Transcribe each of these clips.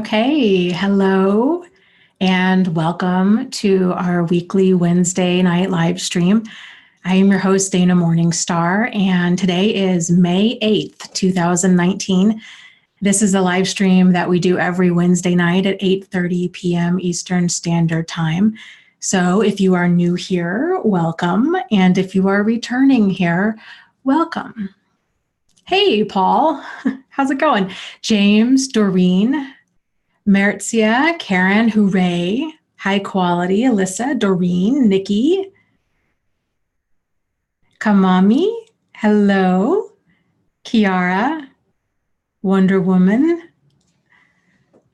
Okay, hello and welcome to our weekly Wednesday night live stream. I am your host, Dana Morningstar, and today is May 8th, 2019. This is a live stream that we do every Wednesday night at 8:30 p.m. Eastern Standard Time. So if you are new here, welcome. And if you are returning here, welcome. Hey, Paul, how's it going? James, Doreen, Maritzia, Karen, hooray, high quality, Alyssa, Doreen, Nikki, Kamami, hello, Kiara, Wonder Woman,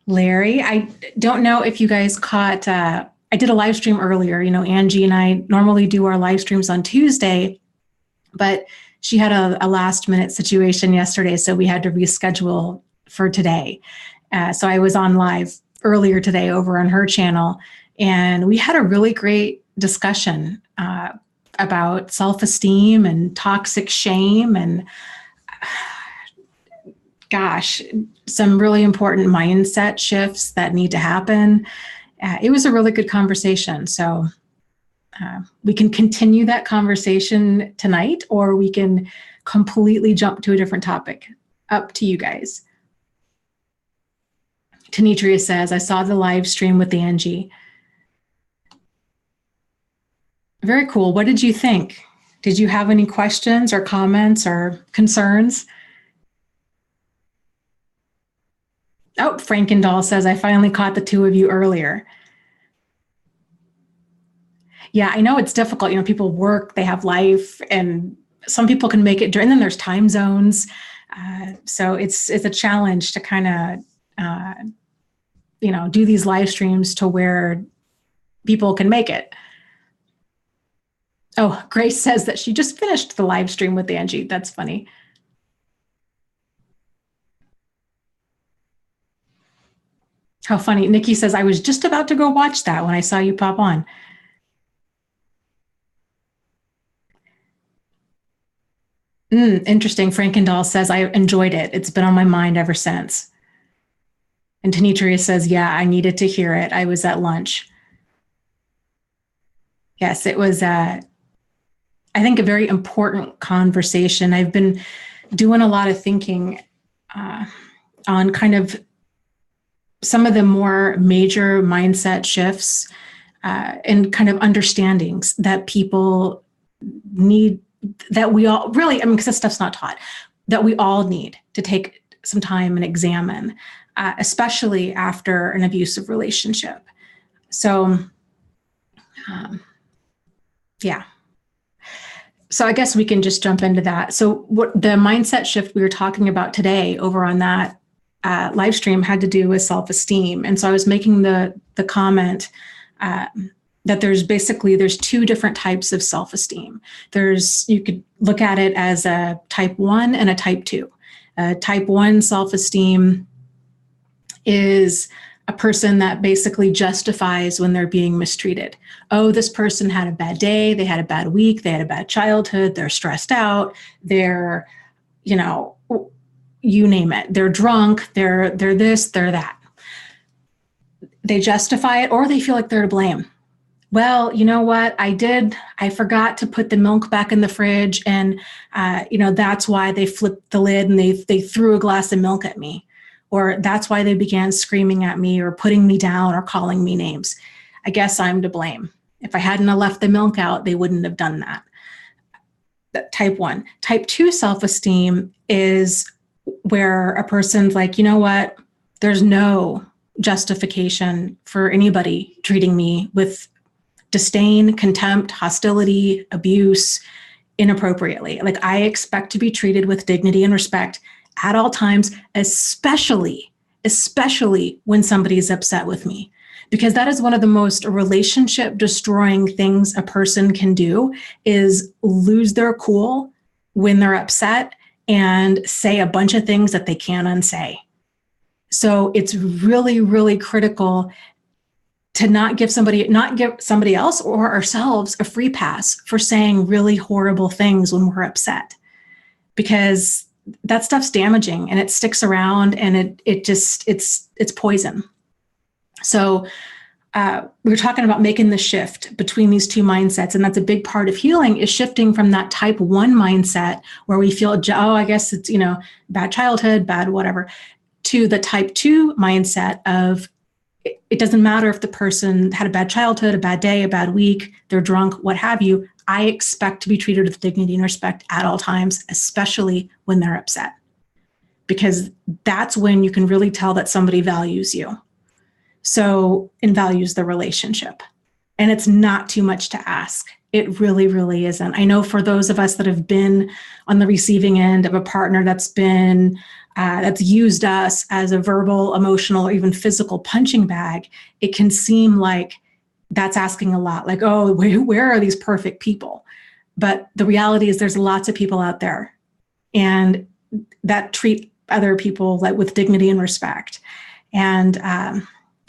Larry. I don't know if you guys caught, I did a live stream earlier. You know, Angie and I normally do our live streams on Tuesday, but she had a last minute situation yesterday, so we had to reschedule for today. So I was on live earlier today over on her channel, and we had a really great discussion about self-esteem and toxic shame and, gosh, some really important mindset shifts that need to happen. It was a really good conversation. So we can continue that conversation tonight, or we can completely jump to a different topic. Up to you guys. Tanitria says, I saw the live stream with Angie. Very cool. What did you think? Did you have any questions or comments or concerns? Oh, Frankendoll says, I finally caught the two of you earlier. Yeah, I know it's difficult. You know, people work, they have life, and some people can make it during, and then there's time zones. So it's a challenge to kind of, do these live streams to where people can make it. Oh, Grace says that she just finished the live stream with Angie. That's funny. How funny. Nikki says, I was just about to go watch that when I saw you pop on. Interesting. Frankendoll says, I enjoyed it. It's been on my mind ever since. And Tanitria says, yeah, I needed to hear it. I was at lunch. Yes, it was, I think, a very important conversation. I've been doing a lot of thinking on kind of some of the more major mindset shifts and kind of understandings that people need, that we all really, I mean, because this stuff's not taught, that we all need to take some time and examine, especially after an abusive relationship. So, yeah. So I guess we can just jump into that. So what the mindset shift we were talking about today over on that live stream had to do with self-esteem. And so I was making the comment that there's two different types of self-esteem. You could look at it as a type 1 and a type 2. Type 1 self-esteem is a person that basically justifies when they're being mistreated. Oh, this person had a bad day, they had a bad week, they had a bad childhood, they're stressed out, they're, you name it. They're drunk, they're this, they're that. They justify it, or they feel like they're to blame. Well, you know what? I forgot to put the milk back in the fridge, and that's why they flipped the lid and they threw a glass of milk at me. Or that's why they began screaming at me or putting me down or calling me names. I guess I'm to blame. If I hadn't have left the milk out, they wouldn't have done that. Type 1. Type 2 self-esteem is where a person's like, you know what? There's no justification for anybody treating me with disdain, contempt, hostility, abuse, inappropriately. Like, I expect to be treated with dignity and respect at all times, especially when somebody is upset with me, because that is one of the most relationship destroying things a person can do, is lose their cool when they're upset and say a bunch of things that they can't unsay. So it's really, really critical to not give somebody else or ourselves a free pass for saying really horrible things when we're upset, because that stuff's damaging and it sticks around, and it's poison. So we were talking about making the shift between these two mindsets, and that's a big part of healing, is shifting from that type 1 mindset where we feel, oh, I guess it's, bad childhood, bad whatever, to the type 2 mindset of it doesn't matter if the person had a bad childhood, a bad day, a bad week, they're drunk, what have you. I expect to be treated with dignity and respect at all times, especially when they're upset, because that's when you can really tell that somebody values you. So, and values the relationship. And it's not too much to ask. It really, really isn't. I know for those of us that have been on the receiving end of a partner that's used us as a verbal, emotional, or even physical punching bag, it can seem like that's asking a lot. Like, oh, where are these perfect people? But the reality is there's lots of people out there and that treat other people like with dignity and respect. And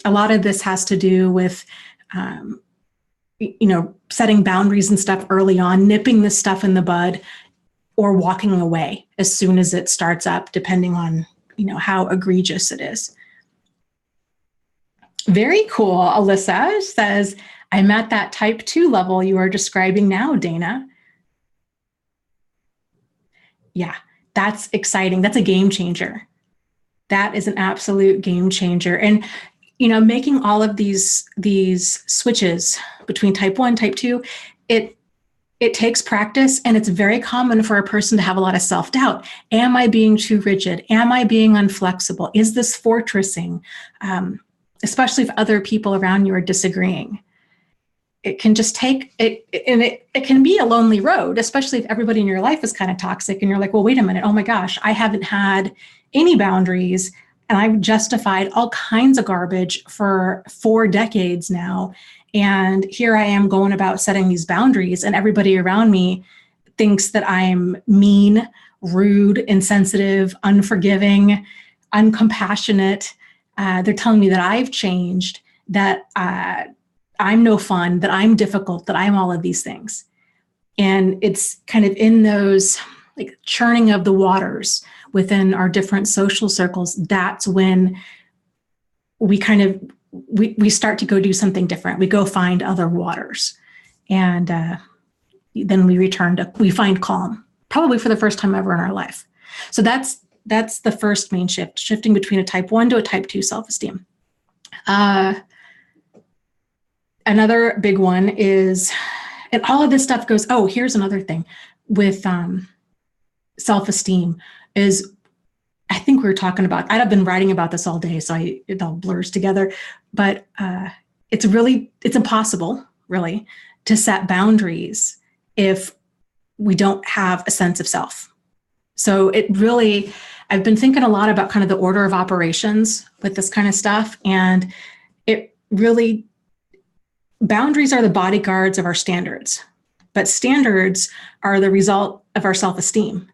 a lot of this has to do with, setting boundaries and stuff early on, nipping this stuff in the bud, or walking away as soon as it starts up, depending on, how egregious it is. Very cool. Alyssa says, I'm at that type 2 level you are describing now, Dana. Yeah, that's exciting. That's a game changer. That is an absolute game changer. And making all of these switches between type 1, type 2, it takes practice, and it's very common for a person to have a lot of self-doubt. Am I being too rigid? Am I being unflexible? Is this fortressing? Especially if other people around you are disagreeing. It can just take it, and it can be a lonely road, especially if everybody in your life is kind of toxic and you're like, well, wait a minute. Oh my gosh, I haven't had any boundaries. And I've justified all kinds of garbage for 4 decades now. And here I am going about setting these boundaries, and everybody around me thinks that I'm mean, rude, insensitive, unforgiving, uncompassionate. They're telling me that I've changed, that I'm no fun, that I'm difficult, that I'm all of these things. And it's kind of in those like churning of the waters within our different social circles, that's when we kind of, we start to go do something different. We go find other waters. And then we find calm, probably for the first time ever in our life. So that's the first main shift, shifting between a type 1 to a type 2 self-esteem. Another big one is, and all of this stuff goes, oh, here's another thing with self-esteem is, I think we were talking about, I've been writing about this all day, so it all blurs together, but it's impossible, really, to set boundaries if we don't have a sense of self. So I've been thinking a lot about kind of the order of operations with this kind of stuff, and it really, boundaries are the bodyguards of our standards, but standards are the result of our self-esteem.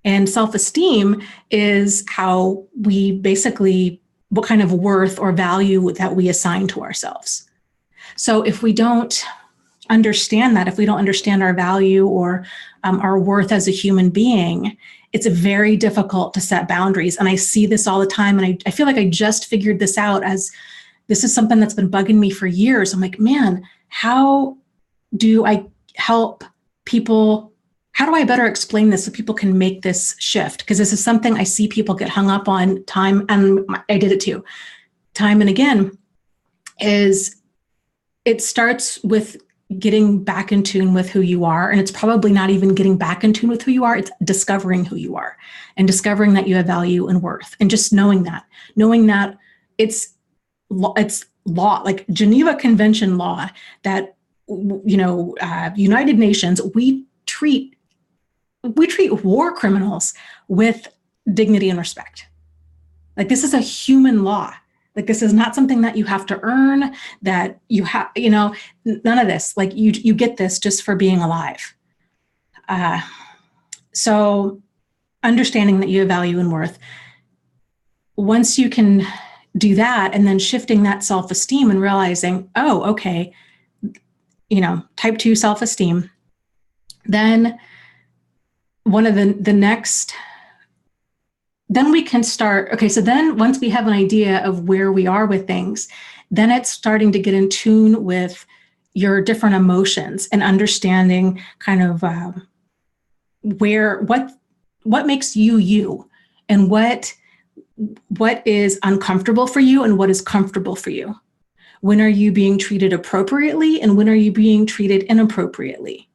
And self-esteem is how we basically, what kind of worth or value that we assign to ourselves. So if we don't understand that, if we don't understand our value or our worth as a human being, it's very difficult to set boundaries. And I see this all the time. And I feel like I just figured this out, as this is something that's been bugging me for years. I'm like, man, how do I help people? How do I better explain this so people can make this shift? Because this is something I see people get hung up on time, and I did it too, time and again, is it starts with getting back in tune with who you are. And it's probably not even getting back in tune with who you are. It's discovering who you are and discovering that you have value and worth. And just knowing that it's law, like Geneva Convention law, that, United Nations, we treat war criminals with dignity and respect. Like, this is a human law. Like, this is not something that you have to earn, that you have, none of this. Like, you get this just for being alive. So understanding that you have value and worth, once you can do that, and then shifting that self-esteem and realizing, oh, okay, type 2 self-esteem, then one of the next then we can start, okay, so then once we have an idea of where we are with things, then it's starting to get in tune with your different emotions and understanding kind of what makes you you, and what is uncomfortable for you and what is comfortable for you. When are you being treated appropriately and when are you being treated inappropriately?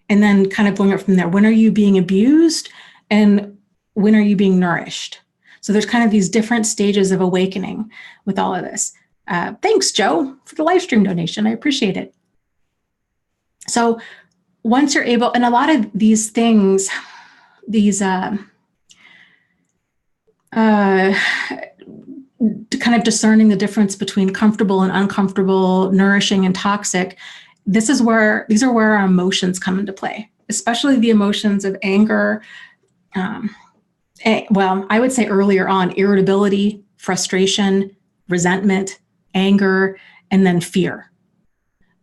And then kind of going up from there, when are you being abused and when are you being nourished? So there's kind of these different stages of awakening with all of this. Thanks, Joe, for the live stream donation. I appreciate it. So once you're able, and a lot of these things, these kind of discerning the difference between comfortable and uncomfortable, nourishing and toxic, these are where our emotions come into play, especially the emotions of anger. Well, I would say earlier on, irritability, frustration, resentment, anger, and then fear.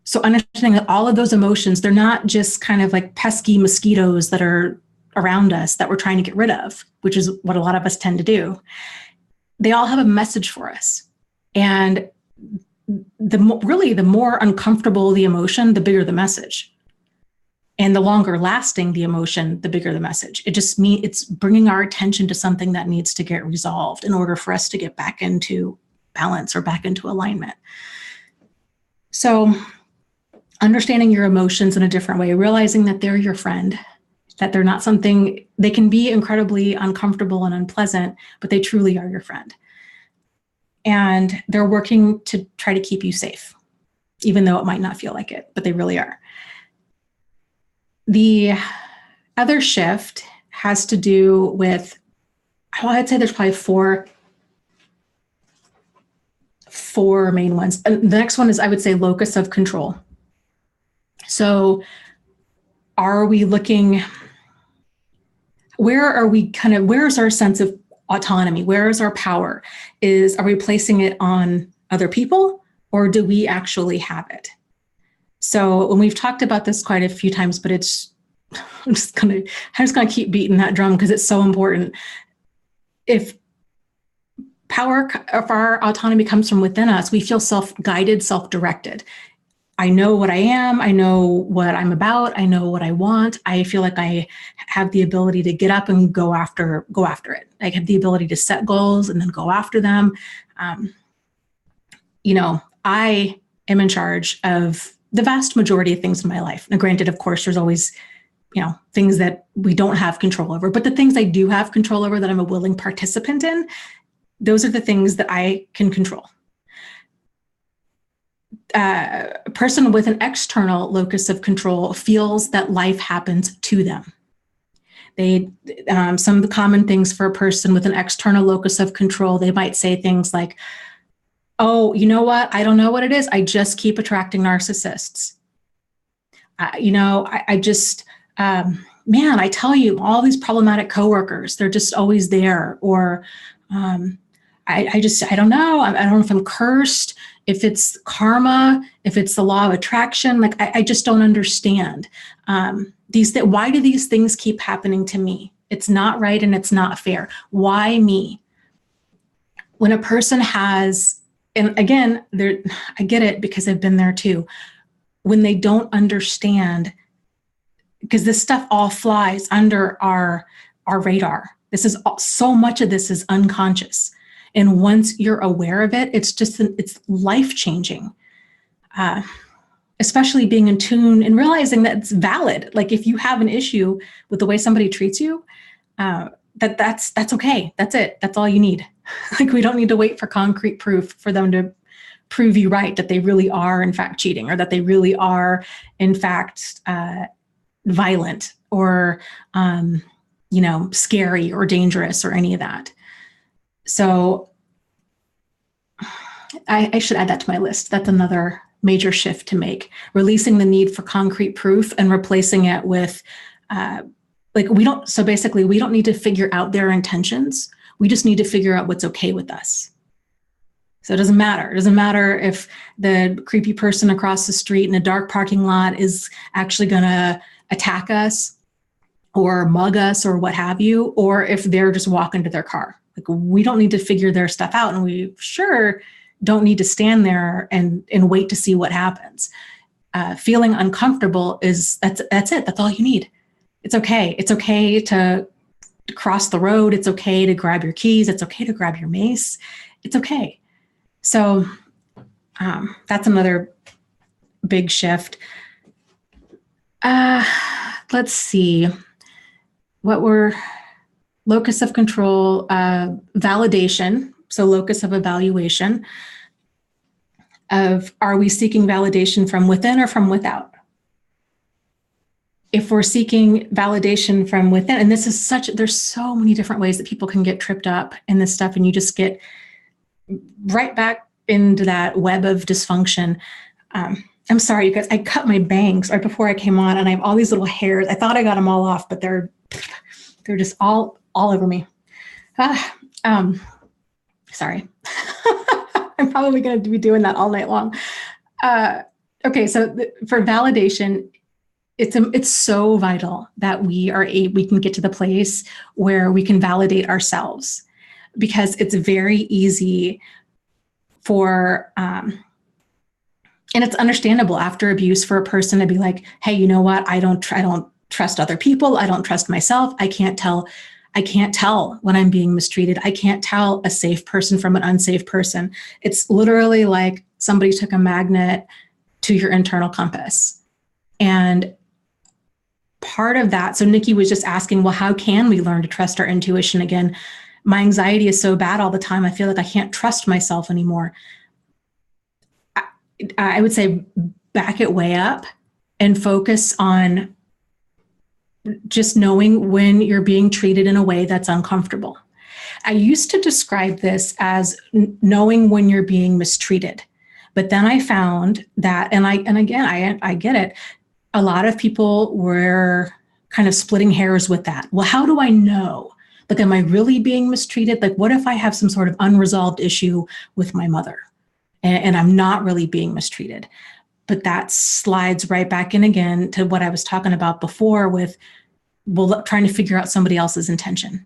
So understanding that all of those emotions, they're not just kind of like pesky mosquitoes that are around us that we're trying to get rid of, which is what a lot of us tend to do. They all have a message for us. And the more uncomfortable the emotion, the bigger the message. And the longer lasting the emotion, the bigger the message. It just means it's bringing our attention to something that needs to get resolved in order for us to get back into balance or back into alignment. So understanding your emotions in a different way, realizing that they're your friend, that they're not something, they can be incredibly uncomfortable and unpleasant, but they truly are your friend. And they're working to try to keep you safe, even though it might not feel like it, but they really are. The other shift has to do with, well, I'd say there's probably four main ones. And the next one is, I would say, locus of control. So are we looking, where's our sense of autonomy? Where is our power? Are we placing it on other people, or do we actually have it? So when we've talked about this quite a few times, but I'm just gonna keep beating that drum because it's so important. If our autonomy comes from within us, we feel self-guided, self-directed. I know what I am. I know what I'm about. I know what I want. I feel like I have the ability to get up and go after it. I have the ability to set goals and then go after them. I am in charge of the vast majority of things in my life. Now, granted, of course, there's always, things that we don't have control over, but the things I do have control over that I'm a willing participant in, those are the things that I can control. A person with an external locus of control feels that life happens to them. Some of the common things for a person with an external locus of control, they might say things like, oh, you know what? I don't know what it is. I just keep attracting narcissists. Man, I tell you, all these problematic coworkers, they're just always there. Or I don't know. I don't know if I'm cursed, if it's karma, if it's the law of attraction. Like, I just don't understand. Why do these things keep happening to me? It's not right and it's not fair. Why me? When a person has, and again, I get it because I've been there too. When they don't understand, because this stuff all flies under our radar. So much of this is unconscious. And once you're aware of it, it's life-changing. Especially being in tune and realizing that it's valid. Like, if you have an issue with the way somebody treats you, that's okay. That's it. That's all you need. Like, we don't need to wait for concrete proof for them to prove you right, that they really are in fact cheating, or that they really are in fact violent, or scary or dangerous, or any of that. So I should add that to my list. That's another major shift to make, releasing the need for concrete proof and replacing it with we don't need to figure out their intentions. We just need to figure out what's okay with us. So it doesn't matter. It doesn't matter if the creepy person across the street in a dark parking lot is actually going to attack us. or mug us or what have you, or if they're just walking to their car. Like, we don't need to figure their stuff out, and we sure don't need to stand there and wait to see what happens. Feeling uncomfortable that's it. That's all you need. It's okay. It's okay to cross the road. It's okay to grab your keys. It's okay to grab your mace. It's okay. So that's another big shift. Let's see. What were locus of control, validation. So locus of evaluation of, are we seeking validation from within or from without? If we're seeking validation from within, and there's so many different ways that people can get tripped up in this stuff, and you just get right back into that web of dysfunction. I'm sorry, you guys, I cut my bangs right before I came on, and I have all these little hairs. I thought I got them all off, but they're just all over me. Sorry. I'm probably going to be doing that all night long. Okay, so for validation, it's so vital that we can get to the place where we can validate ourselves, because it's very easy for, and it's understandable after abuse for a person to be like, hey, you know what? I don't trust other people. I don't trust myself. I can't tell when I'm being mistreated. I can't tell a safe person from an unsafe person. It's literally like somebody took a magnet to your internal compass. And part of that, so Nikki was just asking, well, how can we learn to trust our intuition again? My anxiety is so bad all the time. I feel like I can't trust myself anymore. I would say back it way up and focus on just knowing when you're being treated in a way that's uncomfortable. I used to describe this as knowing when you're being mistreated, but then I found that, and again, I get it. A lot of people were kind of splitting hairs with that. Well, how do I know? Like, am I really being mistreated? Like, what if I have some sort of unresolved issue with my mother and I'm not really being mistreated? But that slides right back in again to what I was talking about before with, well, trying to figure out somebody else's intention.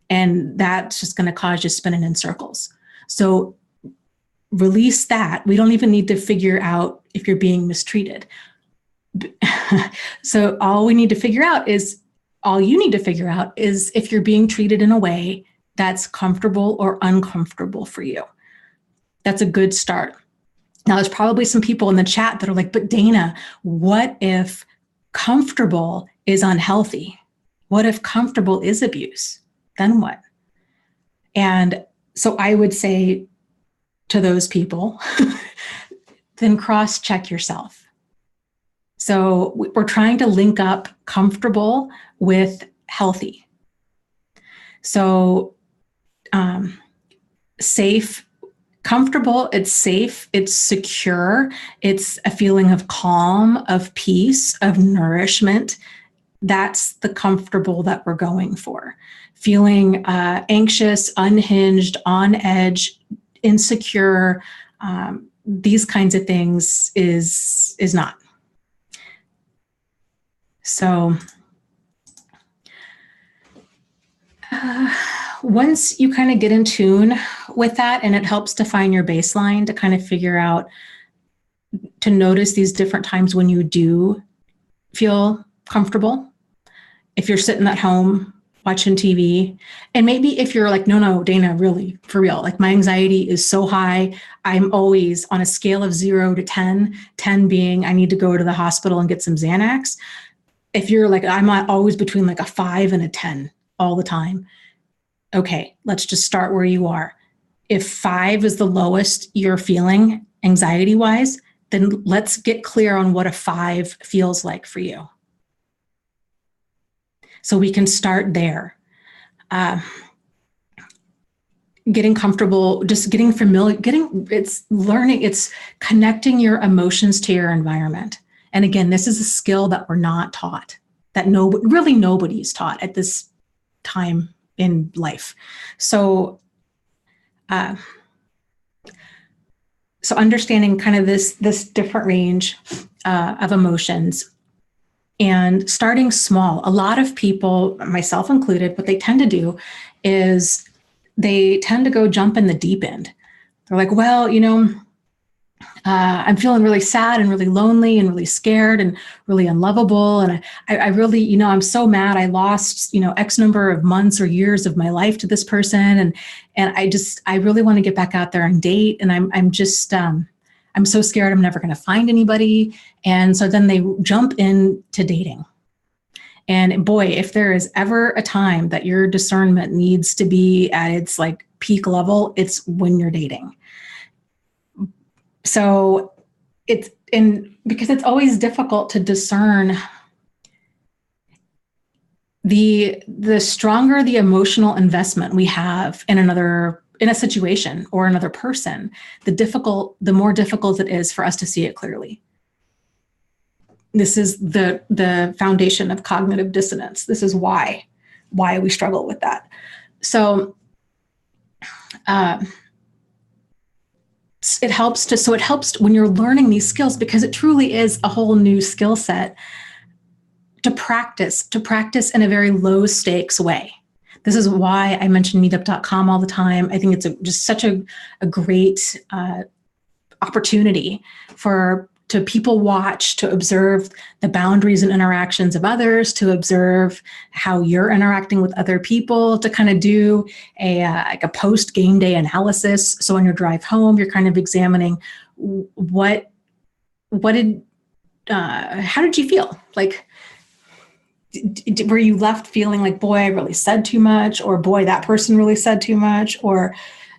And that's just going to cause you spinning in circles. So release that. We don't even need to figure out if you're being mistreated. So all you need to figure out is if you're being treated in a way that's comfortable or uncomfortable for you. That's a good start. Now, there's probably some people in the chat that are like, but Dana, what if comfortable is unhealthy? What if comfortable is abuse? Then what? And so I would say to those people, then cross-check yourself. So we're trying to link up comfortable with healthy. So safe, comfortable, it's safe, it's secure, it's a feeling of calm, of peace, of nourishment. That's the comfortable that we're going for. Feeling anxious, unhinged, on edge, insecure, these kinds of things is not. So once you kind of get in tune with that, and it helps define your baseline to kind of figure out, to notice these different times when you do feel comfortable. If you're sitting at home watching TV, and maybe if you're like, no, Dana, really, for real, like my anxiety is so high, I'm always on a scale of 0 to 10, 10 being I need to go to the hospital and get some Xanax. If you're like, I'm always between like a 5 and a 10 all the time. Okay, let's just start where you are. If 5 is the lowest you're feeling anxiety-wise, then let's get clear on what a 5 feels like for you. So we can start there. Getting comfortable, just getting familiar, it's learning, it's connecting your emotions to your environment. And again, this is a skill that we're not taught, that really nobody's taught at this time in life. So, so understanding kind of this different range of emotions, And starting small. A lot of people, myself included, what they tend to do is they tend to go jump in the deep end. They're like, well, I'm feeling really sad and really lonely and really scared and really unlovable. And I really, I'm so mad. I lost, X number of months or years of my life to this person. And I really want to get back out there and date. And I'm so scared I'm never going to find anybody. And so then they jump into dating. And boy, if there is ever a time that your discernment needs to be at its like peak level, it's when you're dating. So because it's always difficult to discern the stronger the emotional investment we have in a situation or another person, the more difficult it is for us to see it clearly. This is the foundation of cognitive dissonance. This is why we struggle with that. So it helps when you're learning these skills, because it truly is a whole new skill set to practice in a very low stakes way. This is why I mention meetup.com all the time. I think it's just such a great opportunity to people watch, to observe the boundaries and interactions of others, to observe how you're interacting with other people, to kind of do a post game day analysis. So on your drive home, you're kind of examining how did you feel? Like, were you left feeling like, boy, I really said too much, or boy, that person really said too much, or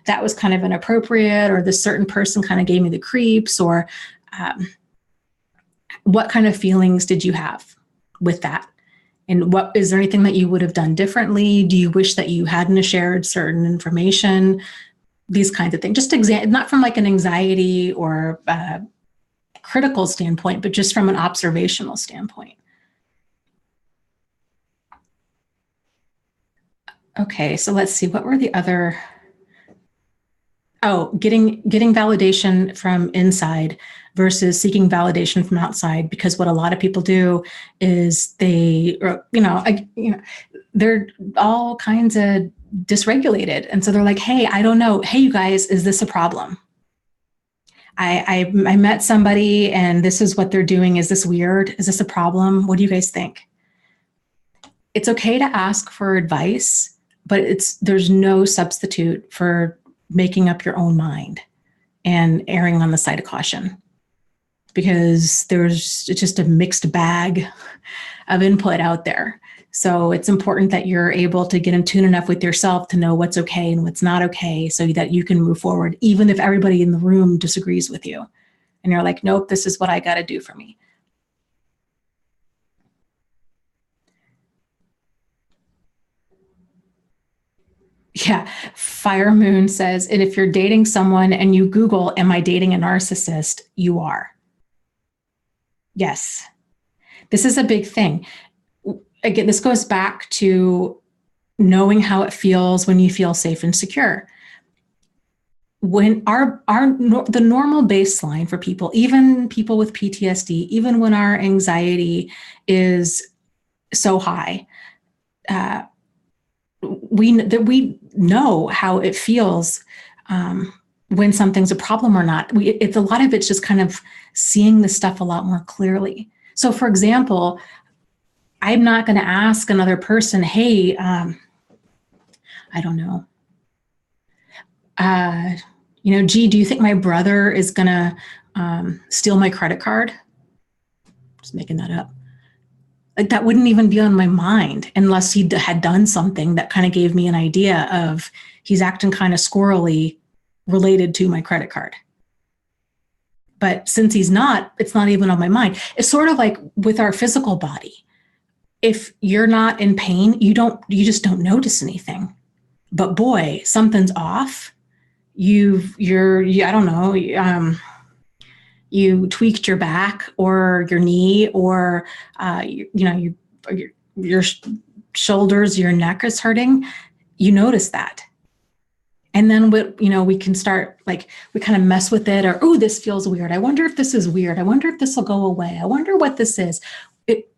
that was kind of inappropriate, or this certain person kind of gave me the creeps, or what kind of feelings did you have with that? And is there anything that you would have done differently? Do you wish that you hadn't shared certain information? These kinds of things, just not from like an anxiety or critical standpoint, but just from an observational standpoint. Okay, so let's see, what were the other? Oh, getting validation from inside versus seeking validation from outside. Because what a lot of people do is they're all kinds of dysregulated. And so they're like, hey, I don't know. Hey, you guys, is this a problem? I met somebody and this is what they're doing. Is this weird? Is this a problem? What do you guys think? It's okay to ask for advice, but there's no substitute for making up your own mind and erring on the side of caution, because it's just a mixed bag of input out there. So it's important that you're able to get in tune enough with yourself to know what's okay and what's not okay, so that you can move forward, even if everybody in the room disagrees with you. And you're like, nope, this is what I got to do for me. Yeah, Fire Moon says, and if you're dating someone and you Google, am I dating a narcissist? You are. Yes. This is a big thing. Again, this goes back to knowing how it feels when you feel safe and secure. When the normal baseline for people, even people with PTSD, even when our anxiety is so high, we know how it feels when something's a problem or not. A lot of it's just kind of seeing the stuff a lot more clearly. So, for example, I'm not going to ask another person, hey, I don't know, gee, do you think my brother is going to steal my credit card? Just making that up. Like, that wouldn't even be on my mind unless he had done something that kind of gave me an idea of he's acting kind of squirrely related to my credit card. But since he's not, it's not even on my mind. It's sort of like with our physical body. If you're not in pain, you just don't notice anything. But boy, something's off. I don't know, you tweaked your back or your knee, or your shoulders, your neck is hurting. You notice that. And then we can start, like, we kind of mess with it, or, oh, this feels weird. I wonder if this is weird. I wonder if this will go away. I wonder what this is.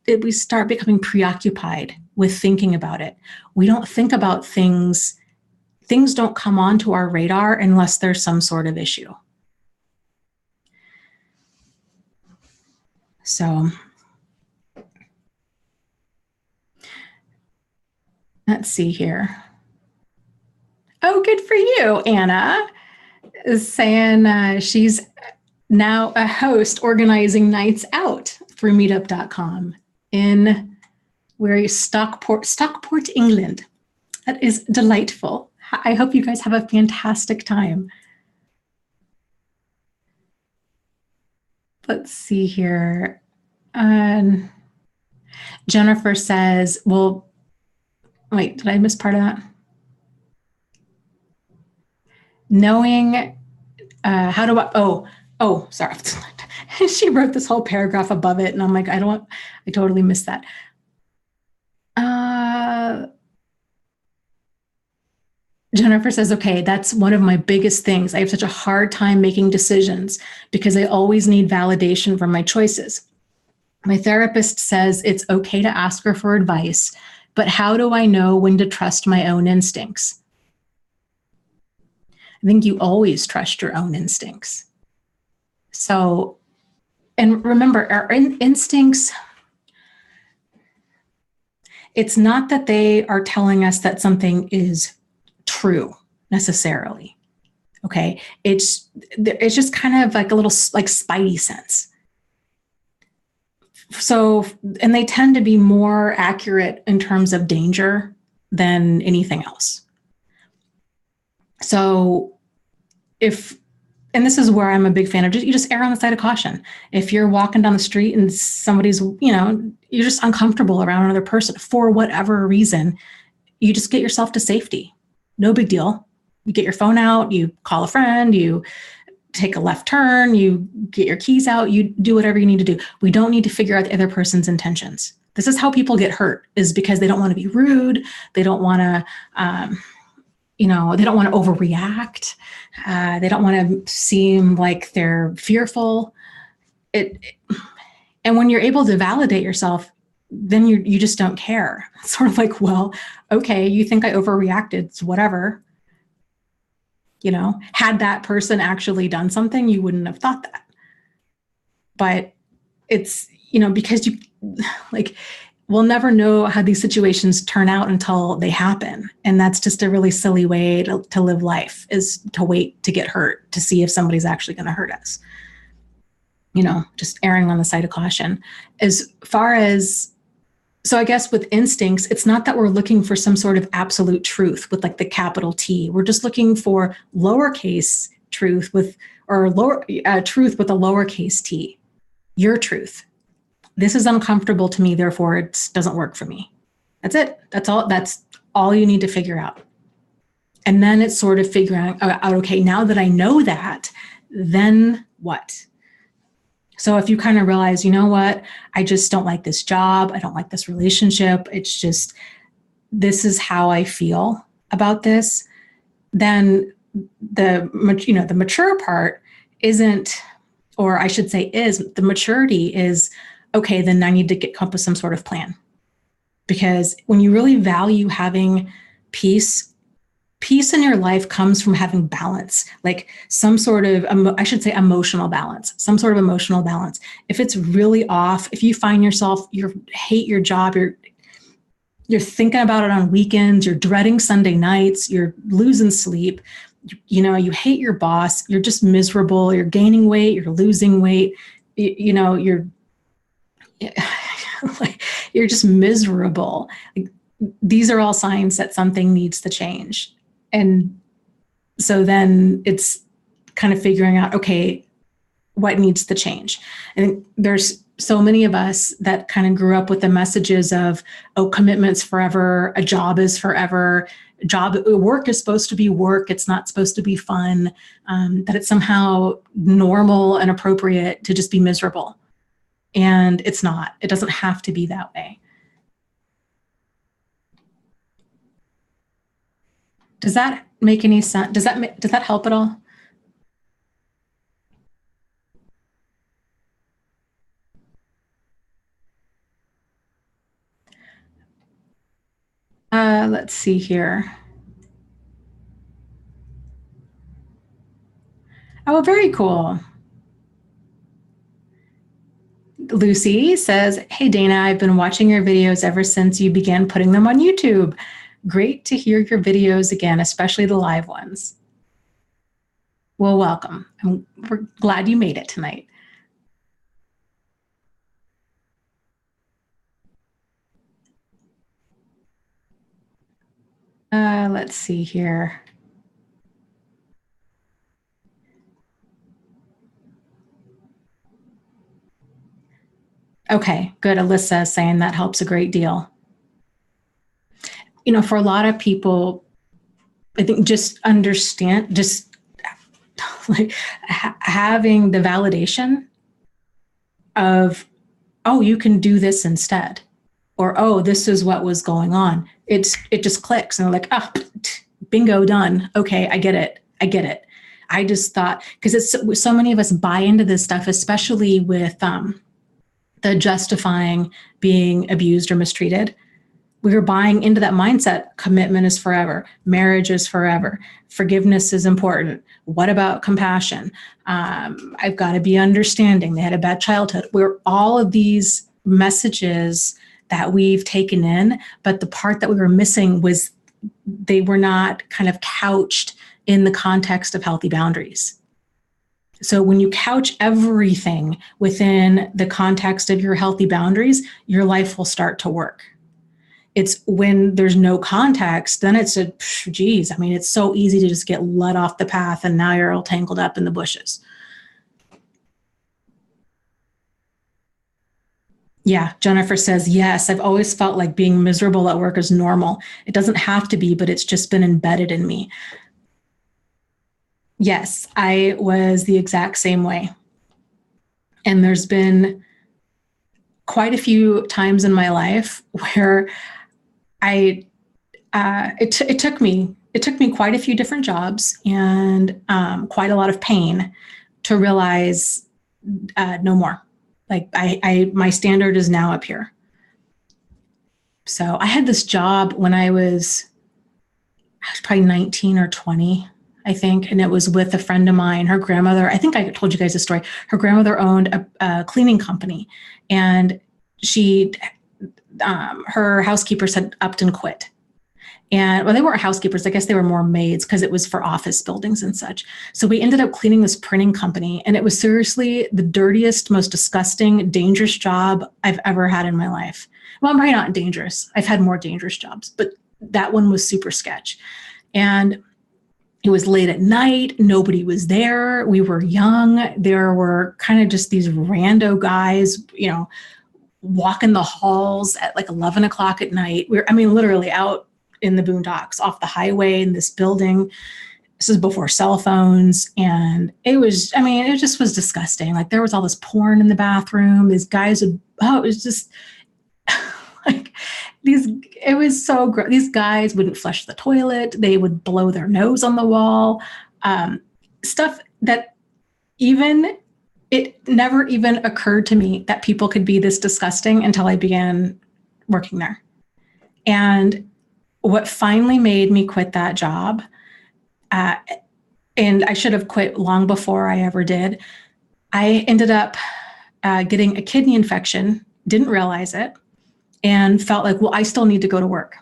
we start becoming preoccupied with thinking about it. We don't think about things. Things don't come onto our radar unless there's some sort of issue. So let's see here. Oh, good for you, Anna. Is saying she's now a host organizing nights out for meetup.com in Stockport, England. That is delightful. I hope you guys have a fantastic time. Let's see here. Jennifer says, well, wait, did I miss part of that? Knowing how do I, sorry. She wrote this whole paragraph above it and I'm like, I totally missed that. Jennifer says, okay, that's one of my biggest things. I have such a hard time making decisions because I always need validation from my choices. My therapist says it's okay to ask her for advice, but how do I know when to trust my own instincts? I think you always trust your own instincts. So, and remember, our instincts, it's not that they are telling us that something is true necessarily. Okay. It's just kind of like a little like spidey sense. So, and they tend to be more accurate in terms of danger than anything else. So and this is where I'm a big fan of, you just err on the side of caution. If you're walking down the street and somebody's, you're just uncomfortable around another person for whatever reason, you just get yourself to safety. No big deal. You get your phone out, you call a friend, you take a left turn, you get your keys out, you do whatever you need to do. We don't need to figure out the other person's intentions. This is how people get hurt, is because they don't want to be rude. They don't want to, they don't want to overreact. They don't want to seem like they're fearful. And when you're able to validate yourself, then you just don't care. It's sort of like, well, okay, you think I overreacted, it's whatever. Had that person actually done something, you wouldn't have thought that. But it's, because we'll never know how these situations turn out until they happen. And that's just a really silly way to live life, is to wait to get hurt to see if somebody's actually going to hurt us. Just erring on the side of caution. As far as, so I guess with instincts, it's not that we're looking for some sort of absolute truth with like the capital T. We're just looking for lowercase truth truth with a lowercase t. Your truth. This is uncomfortable to me, therefore it doesn't work for me. That's it. That's all you need to figure out. And then it's sort of figuring out, okay, now that I know that, then what? So if you kind of realize, you know what, I just don't like this job, I don't like this relationship, it's just, this is how I feel about this, then the mature part isn't, or I should say is, the maturity is, okay, then I need to come up with some sort of plan. Because when you really value having peace in your life comes from having balance, like some sort of, emotional balance, some sort of emotional balance. If it's really off, if you find yourself, you hate your job, you're thinking about it on weekends, you're dreading Sunday nights, you're losing sleep, you hate your boss, you're just miserable, you're gaining weight, you're losing weight, you're just miserable. These are all signs that something needs to change. And so then it's kind of figuring out, okay, what needs to change? And there's so many of us that kind of grew up with the messages of, oh, commitment's forever, a job is forever, work is supposed to be work, it's not supposed to be fun, that it's somehow normal and appropriate to just be miserable. And it's not. It doesn't have to be that way. Does that make any sense? Does that help at all? Let's see here. Oh, very cool. Lucy says, hey, Dana, I've been watching your videos ever since you began putting them on YouTube. Great to hear your videos again, especially the live ones. Well, welcome. We're glad you made it tonight. Let's see here. Okay, good. Alyssa is saying that helps a great deal. You know, for a lot of people, I think just like having the validation of, oh, you can do this instead, or, oh, this is what was going on. It just clicks and they're like, oh, bingo, done. Okay, I get it. I just thought, because it's so many of us buy into this stuff, especially with the justifying being abused or mistreated. We were buying into that mindset. Commitment is forever. Marriage is forever. Forgiveness is important. What about compassion? I've got to be understanding. They had a bad childhood. We're all of these messages that we've taken in, but the part that we were missing was they were not kind of couched in the context of healthy boundaries. So when you couch everything within the context of your healthy boundaries, your life will start to work. It's when there's no context, then it's geez, I mean, it's so easy to just get led off the path and now you're all tangled up in the bushes. Yeah, Jennifer says, yes, I've always felt like being miserable at work is normal. It doesn't have to be, but it's just been embedded in me. Yes, I was the exact same way. And there's been quite a few times in my life where it took me quite a few different jobs and quite a lot of pain to realize no more. Like my standard is now up here. So I had this job when I was probably 19 or 20, I think. And it was with a friend of mine, her grandmother. I think I told you guys a story. Her grandmother owned a cleaning company, and her housekeepers had upped and quit. And well, they weren't housekeepers. I guess they were more maids because it was for office buildings and such. So we ended up cleaning this printing company, and it was seriously the dirtiest, most disgusting, dangerous job I've ever had in my life. Well, I'm probably not dangerous. I've had more dangerous jobs, but that one was super sketch. And it was late at night. Nobody was there. We were young. There were kind of just these rando guys, you know, walking the halls at like 11 o'clock at night. Literally out in the boondocks off the highway in this building. This is before cell phones. And it just was disgusting. Like there was all this porn in the bathroom. These guys it was just like it was so gross. These guys wouldn't flush the toilet. They would blow their nose on the wall. Stuff that it never even occurred to me that people could be this disgusting until I began working there. And what finally made me quit that job, and I should have quit long before I ever did, I ended up getting a kidney infection, didn't realize it, and felt like, well, I still need to go to work.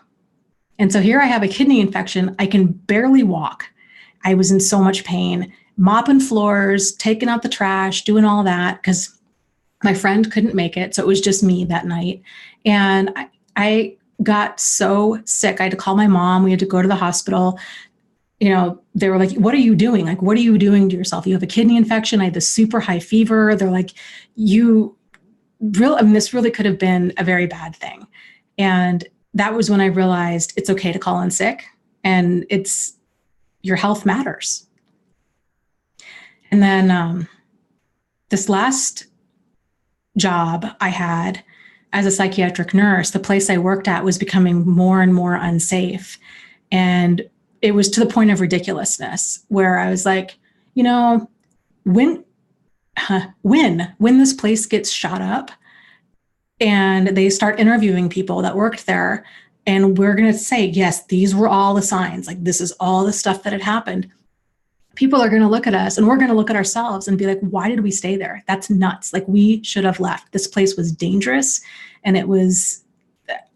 And so here I have a kidney infection. I can barely walk. I was in so much pain, mopping floors, taking out the trash, doing all that because my friend couldn't make it. So it was just me that night. And I got so sick. I had to call my mom. We had to go to the hospital. You know, they were like, what are you doing? Like, what are you doing to yourself? You have a kidney infection. I had this super high fever. They're like, this really could have been a very bad thing. And that was when I realized it's okay to call in sick and your health matters. And then this last job I had as a psychiatric nurse, the place I worked at was becoming more and more unsafe. And it was to the point of ridiculousness where I was like, you know, when this place gets shot up and they start interviewing people that worked there, And we're going to say, yes, these were all the signs. Like, this is all the stuff that had happened. People are going to look at us, and we're going to look at ourselves and be like, why did we stay there? That's nuts. Like, we should have left. This place was dangerous, and it was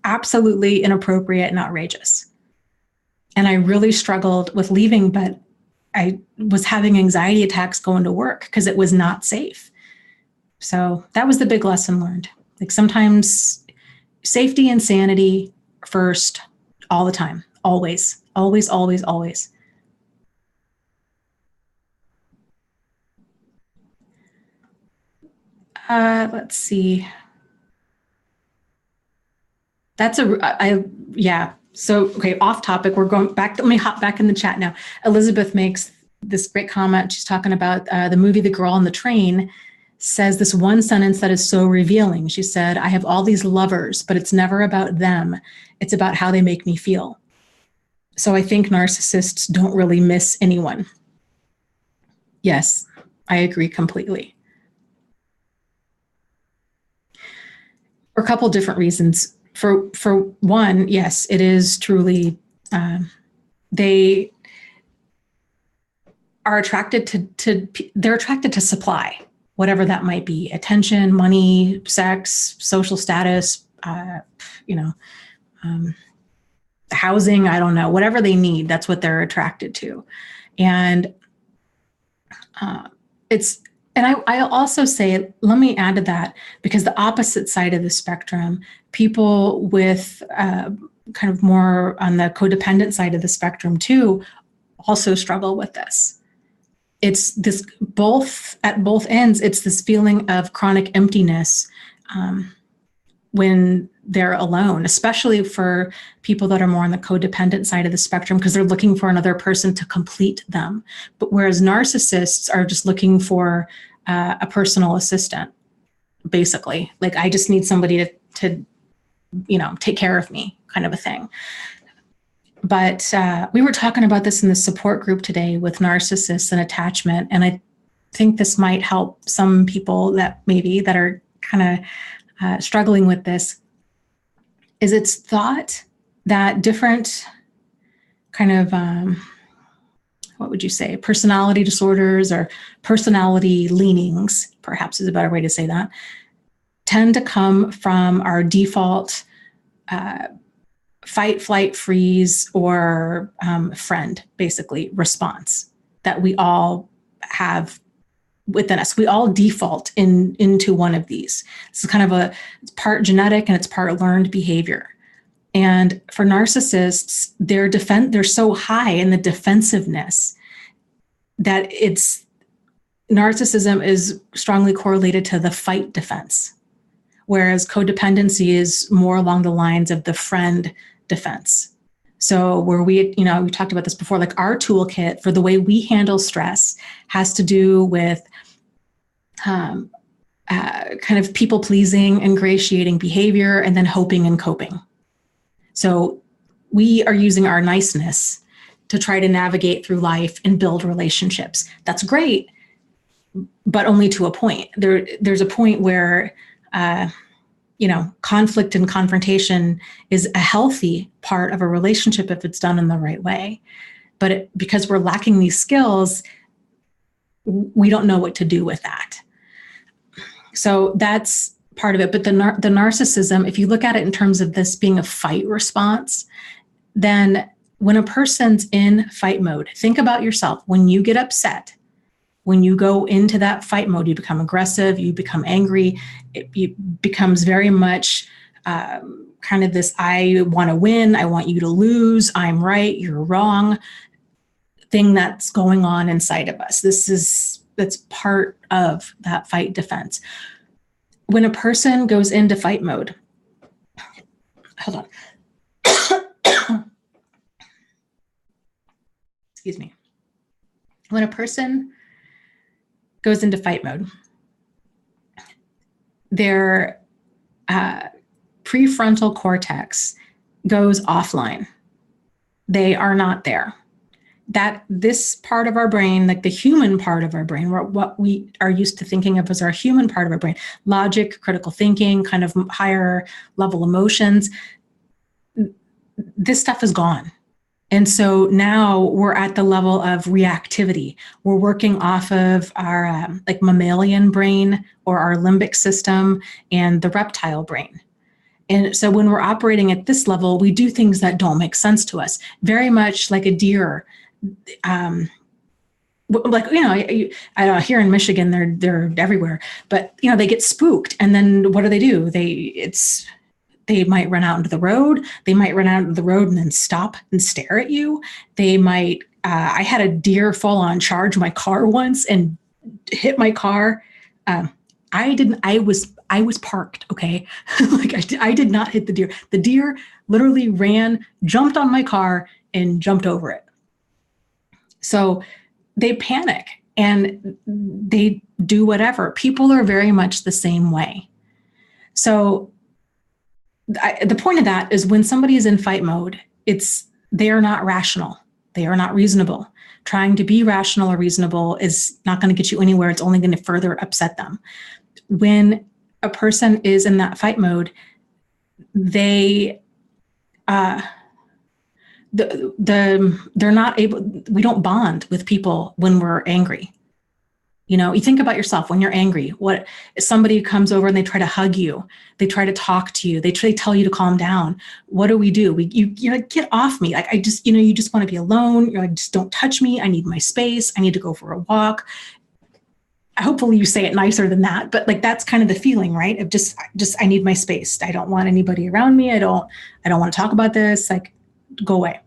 absolutely inappropriate and outrageous. And I really struggled with leaving, but I was having anxiety attacks going to work because it was not safe. So that was the big lesson learned. Like, sometimes safety and sanity first, all the time, always, always, always, always. Let's see. Yeah. So, okay, off topic, we're going back. Let me hop back in the chat now. Elizabeth makes this great comment. She's talking about the movie The Girl on the Train, says this one sentence that is so revealing. She said, I have all these lovers, but it's never about them. It's about how they make me feel. So I think narcissists don't really miss anyone. Yes, I agree completely. For a couple different reasons. For one, yes, it is truly, they are attracted they're attracted to supply, whatever that might be: attention, money, sex, social status, housing, I don't know, whatever they need, that's what they're attracted to. And I'll also say, let me add to that, because the opposite side of the spectrum, people with kind of more on the codependent side of the spectrum too, also struggle with this. It's this at both ends, it's this feeling of chronic emptiness when they're alone, especially for people that are more on the codependent side of the spectrum, because they're looking for another person to complete them. But whereas narcissists are just looking for a personal assistant, basically. Like, I just need somebody to take care of me, kind of a thing. But we were talking about this in the support group today with Narcissists and Attachment, and I think this might help some people that are kind of struggling with this. Is it's thought that different kind of what would you say, personality disorders or personality leanings, perhaps is a better way to say that, tend to come from our default fight, flight, freeze, or friend, basically, response that we all have within us. We all default into one of these. It's kind of it's part genetic and it's part learned behavior. And for narcissists, they're so high in the defensiveness that narcissism is strongly correlated to the fight defense, whereas codependency is more along the lines of the friend defense. So where we talked about this before, like our toolkit for the way we handle stress has to do with kind of people-pleasing, ingratiating behavior, and then hoping and coping. So we are using our niceness to try to navigate through life and build relationships. That's great, but only to a point. There's a point where, conflict and confrontation is a healthy part of a relationship if it's done in the right way. But because we're lacking these skills, we don't know what to do with that. So that's part of it. But the narcissism, if you look at it in terms of this being a fight response, then when a person's in fight mode, think about yourself. When you get upset, when you go into that fight mode, you become aggressive, you become angry, it becomes very much kind of this, I want to win, I want you to lose, I'm right, you're wrong thing that's going on inside of us. That's part of that fight defense. When a person goes into fight mode, hold on. Excuse me. When a person goes into fight mode, their prefrontal cortex goes offline. They are not there. This part of our brain, like the human part of our brain, what we are used to thinking of as our human part of our brain, logic, critical thinking, kind of higher level emotions, this stuff is gone. And so now we're at the level of reactivity. We're working off of our like mammalian brain or our limbic system and the reptile brain. And so when we're operating at this level, we do things that don't make sense to us, very much like a deer. Like, you know, I don't know, here in Michigan, they're everywhere, but you know, they get spooked. And then what do? They might run out into the road. They might run out into the road and then stop and stare at you. They might, I had a deer full on charge my car once and hit my car. I was parked. Okay. Like I did not hit the deer. The deer literally ran, jumped on my car and jumped over it. So they panic and they do whatever. People are very much the same way. So the point of that is when somebody is in fight mode, they are not rational. They are not reasonable. Trying to be rational or reasonable is not going to get you anywhere. It's only going to further upset them. When a person is in that fight mode, they're not able, we don't bond with people when we're angry. You know, you think about yourself when you're angry. What if somebody comes over and they try to hug you, they try to talk to you, they tell you to calm down. What do? You're like, get off me. Like, you just want to be alone. You're like, just don't touch me. I need my space. I need to go for a walk. Hopefully you say it nicer than that, but like, that's kind of the feeling, right? Of just, I need my space. I don't want anybody around me. I don't want to talk about this. Like, go away.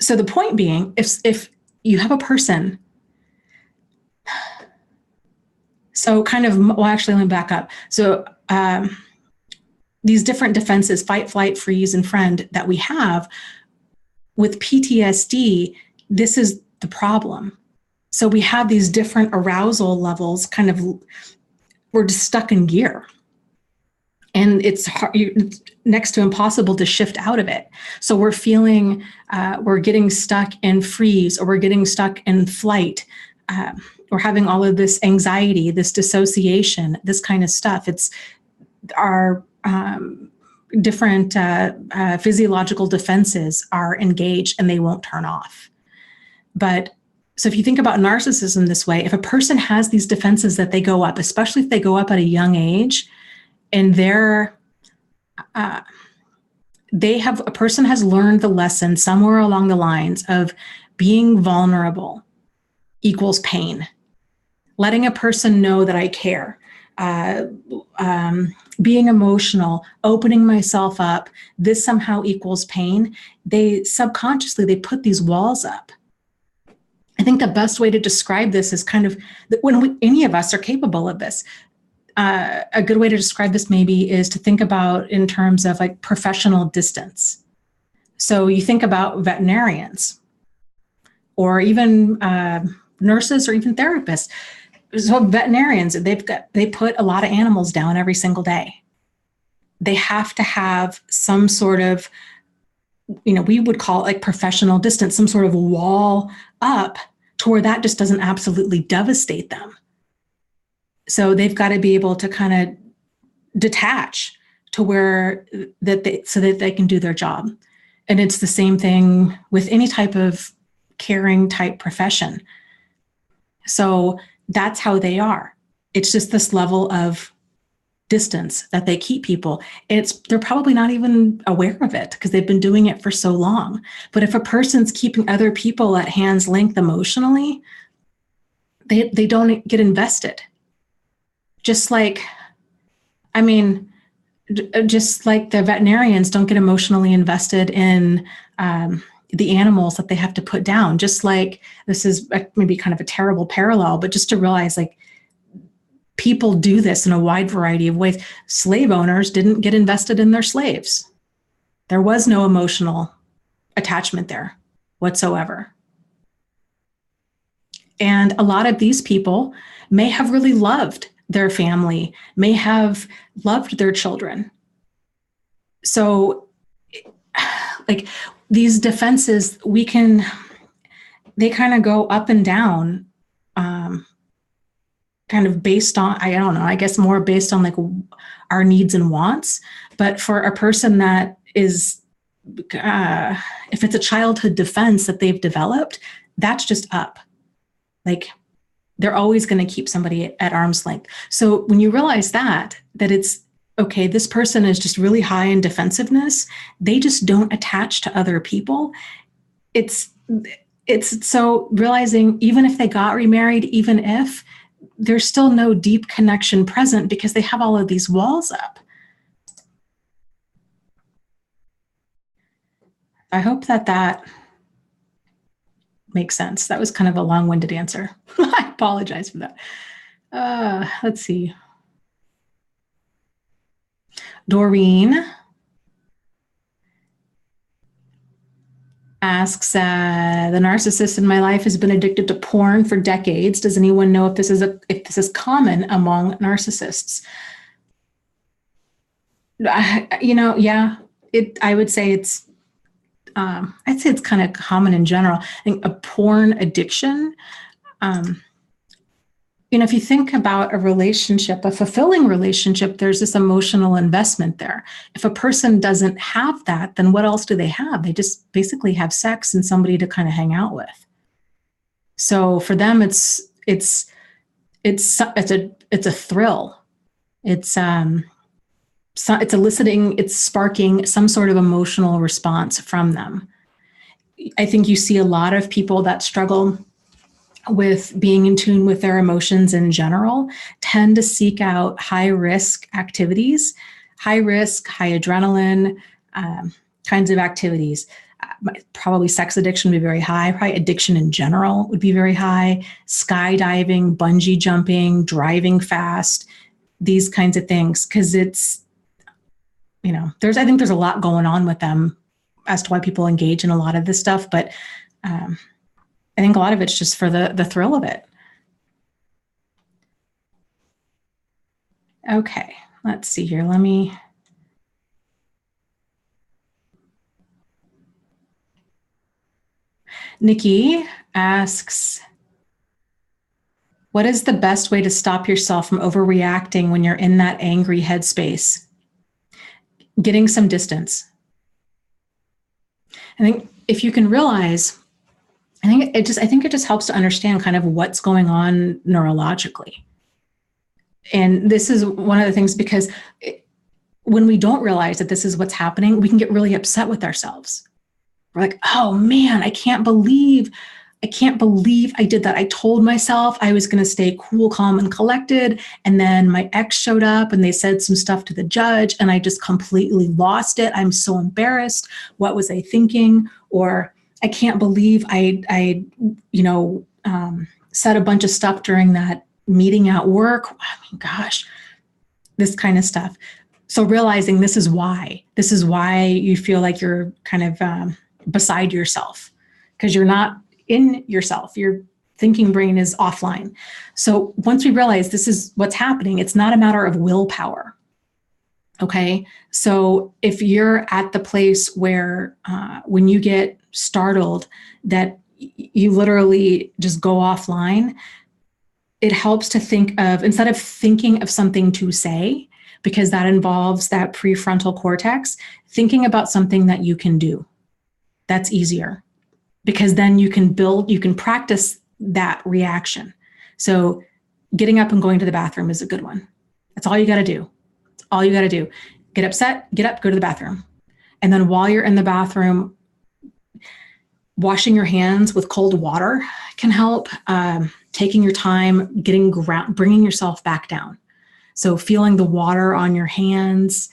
So the point being, if you have a person, so kind of, well, actually, let me back up. So these different defenses, fight, flight, freeze, and friend that we have with PTSD, this is the problem. So we have these different arousal levels, kind of, we're just stuck in gear. And it's hard, it's next to impossible to shift out of it. So we're feeling, we're getting stuck in freeze, or we're getting stuck in flight. We're having all of this anxiety, this dissociation, this kind of stuff. It's our different physiological defenses are engaged and they won't turn off. But so if you think about narcissism this way, if a person has these defenses that they go up, especially if they go up at a young age, and a person has learned the lesson somewhere along the lines of being vulnerable equals pain. Letting a person know that I care, being emotional, opening myself up, this somehow equals pain. Subconsciously, they put these walls up. I think the best way to describe this is kind of when any of us are capable of this. A good way to describe this maybe is to think about in terms of like professional distance. So you think about veterinarians or even nurses or even therapists. So veterinarians, they put a lot of animals down every single day. They have to have some sort of, we would call it like professional distance, some sort of wall up to where that just doesn't absolutely devastate them. So they've got to be able to kind of detach to where so that they can do their job. And it's the same thing with any type of caring type profession. So that's how they are. It's just this level of distance that they keep people. They're probably not even aware of it because they've been doing it for so long. But if a person's keeping other people at hand's length emotionally, they don't get invested. Just like the veterinarians don't get emotionally invested in the animals that they have to put down. Just like, this is maybe kind of a terrible parallel, but just to realize like people do this in a wide variety of ways. Slave owners didn't get invested in their slaves. There was no emotional attachment there whatsoever. And a lot of these people may have really loved their family, may have loved their children. So like these defenses, they kind of go up and down, kind of based on, I don't know, I guess more based on like our needs and wants. But for a person that is, if it's a childhood defense that they've developed, that's just up. Like, they're always going to keep somebody at arm's length. So when you realize that it's, okay, this person is just really high in defensiveness, they just don't attach to other people. It's so realizing, even if they got remarried, even if, there's still no deep connection present because they have all of these walls up. I hope that makes sense. That was kind of a long-winded answer. I apologize for that. Let's see. Doreen asks, the narcissist in my life has been addicted to porn for decades. Does anyone know if this is common among narcissists? Yeah, I would say it's, I'd say it's kind of common in general. I think a porn addiction, if you think about a relationship, a fulfilling relationship, there's this emotional investment there. If a person doesn't have that, then what else do they have? They just basically have sex and somebody to kind of hang out with. So for them, it's a thrill. It's eliciting, it's sparking some sort of emotional response from them. I think you see a lot of people that struggle with being in tune with their emotions in general tend to seek out high risk activities, high risk, high adrenaline kinds of activities. Probably sex addiction would be very high. Probably addiction in general would be very high. Skydiving, bungee jumping, driving fast, these kinds of things. Because it's, I think there's a lot going on with them as to why people engage in a lot of this stuff. But I think a lot of it's just for the thrill of it. Okay, let's see here. Nikki asks, what is the best way to stop yourself from overreacting when you're in that angry headspace? Getting some distance. I think if you can realize, I think it just helps to understand kind of what's going on neurologically. And this is one of the things, because when we don't realize that this is what's happening, we can get really upset with ourselves. We're like, oh man, I can't believe I did that. I told myself I was going to stay cool, calm, and collected. And then my ex showed up and they said some stuff to the judge and I just completely lost it. I'm so embarrassed. What was I thinking? Or I can't believe I said a bunch of stuff during that meeting at work. I mean, gosh, this kind of stuff. So realizing this is why you feel like you're kind of beside yourself, because you're not in yourself. Your thinking brain is offline. So once we realize this is what's happening, it's not a matter of willpower. Okay. So if you're at the place where when you get startled that you literally just go offline, it helps to think of, instead of thinking of something to say, because that involves that prefrontal cortex, thinking about something that you can do. That's easier, because then you can practice that reaction. So getting up and going to the bathroom is a good one. That's all you got to do. That's all you got to do. Get upset, get up, go to the bathroom. And then while you're in the bathroom, washing your hands with cold water can help. Taking your time, bringing yourself back down. So feeling the water on your hands,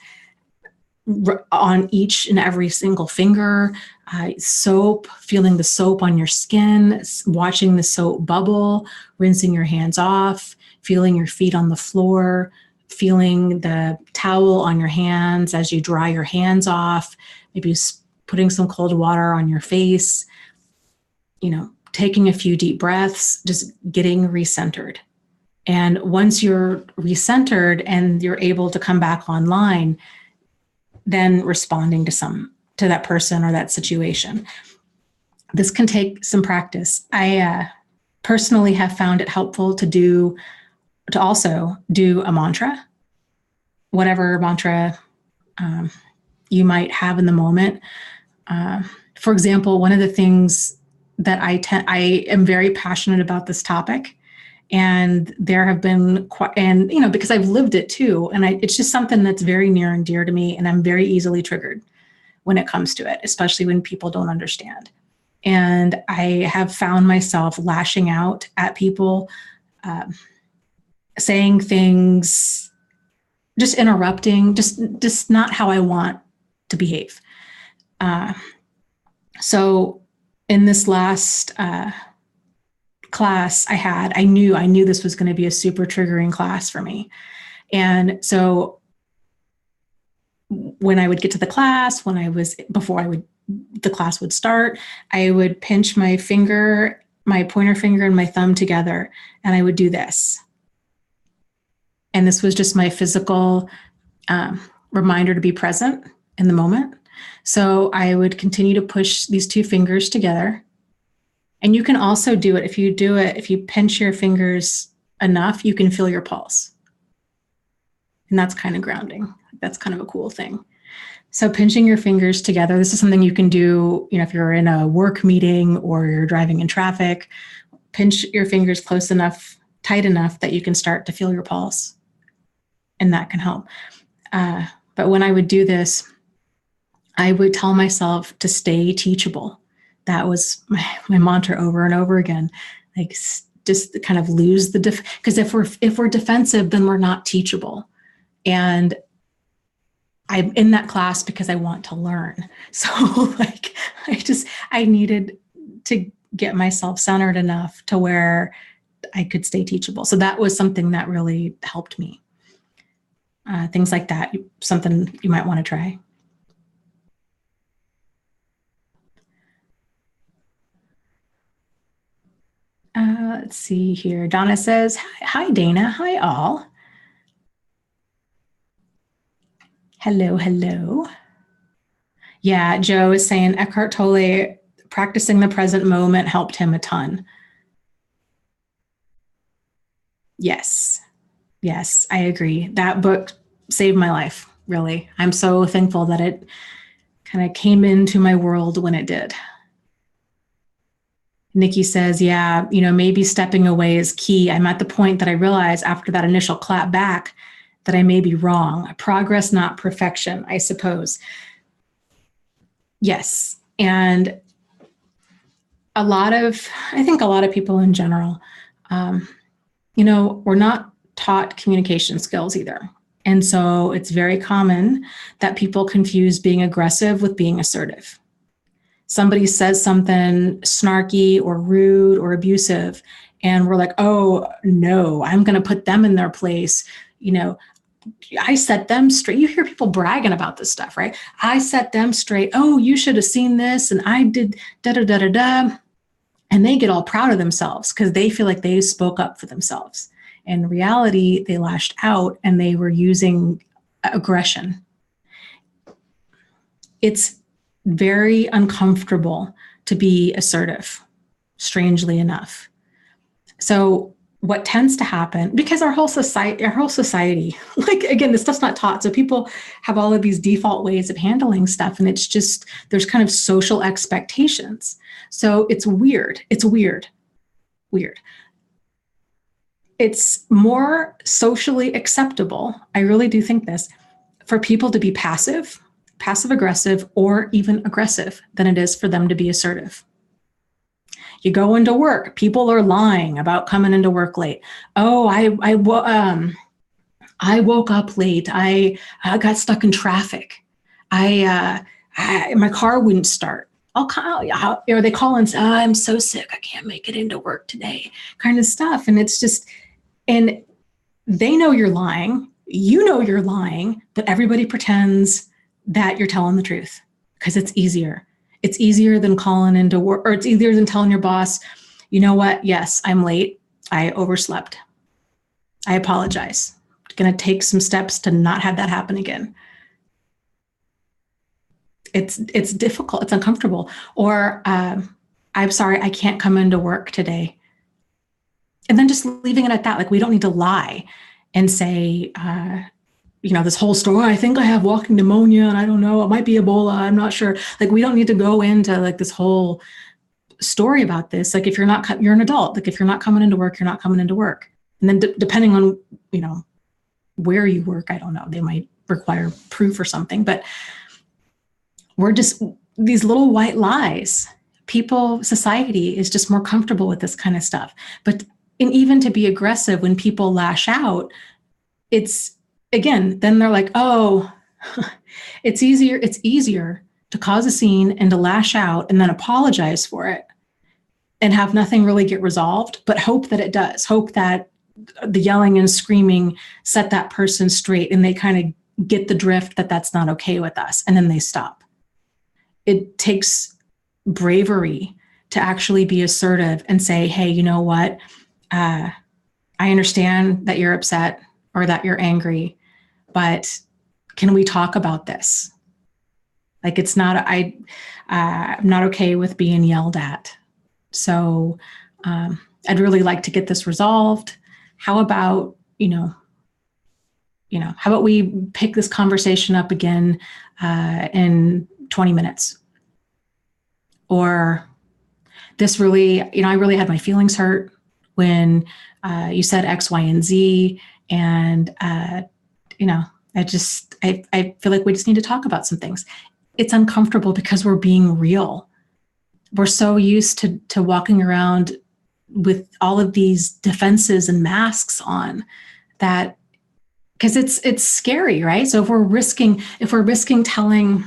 on each and every single finger, soap, feeling the soap on your skin, watching the soap bubble, rinsing your hands off, feeling your feet on the floor, feeling the towel on your hands as you dry your hands off, maybe putting some cold water on your face, taking a few deep breaths, just getting recentered. And once you're recentered and you're able to come back online, then responding to that person or that situation. This can take some practice. I personally have found it helpful to also do a mantra, whatever mantra you might have in the moment. For example, one of the things that I am very passionate about this topic, and there have been because I've lived it too, and it's just something that's very near and dear to me, and I'm very easily triggered when it comes to it, especially when people don't understand. And I have found myself lashing out at people, saying things, just interrupting, just not how I want to behave. So in this last class I knew this was going to be a super triggering class for me. And so when I would get to the class, the class would start, I would pinch my pointer finger and my thumb together, and I would do this. And this was just my physical reminder to be present in the moment. So I would continue to push these two fingers together. And you can also do it. If you pinch your fingers enough, you can feel your pulse. And that's kind of grounding. That's kind of a cool thing. So pinching your fingers together, this is something you can do, if you're in a work meeting or you're driving in traffic, pinch your fingers close enough, tight enough that you can start to feel your pulse. And that can help. But when I would do this, I would tell myself to stay teachable. That was my mantra over and over again. Like, just kind of lose because if we're defensive, then we're not teachable. And I'm in that class because I want to learn. So I needed to get myself centered enough to where I could stay teachable. So that was something that really helped me. Things like that, something you might want to try. Let's see here. Donna says, hi, Dana. Hi, all. Hello, hello. Yeah, Joe is saying Eckhart Tolle, practicing the present moment helped him a ton. Yes, I agree. That book saved my life, really. I'm so thankful that it kind of came into my world when it did. Nikki says, yeah, maybe stepping away is key. I'm at the point that I realize after that initial clap back that I may be wrong. Progress, not perfection, I suppose. Yes. And I think a lot of people in general, we're not taught communication skills either. And so it's very common that people confuse being aggressive with being assertive. Somebody says something snarky or rude or abusive, and we're like, oh, no, I'm going to put them in their place. I set them straight. You hear people bragging about this stuff, right? I set them straight. Oh, you should have seen this. And I did da-da-da-da-da. And they get all proud of themselves because they feel like they spoke up for themselves. In reality, they lashed out and they were using aggression. It's very uncomfortable to be assertive, strangely enough. So what tends to happen, because our whole society, like, again, this stuff's not taught. So people have all of these default ways of handling stuff. And it's just, there's kind of social expectations. So it's weird. It's weird. It's more socially acceptable, I really do think this, for people to be passive aggressive, or even aggressive than it is for them to be assertive. You go into work, people are lying about coming into work late. Oh, I woke up late. I got stuck in traffic. My car wouldn't start. Or they call and say, oh, I'm so sick, I can't make it into work today, kind of stuff. And it's just, and they know you're lying, you're lying, but everybody pretends that you're telling the truth because it's easier. It's easier than calling into work, or it's easier than telling your boss, you know what? Yes, I'm late. I overslept. I apologize. I'm going to take some steps to not have that happen again. It's difficult. It's uncomfortable. Or I'm sorry, I can't come into work today. And then just leaving it at that. Like, we don't need to lie and say, this whole story, I think I have walking pneumonia and I don't know, it might be Ebola, I'm not sure. Like, we don't need to go into like this whole story about this. Like, if you're an adult, like if you're not coming into work, you're not coming into work. And then depending on, where you work, I don't know, they might require proof or something, but we're just these little white lies. Society is just more comfortable with this kind of stuff. And even to be aggressive when people lash out, it's, again, then they're like, oh, it's easier to cause a scene and to lash out and then apologize for it and have nothing really get resolved, but hope that it does. Hope that the yelling and screaming set that person straight and they kind of get the drift that that's not okay with us, and then they stop. It takes bravery to actually be assertive and say, hey, you know what? I understand that you're upset or that you're angry, but can we talk about this? Like, it's not, I'm not okay with being yelled at. So I'd really like to get this resolved. How about, how about we pick this conversation up again in 20 minutes? Or this really, I really had my feelings hurt when you said X, Y, and Z. And, I feel like we just need to talk about some things. It's uncomfortable because we're being real. We're so used to walking around with all of these defenses and masks on that, because it's scary, right? So if we're risking telling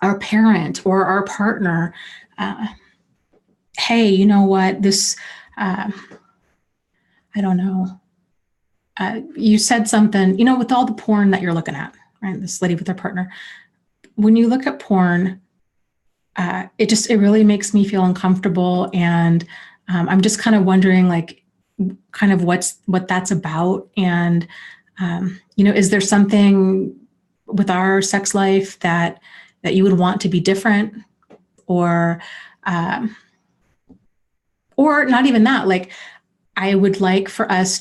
our parent or our partner, hey, you know what, this, I don't know, you said something, with all the porn that you're looking at, right? This lady with her partner. When you look at porn, it really makes me feel uncomfortable. And I'm just kind of wondering, like, kind of what that's about. And, is there something with our sex life that you would want to be different? Or not even that, like, I would like to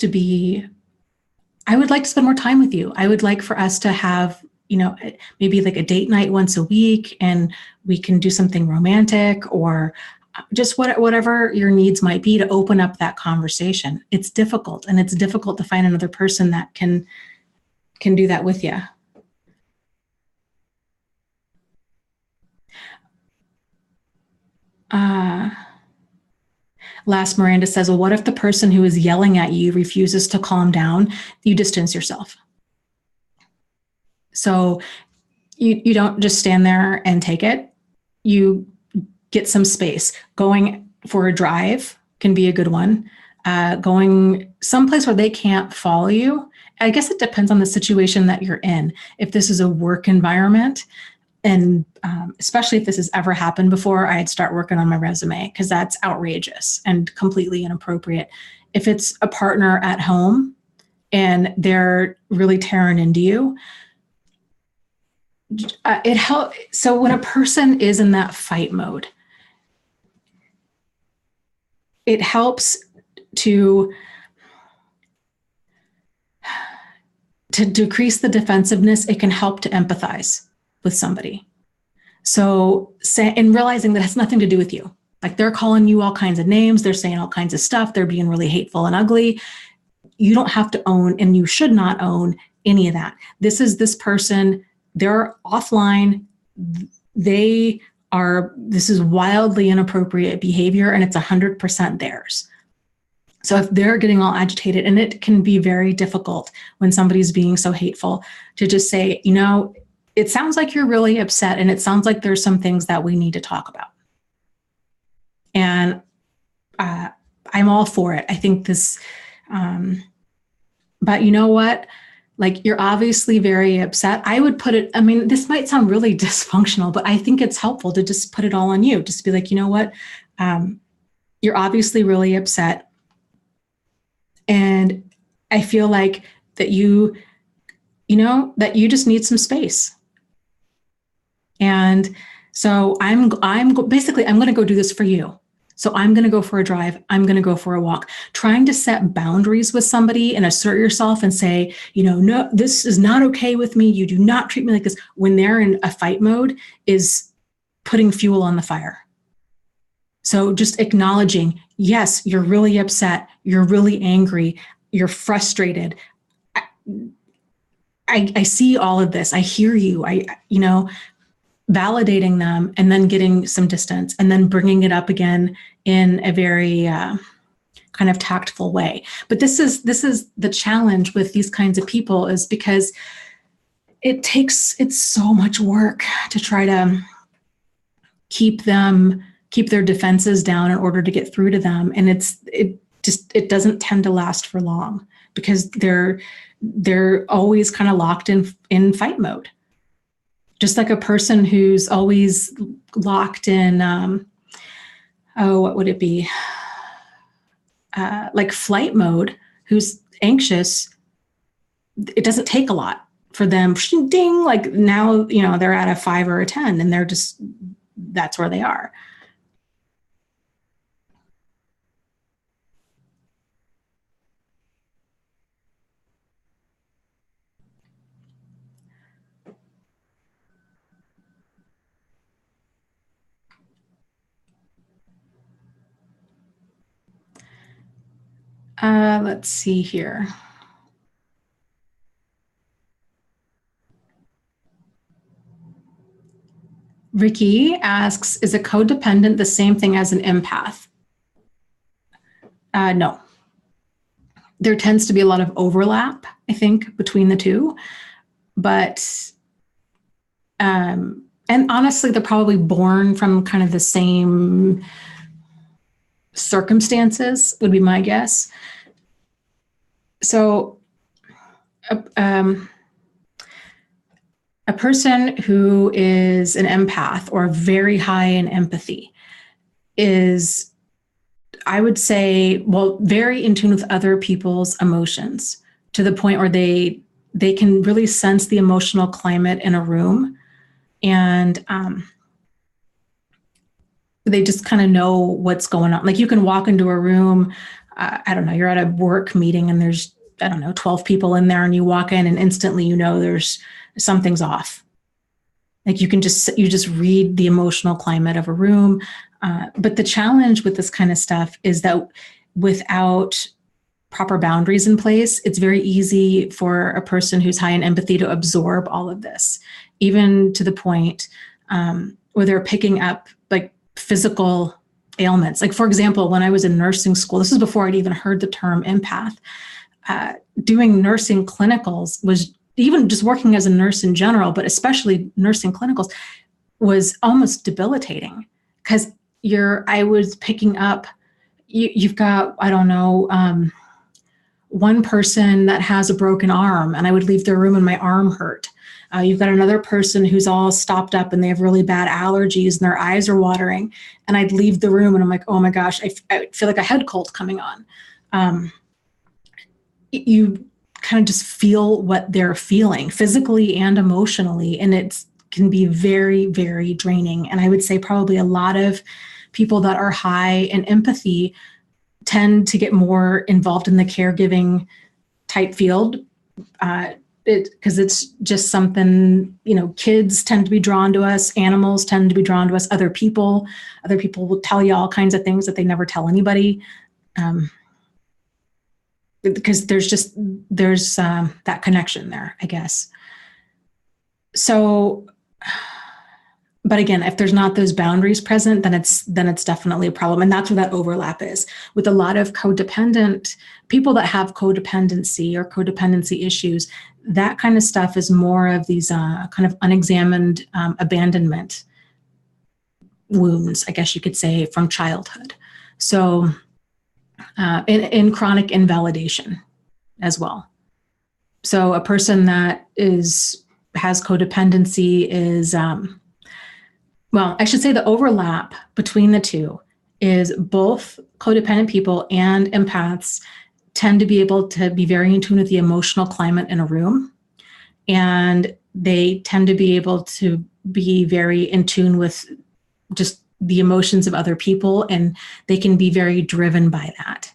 spend more time with you. I would like for us to have, maybe like a date night once a week, and we can do something romantic, or just whatever your needs might be to open up that conversation. It's difficult, and it's difficult to find another person that can do that with you. Last, Miranda says, well, what if the person who is yelling at you refuses to calm down? You distance yourself. So you don't just stand there and take it. You get some space. Going for a drive can be a good one. Going someplace where they can't follow you. I guess it depends on the situation that you're in. If this is a work environment, and especially if this has ever happened before, I'd start working on my resume, because that's outrageous and completely inappropriate. If it's a partner at home and they're really tearing into you, it helps. So when a person is in that fight mode, it helps to decrease the defensiveness. It can help to empathize with somebody. So and realizing that it has nothing to do with you. Like, they're calling you all kinds of names, they're saying all kinds of stuff, they're being really hateful and ugly. You don't have to own, and you should not own, any of that. This is this person, they're offline. This is wildly inappropriate behavior, and it's 100% theirs. So if they're getting all agitated, and it can be very difficult when somebody's being so hateful, to just say, it sounds like you're really upset, and it sounds like there's some things that we need to talk about. And I'm all for it. I think this, but you know what? Like, you're obviously very upset. I would put it, this might sound really dysfunctional, but I think it's helpful to just put it all on you. Just be like, you know what? You're obviously really upset. And I feel like that you just need some space. And so I'm going to go do this for you. So I'm going to go for a drive. I'm going to go for a walk. Trying to set boundaries with somebody and assert yourself and say, no, this is not okay with me. You do not treat me like this. When they're in a fight mode is putting fuel on the fire. So just acknowledging, yes, you're really upset. You're really angry. You're frustrated. I see all of this. I hear you. Validating them and then getting some distance and then bringing it up again in a very kind of tactful way. But this is the challenge with these kinds of people, is because it's so much work to try to keep their defenses down in order to get through to them. And it doesn't tend to last for long, because they're always kind of locked in fight mode. Just like a person who's always locked in, what would it be? Like flight mode, who's anxious, it doesn't take a lot for them. Ding, like now, they're at a 5 or a 10 and that's where they are. Let's see here. Ricky asks, is a codependent the same thing as an empath? No. There tends to be a lot of overlap, I think, between the two. But, and honestly, they're probably born from kind of the same circumstances, would be my guess. So a person who is an empath or very high in empathy is, I would say, very in tune with other people's emotions, to the point where they can really sense the emotional climate in a room. And they just kind of know what's going on. Like you can walk into a room, I don't know, you're at a work meeting and there's, 12 people in there, and you walk in and instantly there's something's off. Like you just read the emotional climate of a room. But the challenge with this kind of stuff is that without proper boundaries in place, it's very easy for a person who's high in empathy to absorb all of this, even to the point where they're picking up like physical ailments. Like, for example, when I was in nursing school, this is before I'd even heard the term empath, doing nursing clinicals was, even just working as a nurse in general, but especially nursing clinicals, was almost debilitating, because I was picking up, you've got, one person that has a broken arm, and I would leave their room and my arm hurt. You've got another person who's all stopped up and they have really bad allergies and their eyes are watering. And I'd leave the room and I'm like, oh my gosh, I feel like a head cold coming on. You kind of just feel what they're feeling physically and emotionally. And it can be very, very draining. And I would say probably a lot of people that are high in empathy tend to get more involved in the caregiving type field, because it's just something, kids tend to be drawn to us, animals tend to be drawn to us, other people will tell you all kinds of things that they never tell anybody. Because there's that connection there, I guess. So, but again, if there's not those boundaries present, then it's definitely a problem. And that's where that overlap is. With a lot of codependent people that have codependency or codependency issues, that kind of stuff is more of these kind of unexamined abandonment wounds, I guess you could say, from childhood. So in chronic invalidation as well. So a person that has codependency is, I should say the overlap between the two is both codependent people and empaths tend to be able to be very in tune with the emotional climate in a room. And they tend to be able to be very in tune with just the emotions of other people, and they can be very driven by that.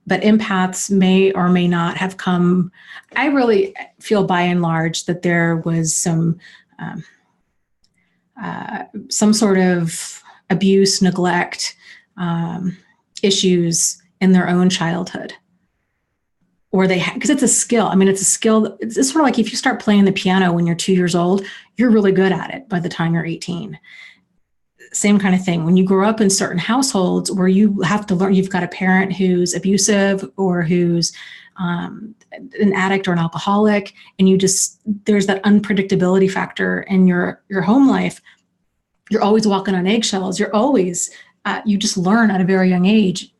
But empaths may or may not have come. I really feel by and large that there was some sort of abuse, neglect, issues in their own childhood. Or because it's a skill. I mean, it's a skill. It's sort of like if you start playing the piano when you're 2 years old, you're really good at it by the time you're 18. Same kind of thing. When you grow up in certain households where you have to learn, you've got a parent who's abusive or who's an addict or an alcoholic, and there's that unpredictability factor in your home life. You're always walking on eggshells. You're always, you just learn at a very young age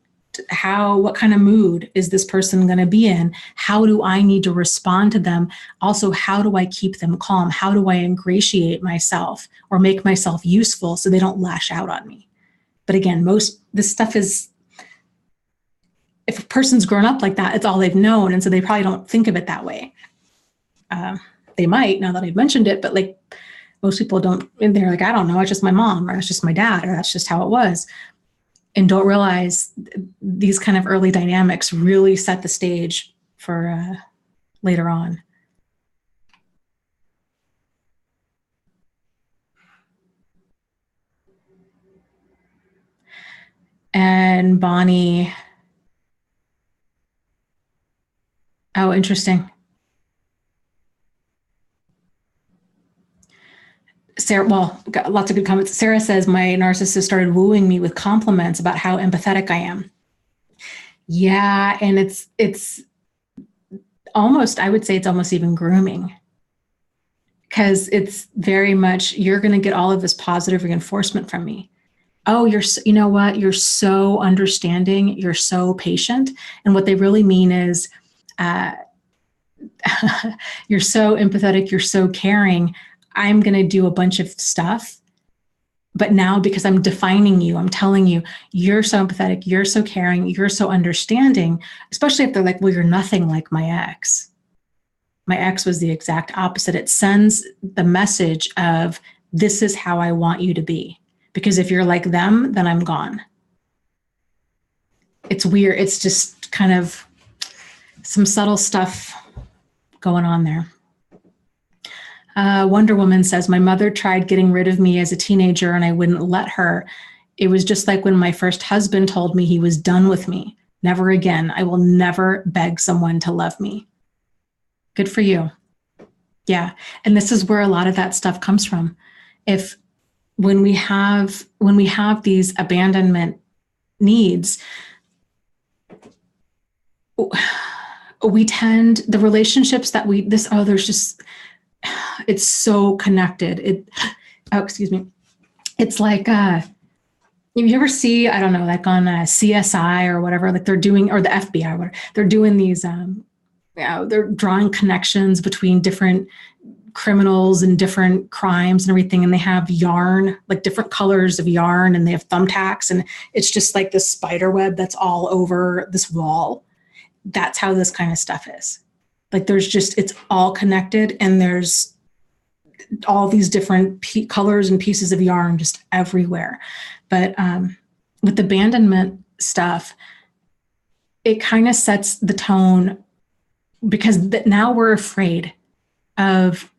what kind of mood is this person going to be in? How do I need to respond to them? Also, how do I keep them calm? How do I ingratiate myself or make myself useful so they don't lash out on me? But again, this stuff is, if a person's grown up like that, it's all they've known. And so they probably don't think of it that way. They might, now that I've mentioned it, but like most people don't, and they're like, I don't know, it's just my mom, or it's just my dad, or that's just how it was. And don't realize these kind of early dynamics really set the stage for later on. And Bonnie, oh, interesting. Sarah, well, got lots of good comments. Sarah says, my narcissist started wooing me with compliments about how empathetic I am. Yeah, and it's almost, I would say it's almost even grooming, because it's very much, you're going to get all of this positive reinforcement from me. Oh, you know what? You're so understanding. You're so patient. And what they really mean is, you're so empathetic. You're so caring. I'm going to do a bunch of stuff, but now because I'm defining you, I'm telling you, you're so empathetic, you're so caring, you're so understanding, especially if they're like, well, you're nothing like my ex. My ex was the exact opposite. It sends the message of, this is how I want you to be. Because if you're like them, then I'm gone. It's weird. It's just kind of some subtle stuff going on there. Wonder Woman says, my mother tried getting rid of me as a teenager and I wouldn't let her. It was just like when my first husband told me he was done with me. Never again. I will never beg someone to love me. Good for you. Yeah. And this is where a lot of that stuff comes from. When we have these abandonment needs, we tend, the relationships that there's just, it's so connected. Excuse me. It's like, if you ever see, I don't know, like on CSI or whatever, like they're doing, or the FBI, whatever, they're doing these, they're drawing connections between different criminals and different crimes and everything. And they have yarn, like different colors of yarn, and they have thumbtacks, and it's just like this spider web that's all over this wall. That's how this kind of stuff is. Like it's all connected, and there's all these different colors and pieces of yarn just everywhere. But with abandonment stuff, it kind of sets the tone, because now we're afraid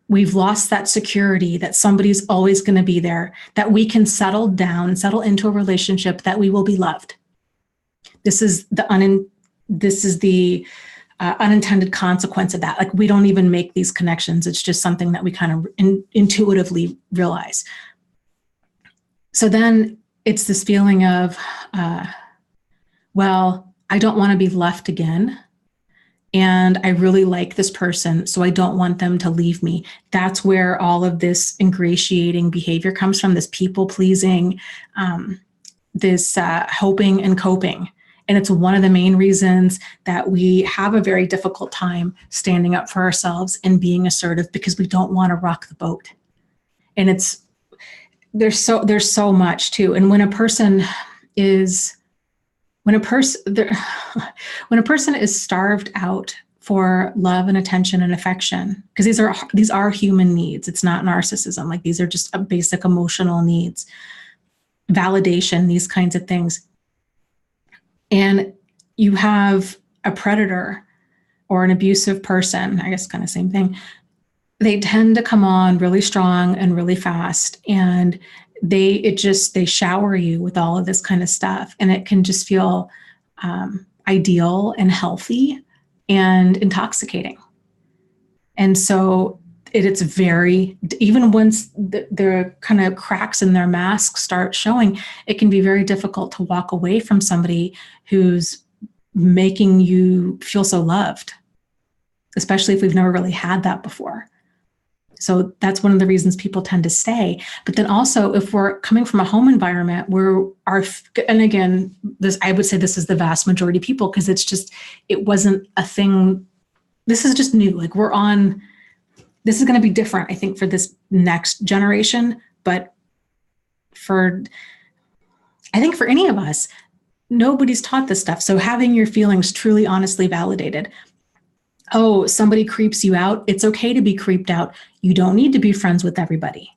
we've lost that security that somebody's always going to be there, that we can settle into a relationship, that we will be loved. This is the unintended consequence of that. Like, we don't even make these connections. It's just something that we kind of intuitively realize. So then it's this feeling of, well, I don't want to be left again. And I really like this person, so I don't want them to leave me. That's where all of this ingratiating behavior comes from, this people pleasing, this hoping and coping. And it's one of the main reasons that we have a very difficult time standing up for ourselves and being assertive, because we don't want to rock the boat. And there's so much too. And when a person is starved out for love and attention and affection, because these are human needs. It's not narcissism. Like, these are just basic emotional needs. validation, these kinds of things. And you have a predator or an abusive person, I guess kind of same thing. They tend to come on really strong and really fast, and they shower you with all of this kind of stuff, and it can just feel ideal and healthy and intoxicating. And so it's very, even once the kind of cracks in their mask start showing, it can be very difficult to walk away from somebody who's making you feel so loved, especially if we've never really had that before. So that's one of the reasons people tend to stay. But then also, if we're coming from a home environment where and again, I would say this is the vast majority of people, because it wasn't a thing. This is just new. Like this is going to be different, I think, for this next generation. But I think for any of us, nobody's taught this stuff. So having your feelings truly, honestly validated. Oh, somebody creeps you out. It's okay to be creeped out. You don't need to be friends with everybody.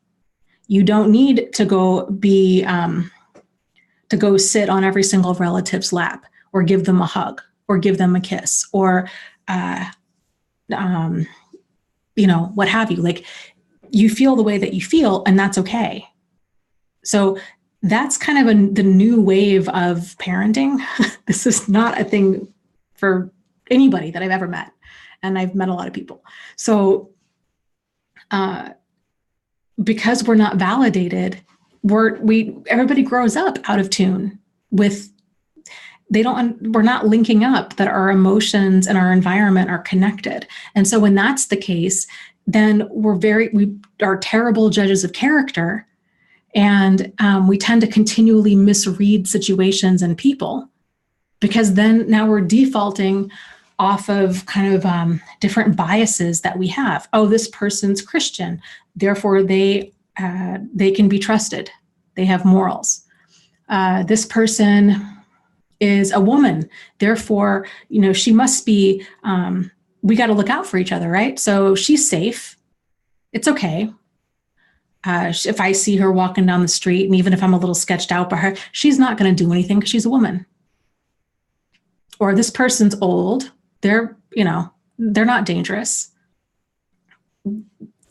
You don't need to go sit on every single relative's lap, or give them a hug, or give them a kiss, or, what have you. Like, you feel the way that you feel, and that's okay. So that's kind of the new wave of parenting. This is not a thing for anybody that I've ever met. And I've met a lot of people. So because we're not validated, everybody grows up out of tune with, we're not linking up that our emotions and our environment are connected. And so when that's the case, then we are terrible judges of character. And we tend to continually misread situations and people, because then now we're defaulting off of kind of different biases that we have. Oh, this person's Christian, therefore they can be trusted. They have morals. This person is a woman, therefore, she must be, we got to look out for each other, right? So she's safe. It's okay. If I see her walking down the street, and even if I'm a little sketched out by her, she's not going to do anything because she's a woman. Or this person's old. They're not dangerous.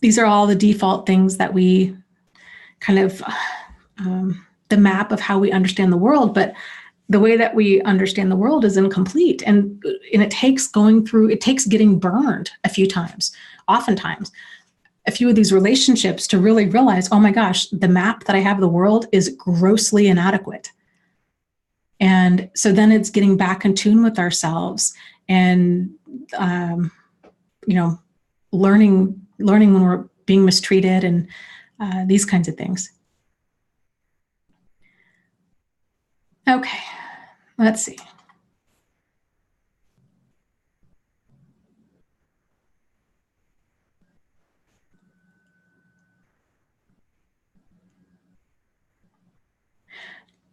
These are all the default things that we kind of, the map of how we understand the world, but the way that we understand the world is incomplete. And it takes getting burned a few times, oftentimes, a few of these relationships to really realize, oh my gosh, the map that I have of the world is grossly inadequate. And so then it's getting back in tune with ourselves, and learning when we're being mistreated, and these kinds of things. Okay, let's see.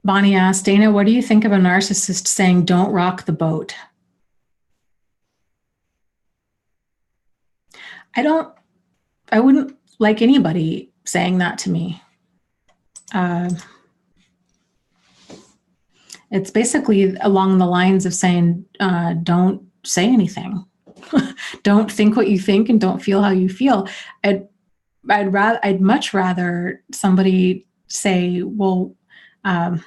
Bonnie asked, Dana, what do you think of a narcissist saying, don't rock the boat? I wouldn't like anybody saying that to me. It's basically along the lines of saying, don't say anything. Don't think what you think, and don't feel how you feel. I'd much rather somebody say, well, kind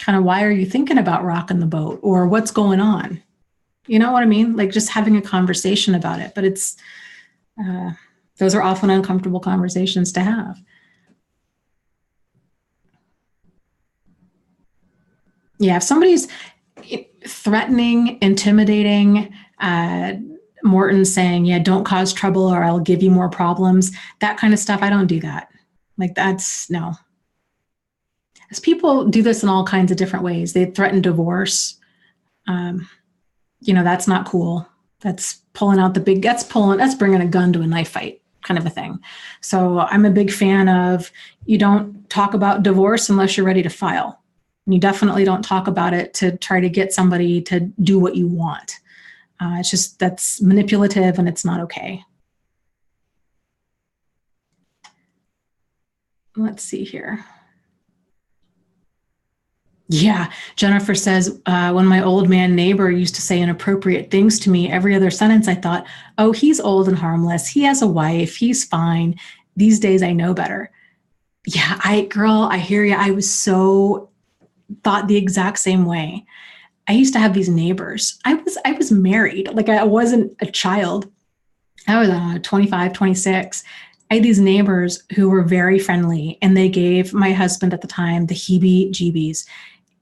of, why are you thinking about rocking the boat, or what's going on? You know what I mean? Like, just having a conversation about it. But those are often uncomfortable conversations to have. Yeah, if somebody's threatening, intimidating, Morton saying, yeah, don't cause trouble or I'll give you more problems, that kind of stuff, I don't do that. Like, no. As people do this in all kinds of different ways. They threaten divorce. That's not cool. That's that's bringing a gun to a knife fight kind of a thing. So I'm a big fan of, you don't talk about divorce unless you're ready to file. And you definitely don't talk about it to try to get somebody to do what you want. It's just, that's manipulative, and it's not okay. Let's see here. Yeah. Jennifer says, when my old man neighbor used to say inappropriate things to me, every other sentence I thought, oh, he's old and harmless. He has a wife. He's fine. These days I know better. Yeah, I hear you. Thought the exact same way. I used to have these neighbors. I was married. Like, I wasn't a child. I was 25, 26. I had these neighbors who were very friendly, and they gave my husband at the time the heebie-jeebies.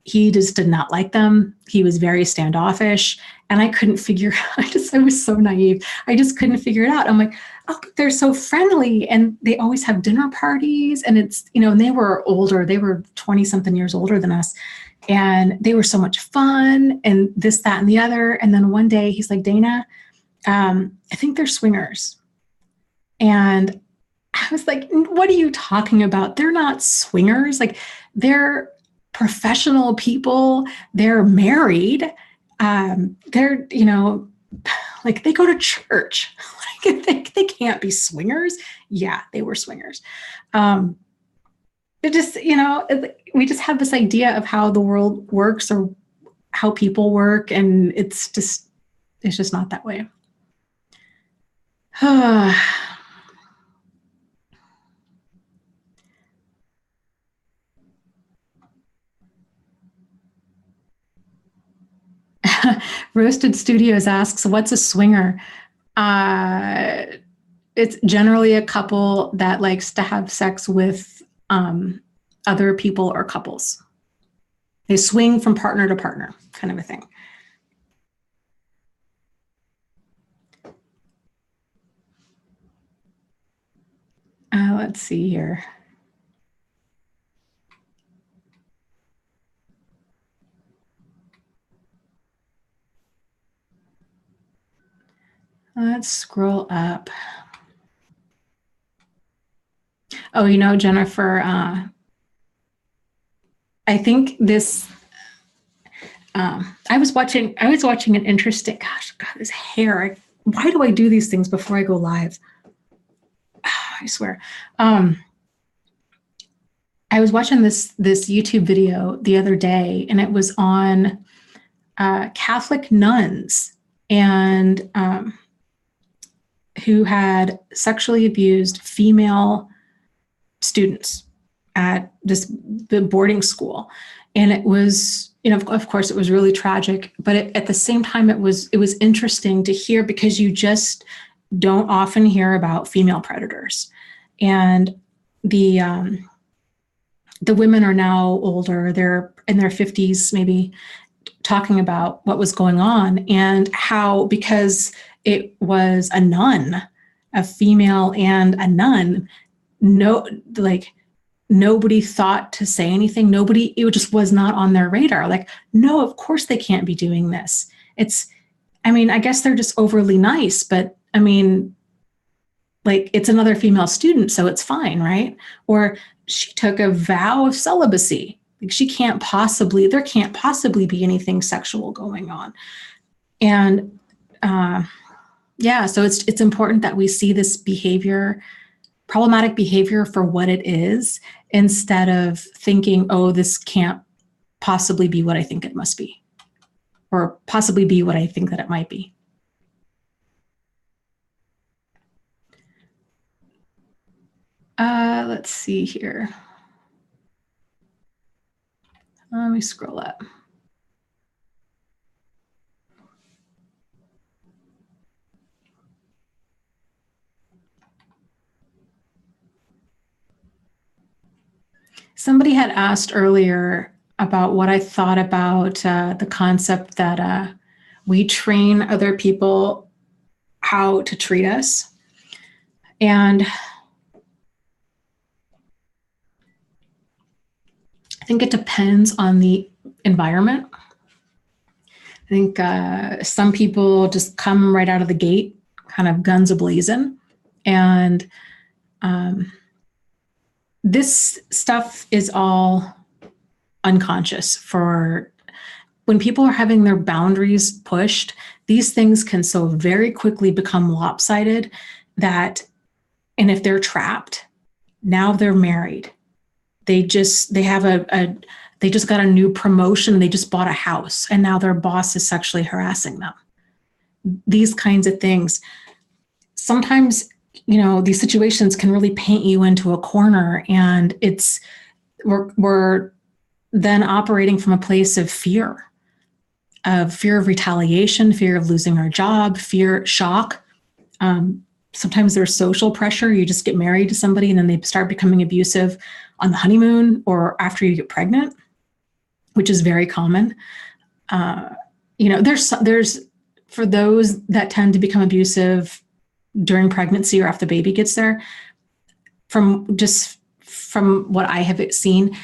He just did not like them. He was very standoffish, and I couldn't figure I was so naive. I just couldn't figure it out. I'm like, oh, they're so friendly, and they always have dinner parties, and it's, and they were older. They were 20 something years older than us, and they were so much fun, and this, that, and the other. And then one day he's like, Dana, I think they're swingers. And I was like, what are you talking about? They're not swingers. Like, they're professional people. They're married. They're, like, they go to church. Like, they can't be swingers. Yeah, they were swingers. It just, we just have this idea of how the world works or how people work. And it's just not that way. Roasted Studios asks, what's a swinger? It's generally a couple that likes to have sex with other people or couples. They swing from partner to partner, kind of a thing. Let's see here. Let's scroll up. Oh, Jennifer, I think this, I was watching an interesting, gosh, God, this hair. Why do I do these things before I go live? I swear. I was watching this YouTube video the other day, and it was on Catholic nuns and who had sexually abused female students at the boarding school. And it was, of course, it was really tragic, but at the same time, it was interesting to hear, because you just don't often hear about female predators. And the women are now older, they're in their 50s, maybe, talking about what was going on, and how, because it was a nun, a female and a nun, nobody thought to say anything. It just was not on their radar. Like, no, of course they can't be doing this. I guess they're just overly nice, but it's another female student, so it's fine, right? Or she took a vow of celibacy. Like, there can't possibly be anything sexual going on. And so it's important that we see this behavior, problematic behavior, for what it is, instead of thinking, oh, this can't possibly be what I think it must be, or possibly be what I think that it might be. Let's see here. Let me scroll up. Somebody had asked earlier about what I thought about the concept that we train other people how to treat us. And I think it depends on the environment. I think some people just come right out of the gate, kind of guns a-blazing. And this stuff is all unconscious. For when people are having their boundaries pushed, these things can so very quickly become lopsided and if they're trapped, now they're married. They have They just got a new promotion. They just bought a house and now their boss is sexually harassing them. These kinds of things. Sometimes, these situations can really paint you into a corner, and we're then operating from a place of fear of retaliation, fear of losing our job, shock. Sometimes there's social pressure. You just get married to somebody and then they start becoming abusive on the honeymoon or after you get pregnant, which is very common. There's for those that tend to become abusive during pregnancy or after the baby gets there, from what I have seen,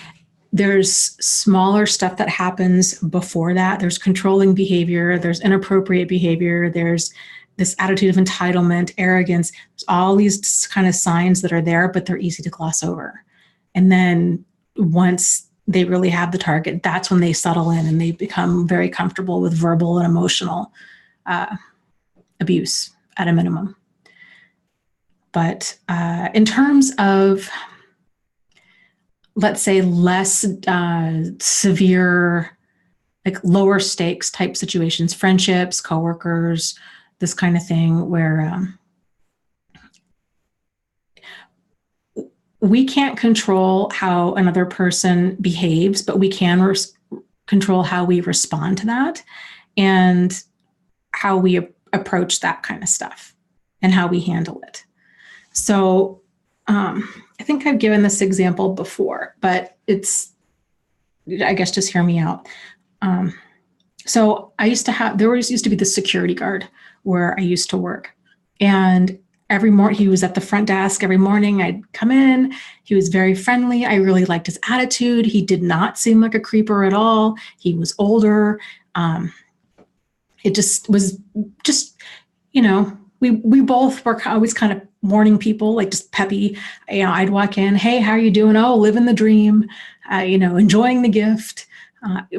there's smaller stuff that happens before that. There's controlling behavior, there's inappropriate behavior, there's this attitude of entitlement, arrogance. There's all these kind of signs that are there, but they're easy to gloss over. And then once they really have the target, that's when they settle in and they become very comfortable with verbal and emotional abuse at a minimum. But in terms of, let's say, less severe, like lower stakes type situations, friendships, coworkers, this kind of thing, where we can't control how another person behaves, but we can control how we respond to that and how we approach that kind of stuff and how we handle it. So I think I've given this example before, but I guess just hear me out. So there used to be the security guard where I used to work. And every morning, he was at the front desk. Every morning I'd come in. He was very friendly. I really liked his attitude. He did not seem like a creeper at all. He was older. It just was we both were always kind of morning people, like just peppy. I'd walk in, hey, how are you doing? Oh, living the dream, enjoying the gift,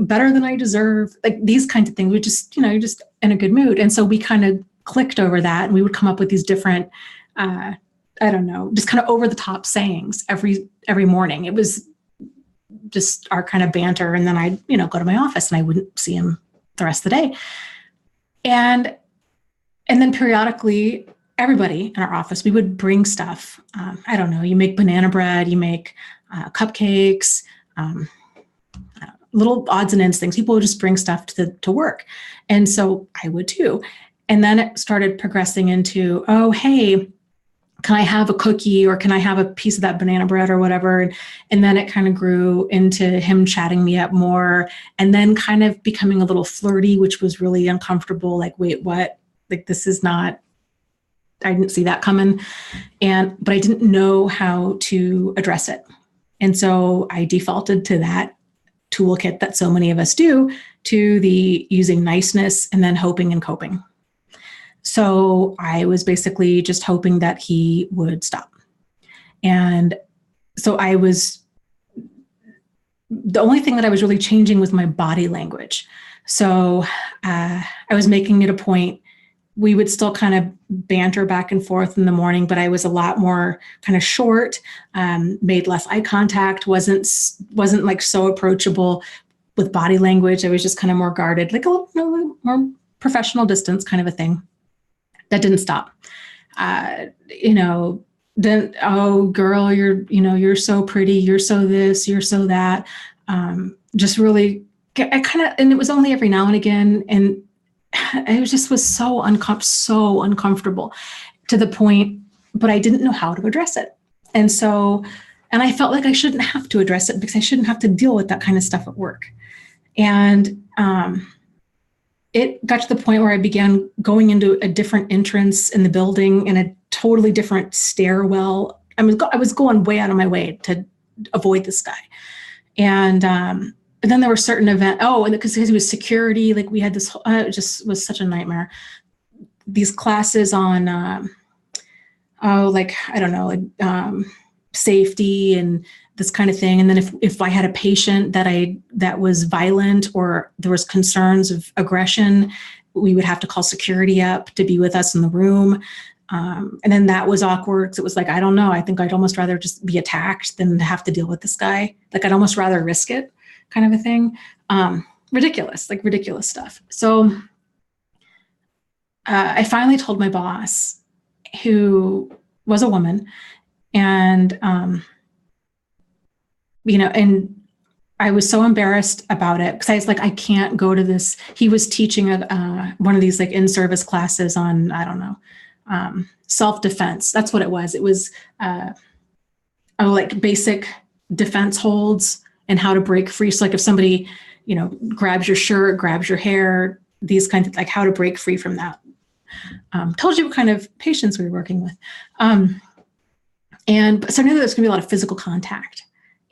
better than I deserve. Like these kinds of things. We just, just in a good mood. And so we kind of clicked over that, and we would come up with these different, just kind of over the top sayings every morning. It was just our kind of banter. And then I'd, go to my office and I wouldn't see him the rest of the day. And then periodically, everybody in our office, we would bring stuff. You make banana bread, you make cupcakes, little odds and ends things. People would just bring stuff to work. And so I would too. And then it started progressing into, oh, hey, can I have a cookie or can I have a piece of that banana bread or whatever? And then it kind of grew into him chatting me up more and then kind of becoming a little flirty, which was really uncomfortable. Like, wait, what? Like, this is not, I didn't see that coming. But I didn't know how to address it. And so I defaulted to that toolkit that so many of us do, to the using niceness and then hoping and coping. So I was basically just hoping that he would stop. And so the only thing that I was really changing was my body language. So I was making it a point. We would still kind of banter back and forth in the morning, but I was a lot more kind of short, made less eye contact, wasn't like so approachable with body language. I was just kind of more guarded, like a little more professional distance kind of a thing. That didn't stop. Then, oh girl, you're so pretty, you're so this, you're so that. Just really, and it was only every now and again. And it was so uncomfortable to the point, but I didn't know how to address it. And I felt like I shouldn't have to address it because I shouldn't have to deal with that kind of stuff at work. And it got to the point where I began going into a different entrance in the building in a totally different stairwell. I was going way out of my way to avoid this guy. And then there were certain events. Oh, and because he was security, like we had this, it just was such a nightmare. These classes on, safety and this kind of thing. And then if I had a patient that was violent or there was concerns of aggression, we would have to call security up to be with us in the room. And then that was awkward because it was like, I don't know, I think I'd almost rather just be attacked than have to deal with this guy. Like I'd almost rather risk it kind of a thing. Ridiculous, like ridiculous stuff. So I finally told my boss, who was a woman, and, and I was so embarrassed about it because I was like, I can't go to this. He was teaching one of these like in-service classes on, I don't know, self-defense. That's what it was. It was like basic defense holds and how to break free. So like if somebody, grabs your shirt, grabs your hair, these kinds of like how to break free from that. Told you what kind of patients we were working with. And so I knew that there's going to be a lot of physical contact.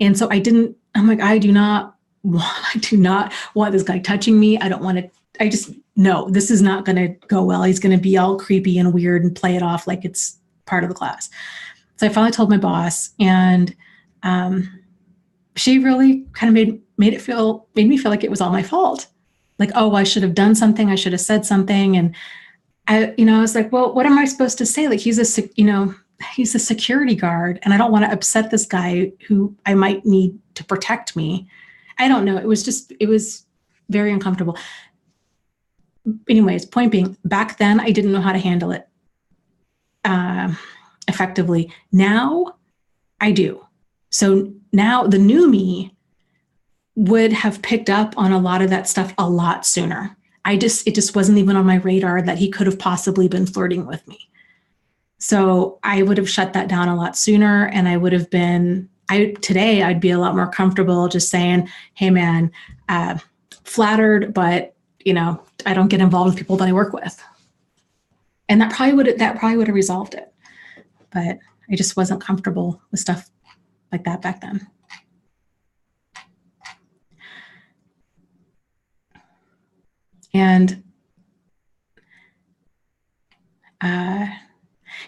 And so I'm like, I do not want this guy touching me. I don't want to, no, this is not going to go well. He's going to be all creepy and weird and play it off like it's part of the class. So I finally told my boss, and she really kind of made me feel like it was all my fault. Like, oh, I should have done something. I should have said something. And I was like, well, what am I supposed to say? Like, he's a security guard, and I don't want to upset this guy who I might need to protect me. I don't know. It was very uncomfortable. Anyways, point being, back then I didn't know how to handle it effectively. Now I do. So now the new me would have picked up on a lot of that stuff a lot sooner. It just wasn't even on my radar that he could have possibly been flirting with me. So I would have shut that down a lot sooner, and I would have been, today I'd be a lot more comfortable just saying, hey man, flattered, but I don't get involved with people that I work with. And that probably would have resolved it. But I just wasn't comfortable with stuff like that back then. And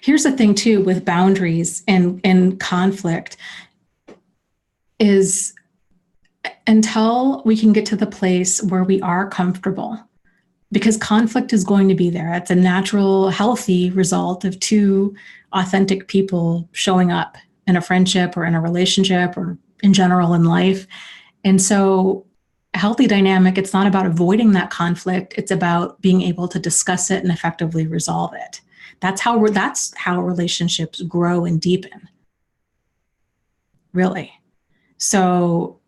here's the thing too, with boundaries and conflict, is until we can get to the place where we are comfortable, because conflict is going to be there. It's a natural, healthy result of two authentic people showing up in a friendship or in a relationship or in general in life. And so a healthy dynamic, it's not about avoiding that conflict. It's about being able to discuss it and effectively resolve it. That's how relationships grow and deepen. Really. So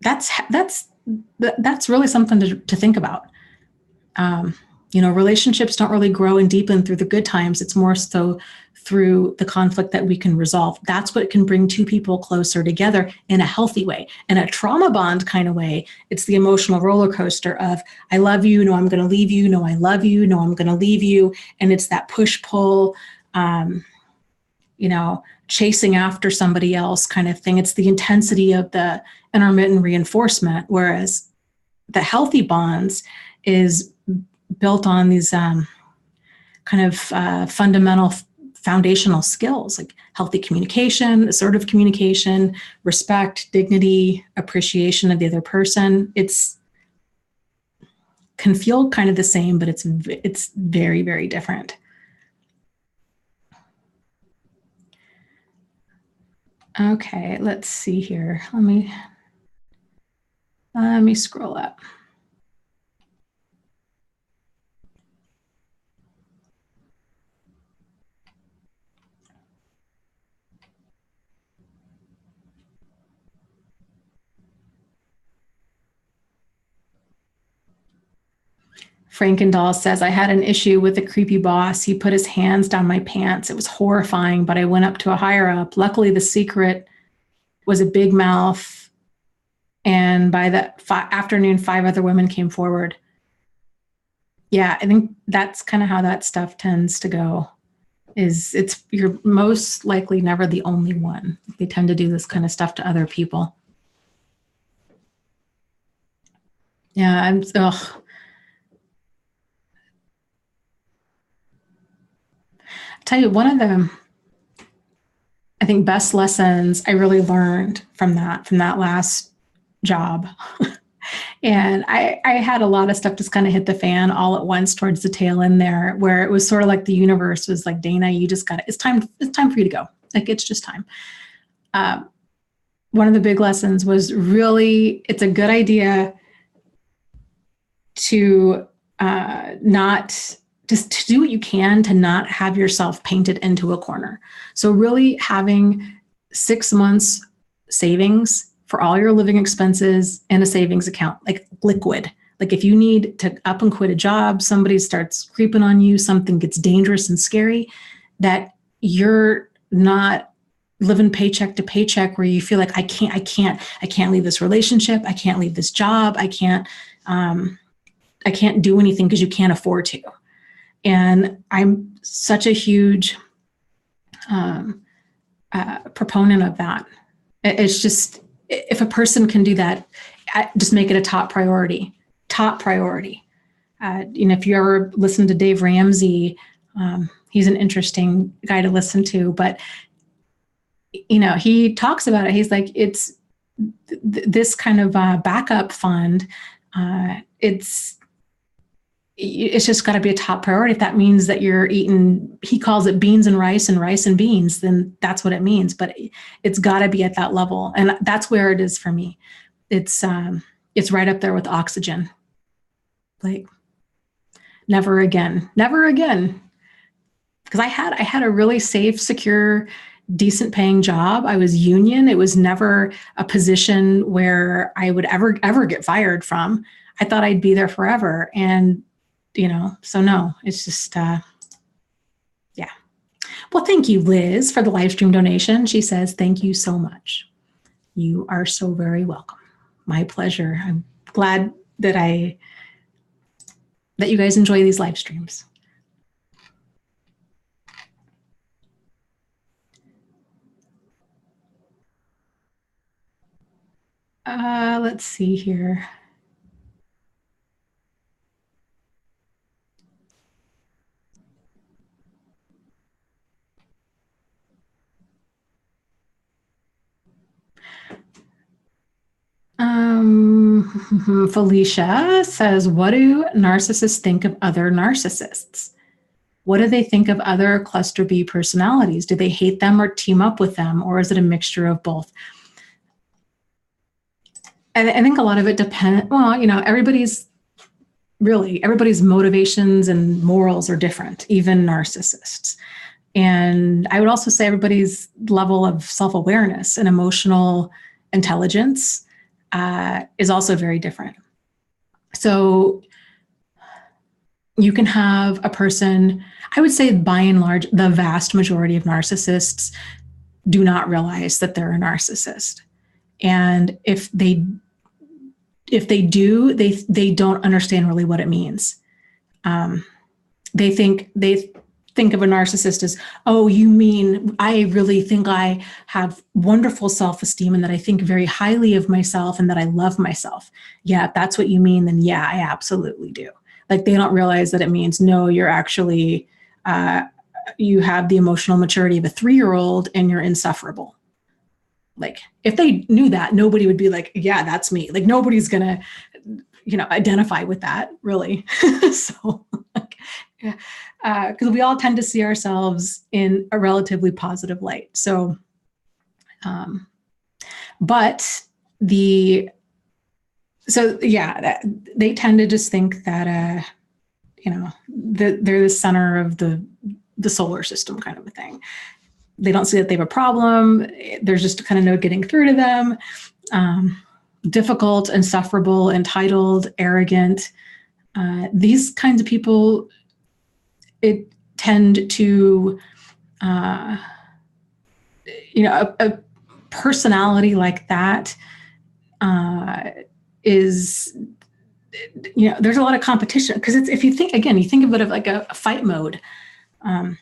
that's really something to think about. Relationships don't really grow and deepen through the good times. It's more so through the conflict that we can resolve. That's what can bring two people closer together in a healthy way. In a trauma bond kind of way, it's the emotional roller coaster of, I love you, no, I'm going to leave you, no, I love you, no, I'm going to leave you. And it's that push-pull, chasing after somebody else kind of thing. It's the intensity of the intermittent reinforcement, whereas the healthy bonds is built on these fundamental foundational skills like healthy communication, assertive communication, respect, dignity, appreciation of the other person. Can feel kind of the same, but it's very, very different. Okay, let's see here. Let me scroll up. Frankendahl says, I had an issue with a creepy boss. He put his hands down my pants. It was horrifying, but I went up to a higher up. Luckily, the secret was a big mouth. And by that afternoon, 5 other women came forward. Yeah, I think that's kind of how that stuff tends to go. You're most likely never the only one. They tend to do this kind of stuff to other people. Yeah, tell you, one of the, I think, best lessons I really learned from that last job. And I had a lot of stuff just kind of hit the fan all at once towards the tail end there, where it was sort of like the universe was like, Dana, you just got it. It's time for you to go. Like, it's just time. one of the big lessons was really, it's a good idea to not just to do what you can to not have yourself painted into a corner. So really having 6 months savings for all your living expenses in a savings account, like liquid. Like if you need to up and quit a job, somebody starts creeping on you, something gets dangerous and scary, that you're not living paycheck to paycheck where you feel like I can't leave this relationship. I can't leave this job. I can't do anything because you can't afford to. And I'm such a huge proponent of that. It's just, if a person can do that, just make it a top priority. Top priority. If you ever listen to Dave Ramsey, he's an interesting guy to listen to, but he talks about it. He's like, it's this kind of backup fund. It's just got to be a top priority. If that means that you're eating, he calls it beans and rice and beans, then that's what it means. But it's got to be at that level, and that's where it is for me. It's right up there with oxygen. Like, never again. Because I had a really safe, secure, decent paying job. I was union. It was never a position where I would ever get fired from. I thought I'd be there forever. And, so no, it's just, yeah. Well, thank you, Liz, for the live stream donation. She says, thank you so much. You are so very welcome. My pleasure. I'm glad that you guys enjoy these live streams. Let's see here. Felicia says, what do narcissists think of other narcissists? What do they think of other cluster B personalities? Do they hate them or team up with them, or is it a mixture of both? I think a lot of it depends. Well, everybody's motivations and morals are different, even narcissists. And I would also say everybody's level of self-awareness and emotional intelligence is also very different. So you can have a person, I would say by and large, the vast majority of narcissists do not realize that they're a narcissist. And if they do, they don't understand really what it means. They think of a narcissist as, oh, you mean I really think I have wonderful self-esteem and that I think very highly of myself and that I love myself. Yeah, if that's what you mean, then yeah, I absolutely do. Like, they don't realize that it means, no, you're actually, you have the emotional maturity of a 3-year-old and you're insufferable. Like, if they knew that, nobody would be like, yeah, that's me. Like, nobody's going to, identify with that, really. So, yeah. Because we all tend to see ourselves in a relatively positive light. So, they tend to just think that, they're the center of the solar system, kind of a thing. They don't see that they have a problem. There's just kind of no getting through to them. Difficult, insufferable, entitled, arrogant. These kinds of people, it tend to, a personality like that is, there's a lot of competition, because if you think of it of like a fight mode.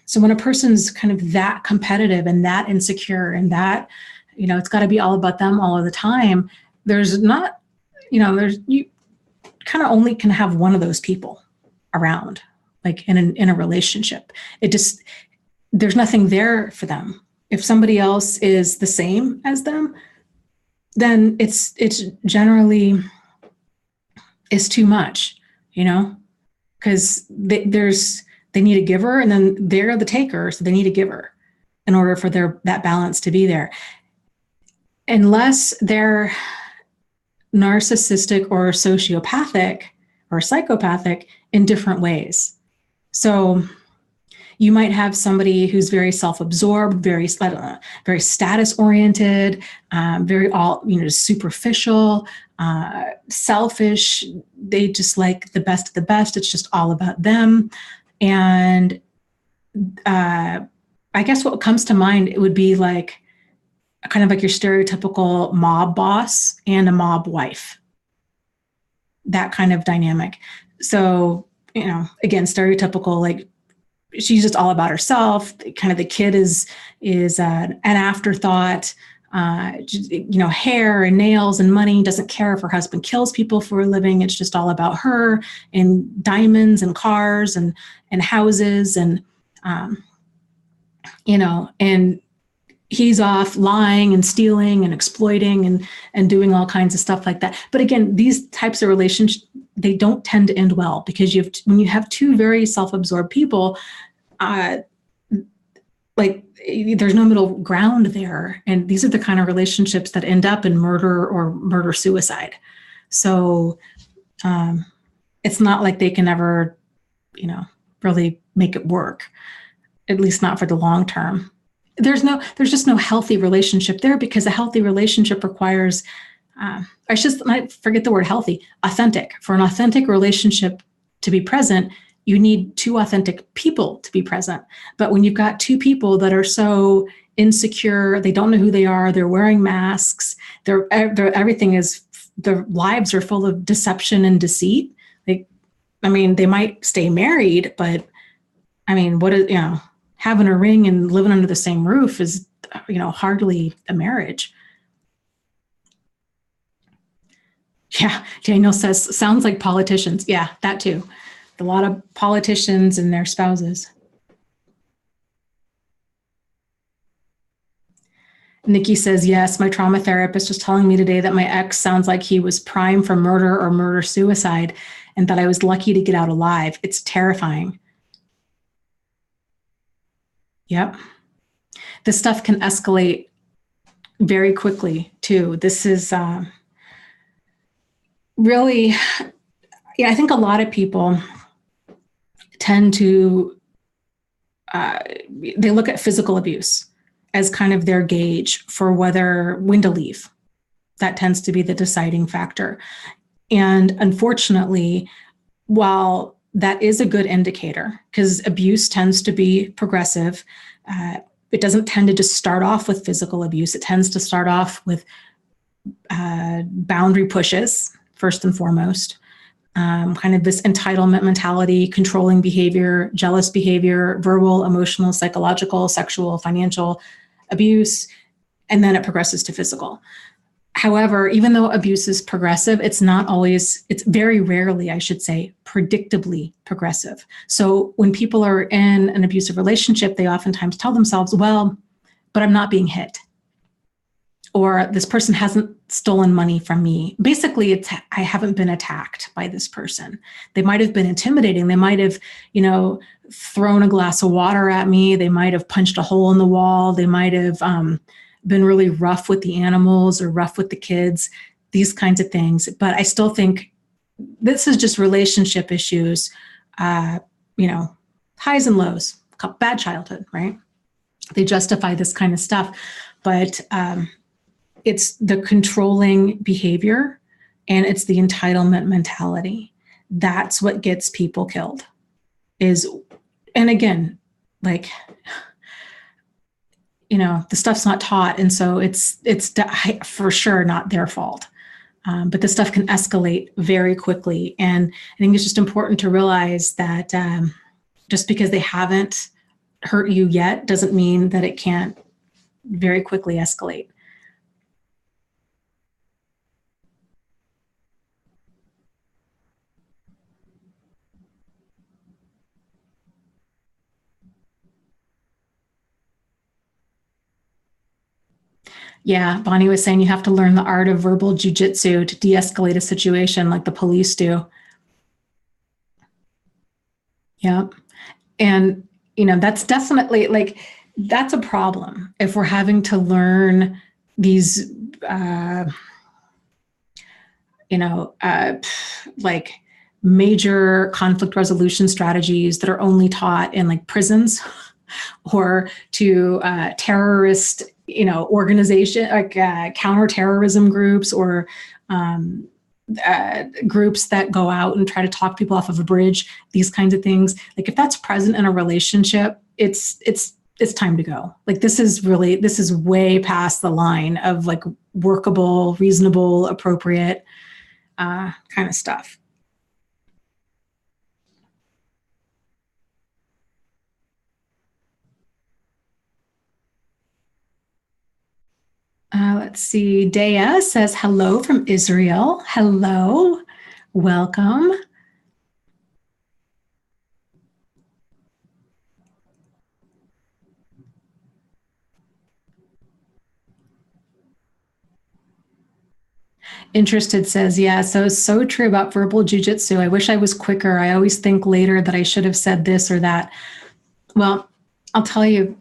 So when a person's kind of that competitive and that insecure and that, it's got to be all about them all of the time, there's not, you kind of only can have one of those people around, like in a relationship. There's nothing there for them. If somebody else is the same as them, then it's generally is too much, because they need a giver and then they're the taker, so they need a giver in order for that balance to be there. unless they're narcissistic or sociopathic or psychopathic in different ways. So you might have somebody who's very self-absorbed, very, I don't know, very status-oriented, very superficial, selfish. They just like the best of the best. It's just all about them. And I guess what comes to mind, it would be like kind of like your stereotypical mob boss and a mob wife. That kind of dynamic. So, again, stereotypical, like she's just all about herself. Kind of the kid is an afterthought. Hair and nails and money, doesn't care if her husband kills people for a living. It's just all about her and diamonds and cars and houses and and he's off lying and stealing and exploiting and doing all kinds of stuff like that. But again, these types of relationships, they don't tend to end well, because when you have two very self-absorbed people, there's no middle ground there. And these are the kind of relationships that end up in murder or murder-suicide. So it's not like they can ever, really make it work, at least not for the long term. There's just no healthy relationship there, because a healthy relationship requires, I forget the word healthy, authentic. For an authentic relationship to be present, you need two authentic people to be present. But when you've got two people that are so insecure, they don't know who they are, they're wearing masks, their lives are full of deception and deceit. They might stay married, but having a ring and living under the same roof is, hardly a marriage. Yeah, Daniel says, sounds like politicians. Yeah, that too. A lot of politicians and their spouses. Nikki says, yes, my trauma therapist was telling me today that my ex sounds like he was prime for murder or murder-suicide, and that I was lucky to get out alive. It's terrifying. Yep. This stuff can escalate very quickly too. This is really, I think a lot of people tend to, they look at physical abuse as kind of their gauge for when to leave. That tends to be the deciding factor. And unfortunately, while that is a good indicator, because abuse tends to be progressive, it doesn't tend to just start off with physical abuse. It tends to start off with boundary pushes, first and foremost. Kind of this entitlement mentality, controlling behavior, jealous behavior, verbal, emotional, psychological, sexual, financial abuse, and then it progresses to physical. However, even though abuse is progressive, it's very rarely, I should say, predictably progressive. So when people are in an abusive relationship, they oftentimes tell themselves, well, but I'm not being hit. Or this person hasn't stolen money from me. Basically, I haven't been attacked by this person. They might have been intimidating. They might have, thrown a glass of water at me. They might have punched a hole in the wall. They might have been really rough with the animals or rough with the kids, these kinds of things. But I still think this is just relationship issues, highs and lows, bad childhood, right? They justify this kind of stuff. But it's the controlling behavior and it's the entitlement mentality. That's what gets people killed. And again, the stuff's not taught. And so it's for sure not their fault. But this stuff can escalate very quickly. And I think it's just important to realize that just because they haven't hurt you yet doesn't mean that it can't very quickly escalate. Yeah, Bonnie was saying you have to learn the art of verbal jujitsu to de-escalate a situation like the police do. Yeah. And, that's definitely that's a problem if we're having to learn these, like major conflict resolution strategies that are only taught in like prisons or to terrorist, organization, like counterterrorism groups or groups that go out and try to talk people off of a bridge, these kinds of things. Like if that's present in a relationship, it's time to go. Like this is way past the line of like workable, reasonable, appropriate kind of stuff. Let's see. Dea says hello from Israel. Hello. Welcome. Interested says, yeah, so true about verbal jujitsu. I wish I was quicker. I always think later that I should have said this or that. Well, I'll tell you,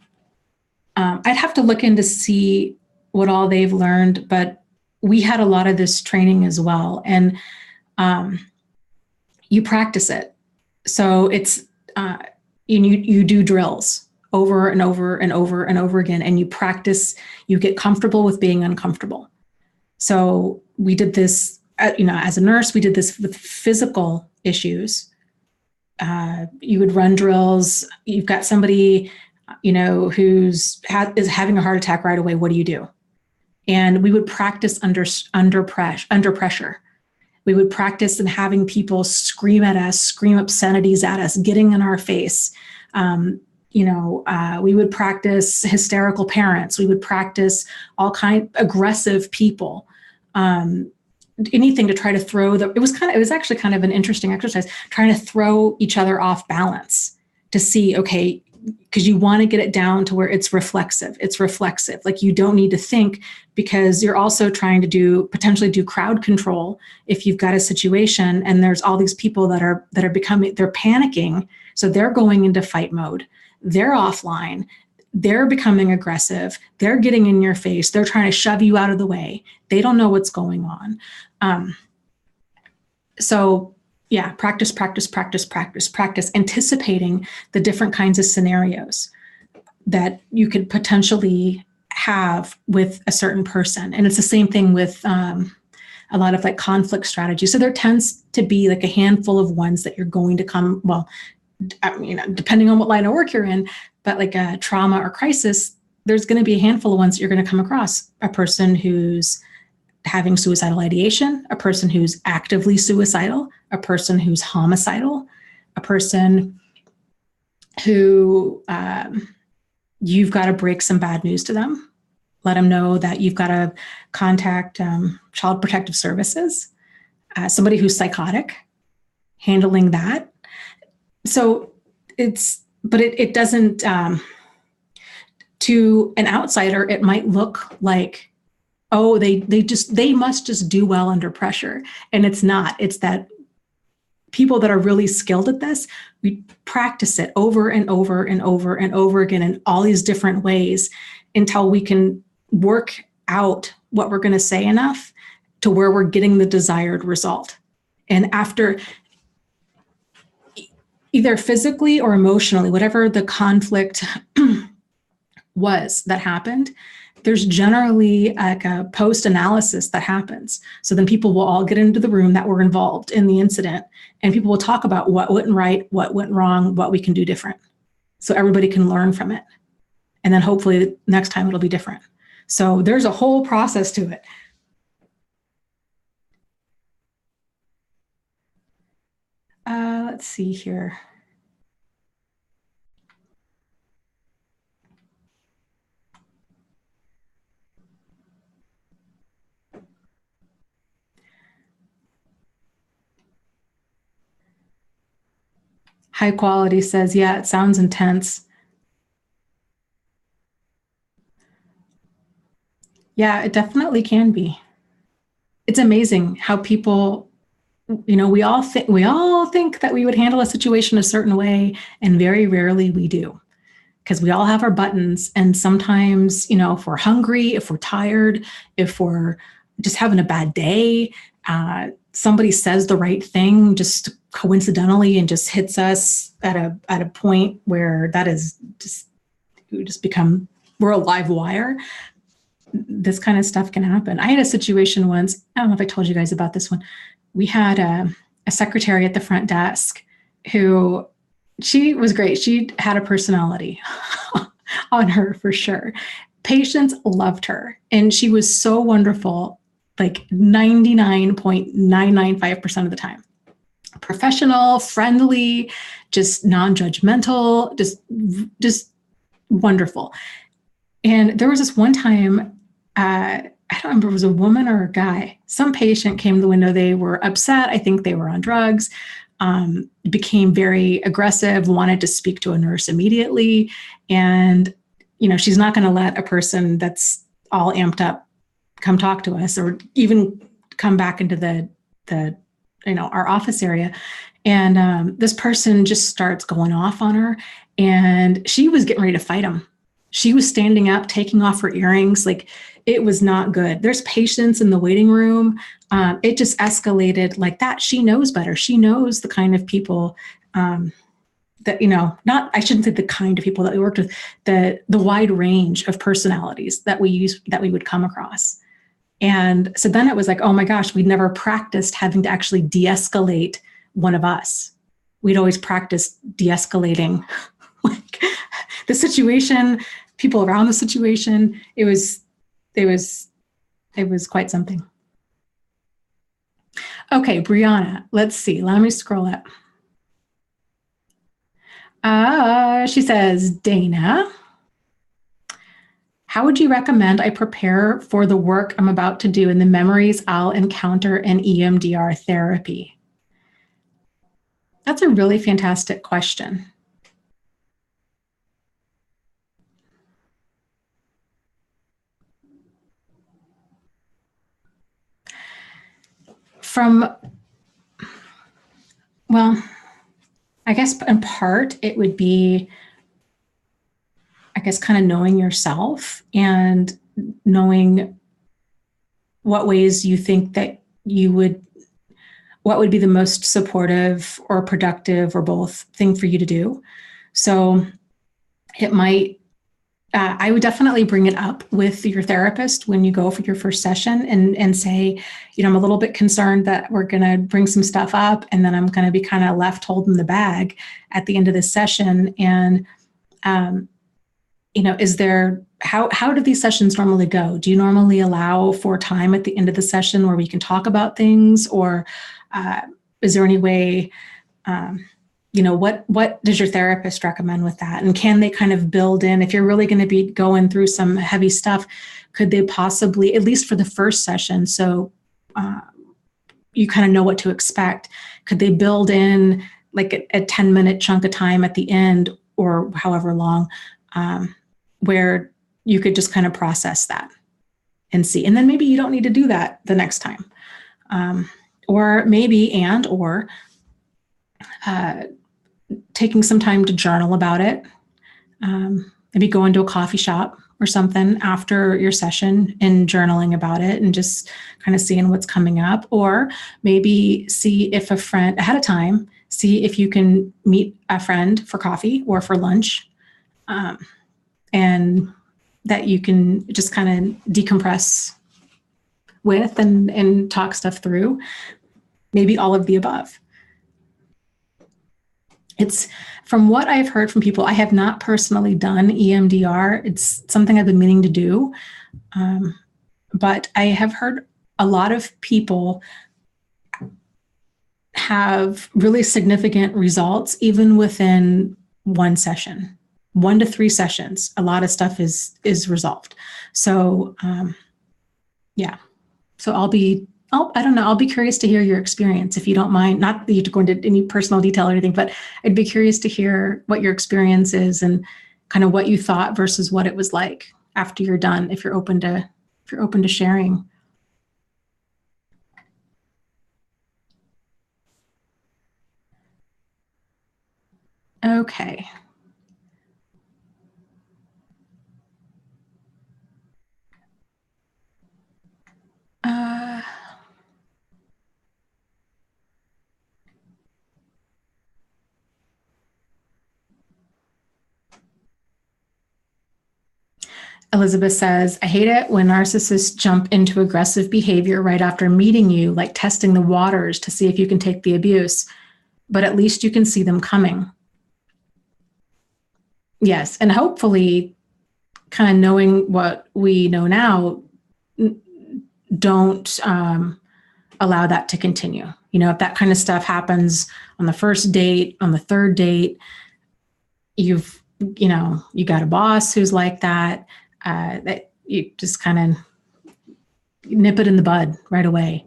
I'd have to look in to see what all they've learned, but we had a lot of this training as well. And you practice it. So it's, you do drills over and over and over and over again, and you practice, you get comfortable with being uncomfortable. So we did this, as a nurse, we did this with physical issues. You would run drills. You've got somebody, is having a heart attack right away. What do you do? And we would practice under pressure. We would practice in having people scream at us, scream obscenities at us, getting in our face. We would practice hysterical parents. We would practice all aggressive people. Anything to try to throw it was actually kind of an interesting exercise, trying to throw each other off balance to see, okay, because you want to get it down to where it's reflexive. It's reflexive. Like you don't need to think, because you're also trying to potentially do crowd control. If you've got a situation and there's all these people that are they're panicking. So they're going into fight mode. They're offline. They're becoming aggressive. They're getting in your face. They're trying to shove you out of the way. They don't know what's going on. So yeah, practice, anticipating the different kinds of scenarios that you could potentially have with a certain person. And it's the same thing with a lot of like conflict strategy. So there tends to be like a handful of ones that you're going to come, depending on what line of work you're in, but like a trauma or crisis, there's going to be a handful of ones that you're going to come across. A person who's having suicidal ideation, a person who's actively suicidal, a person who's homicidal, a person who you've got to break some bad news to them, let them know that you've got to contact Child Protective Services, somebody who's psychotic, handling that. So it doesn't, to an outsider, it might look like, oh, they must just do well under pressure. And it's not. It's that people that are really skilled at this, we practice it over and over and over and over again in all these different ways until we can work out what we're going to say enough to where we're getting the desired result. And after either physically or emotionally, whatever the conflict was that happened, there's generally like a post-analysis that happens. So then people will all get into the room that were involved in the incident, and people will talk about what went right, what went wrong, what we can do different. So everybody can learn from it. And then hopefully next time it'll be different. So there's a whole process to it. Let's see here. High Quality says, yeah, it sounds intense. Yeah, it definitely can be. It's amazing how people, we all think that we would handle a situation a certain way, and very rarely we do. because we all have our buttons. And sometimes, you know, if we're hungry, if we're tired, if we're just having a bad day, somebody says the right thing just coincidentally and just hits us at a point where that is just, we just become, we're a live wire. This kind of stuff can happen. I had a situation once, I don't know if I told you guys about this one. We had a secretary at the front desk who, she was great. She had a personality on her for sure. Patients loved her, and she was so wonderful, like 99.995% of the time. Professional, friendly, just non-judgmental, just wonderful. And there was this one time, I don't remember if it was a woman or a guy. Some patient came to the window. They were upset. I think they were on drugs. Became very aggressive, wanted to speak to a nurse immediately. And, you know, she's not going to let a person that's all amped up come talk to us or even come back into the you know, our office area. And this person just starts going off on her, and she was getting ready to fight him. She was standing up, taking off her earrings. Like, it was not good. There's patients in the waiting room. It just escalated like that. She knows better. She knows the kind of people that, you know, not, I shouldn't say the kind of people that we worked with, the wide range of personalities that we would come across. And so then it was like, oh my gosh, we'd never practiced having to actually de-escalate one of us. We'd always practiced de-escalating like the situation, people around the situation. It was quite something. Okay, Brianna, let's see. Let me scroll up. She says, Dana, how would you recommend I prepare for the work I'm about to do and the memories I'll encounter in EMDR therapy? That's a really fantastic question. Well, I guess in part it would be, I guess, kind of knowing yourself and knowing what ways you think that what would be the most supportive or productive or both thing for you to do. So it might, I would definitely bring it up with your therapist when you go for your first session and say, you know, I'm a little bit concerned that we're going to bring some stuff up and then I'm going to be kind of left holding the bag at the end of this session. And, you know, how do these sessions normally go? Do you normally allow for time at the end of the session where we can talk about things, or is there any way, you know, what does your therapist recommend with that? And can they kind of build in, if you're really going to be going through some heavy stuff, could they possibly, at least for the first session, so you kind of know what to expect, could they build in like a 10-minute chunk of time at the end or however long, where you could just kind of process that and see. And then maybe you don't need to do that the next time. Or maybe, taking some time to journal about it. Maybe go into a coffee shop or something after your session and journaling about it and just kind of seeing what's coming up. Or maybe see if a friend ahead of time, see if you can meet a friend for coffee or for lunch. And that you can just kind of decompress with and talk stuff through. Maybe all of the above. It's, from what I've heard from people, I have not personally done EMDR. It's something I've been meaning to do. But I have heard a lot of people have really significant results even within one session. 1 to 3 sessions, a lot of stuff is resolved. So, yeah. So I'll be curious to hear your experience, if you don't mind. Not that you have to go into any personal detail or anything, but I'd be curious to hear what your experience is and kind of what you thought versus what it was like after you're done, if you're open to sharing. Okay. Elizabeth says, I hate it when narcissists jump into aggressive behavior right after meeting you, like testing the waters to see if you can take the abuse, but at least you can see them coming. Yes, and hopefully kind of knowing what we know now, don't allow that to continue. You know, if that kind of stuff happens on the first date, on the third date, you got a boss who's like that, that you just kind of nip it in the bud right away.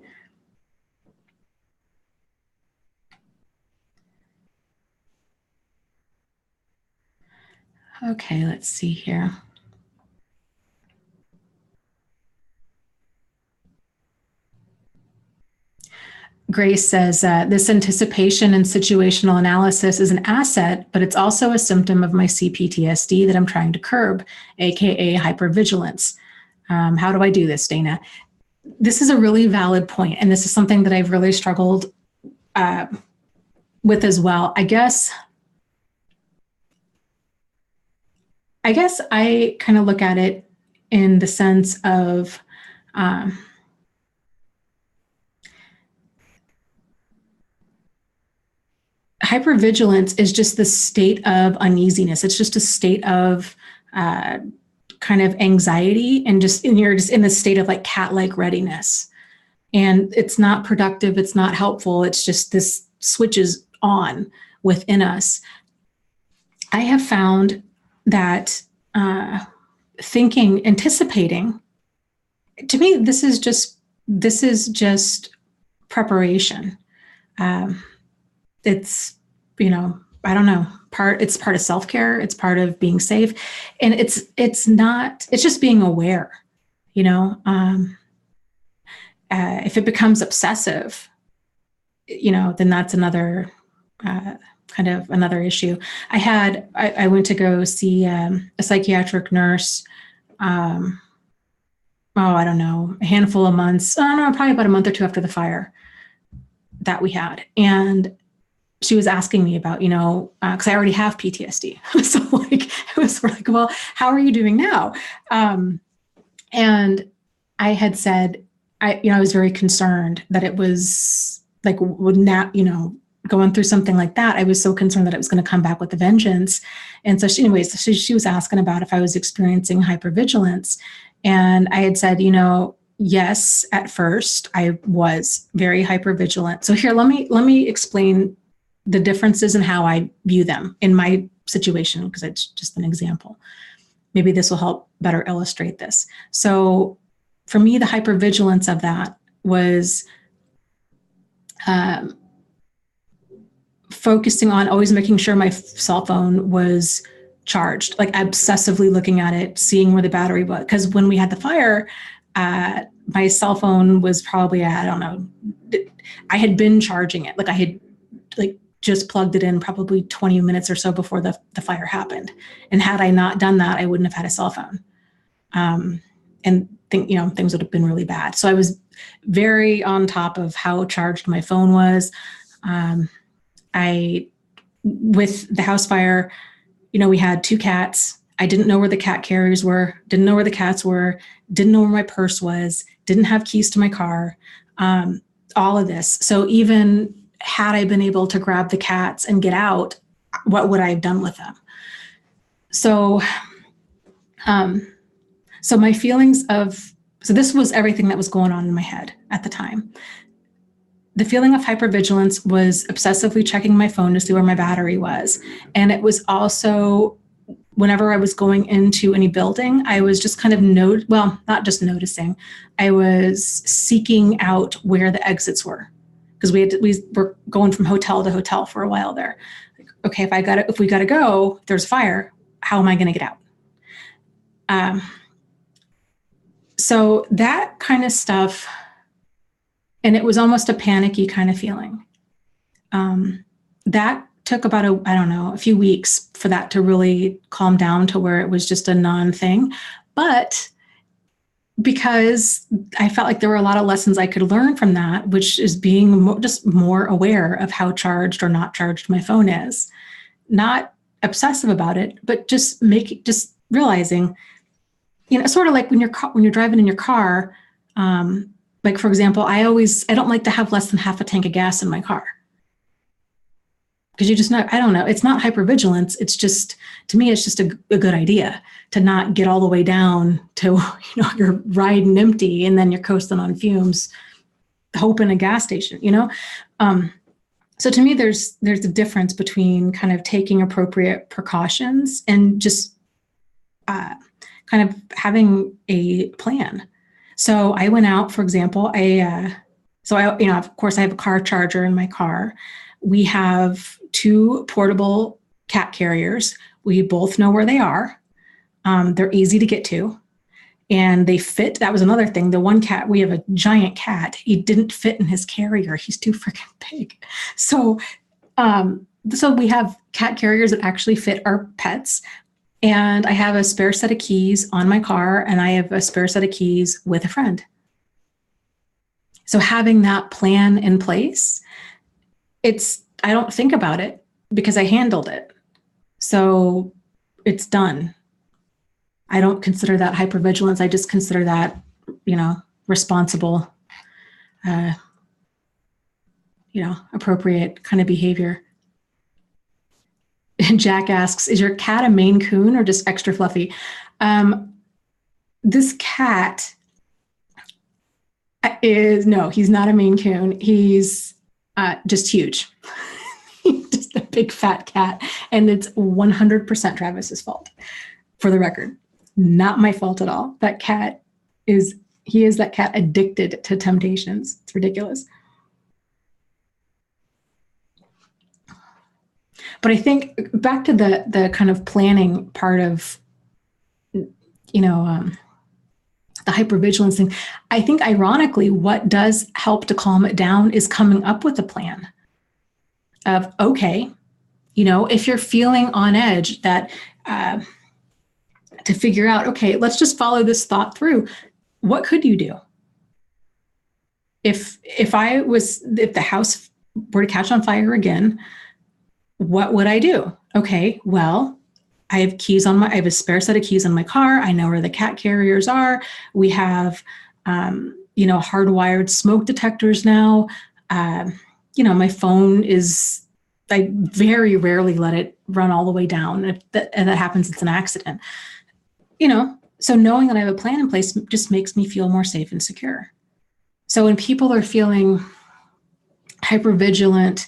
Okay, let's see here. Grace says, this anticipation and situational analysis is an asset, but it's also a symptom of my CPTSD that I'm trying to curb, AKA hypervigilance. How do I do this, Dana? This is a really valid point, and this is something that I've really struggled with as well. I guess I kind of look at it in the sense of hypervigilance is just the state of uneasiness. It's just a state of kind of anxiety, and you're just in the state of like cat-like readiness. And it's not productive. It's not helpful. It's just this switches on within us. I have found that anticipating, to me, this is just preparation. It's, I don't know, it's part of self-care. It's part of being safe. And it's just being aware, if it becomes obsessive, then that's another kind of another issue. I went to go see a psychiatric nurse, I don't know, a handful of months, probably about a month or two after the fire that we had. And she was asking me about, because I already have PTSD. So it was like, well, how are you doing now? And I had said, I was very concerned that it was like, going through something like that. I was so concerned that it was going to come back with a vengeance. And so she was asking about if I was experiencing hypervigilance. And I had said, yes, at first I was very hypervigilant. So here, let me explain the differences in how I view them in my situation, because it's just an example. Maybe this will help better illustrate this. So for me, the hypervigilance of that was focusing on always making sure my cell phone was charged, like obsessively looking at it, seeing where the battery was. Because when we had the fire, my cell phone was probably, I don't know, I had been charging it. Like I had just plugged it in probably 20 minutes or so before the fire happened. And had I not done that, I wouldn't have had a cell phone. And things would have been really bad. So I was very on top of how charged my phone was. With the house fire, we had 2 cats. I didn't know where the cat carriers were, didn't know where the cats were, didn't know where my purse was, didn't have keys to my car, all of this. So even had I been able to grab the cats and get out, what would I have done with them? So, so my feelings so this was everything that was going on in my head at the time. The feeling of hypervigilance was obsessively checking my phone to see where my battery was. And it was also, whenever I was going into any building, I was just kind of not just noticing, I was seeking out where the exits were. Because we were going from hotel to hotel for a while there. Okay, if we gotta go, there's fire, how am I gonna get out? So that kind of stuff, and it was almost a panicky kind of feeling. That took about a few weeks for that to really calm down to where it was just a non-thing. But because I felt like there were a lot of lessons I could learn from that, which is being just more aware of how charged or not charged my phone is. Not obsessive about it, but just realizing sort of like when you're driving in your car, like for example, I don't like to have less than half a tank of gas in my car. Because I don't know, it's not hypervigilance. It's just, to me, it's just a good idea to not get all the way down to, you're riding empty and then you're coasting on fumes, hoping a gas station, So to me, there's a difference between kind of taking appropriate precautions and just kind of having a plan. So I went out, for example, of course I have a car charger in my car. We have 2 portable cat carriers. We both know where they are. They're easy to get to, and they fit. That was another thing. The one cat, we have a giant cat. He didn't fit in his carrier. He's too freaking big. So we have cat carriers that actually fit our pets. And I have a spare set of keys on my car, and I have a spare set of keys with a friend. So having that plan in place, I don't think about it because I handled it. So it's done. I don't consider that hypervigilance. I just consider that, responsible, appropriate kind of behavior. And Jack asks, is your cat a Maine Coon or just extra fluffy? This cat he's not a Maine Coon. He's just huge. Just a big fat cat. And it's 100% Travis's fault, for the record. Not my fault at all. That cat is that cat addicted to temptations. It's ridiculous. But I think back to the kind of planning part of, the hypervigilance thing, I think ironically, what does help to calm it down is coming up with a plan of, okay, if you're feeling on edge, that to figure out, okay, let's just follow this thought through. What could you do? If the house were to catch on fire again, what would I do? Okay, well, I have a spare set of keys on my car. I know where the cat carriers are. We have, hardwired smoke detectors now. My phone is, I very rarely let it run all the way down. If that happens, it's an accident. So knowing that I have a plan in place just makes me feel more safe and secure. So when people are feeling hypervigilant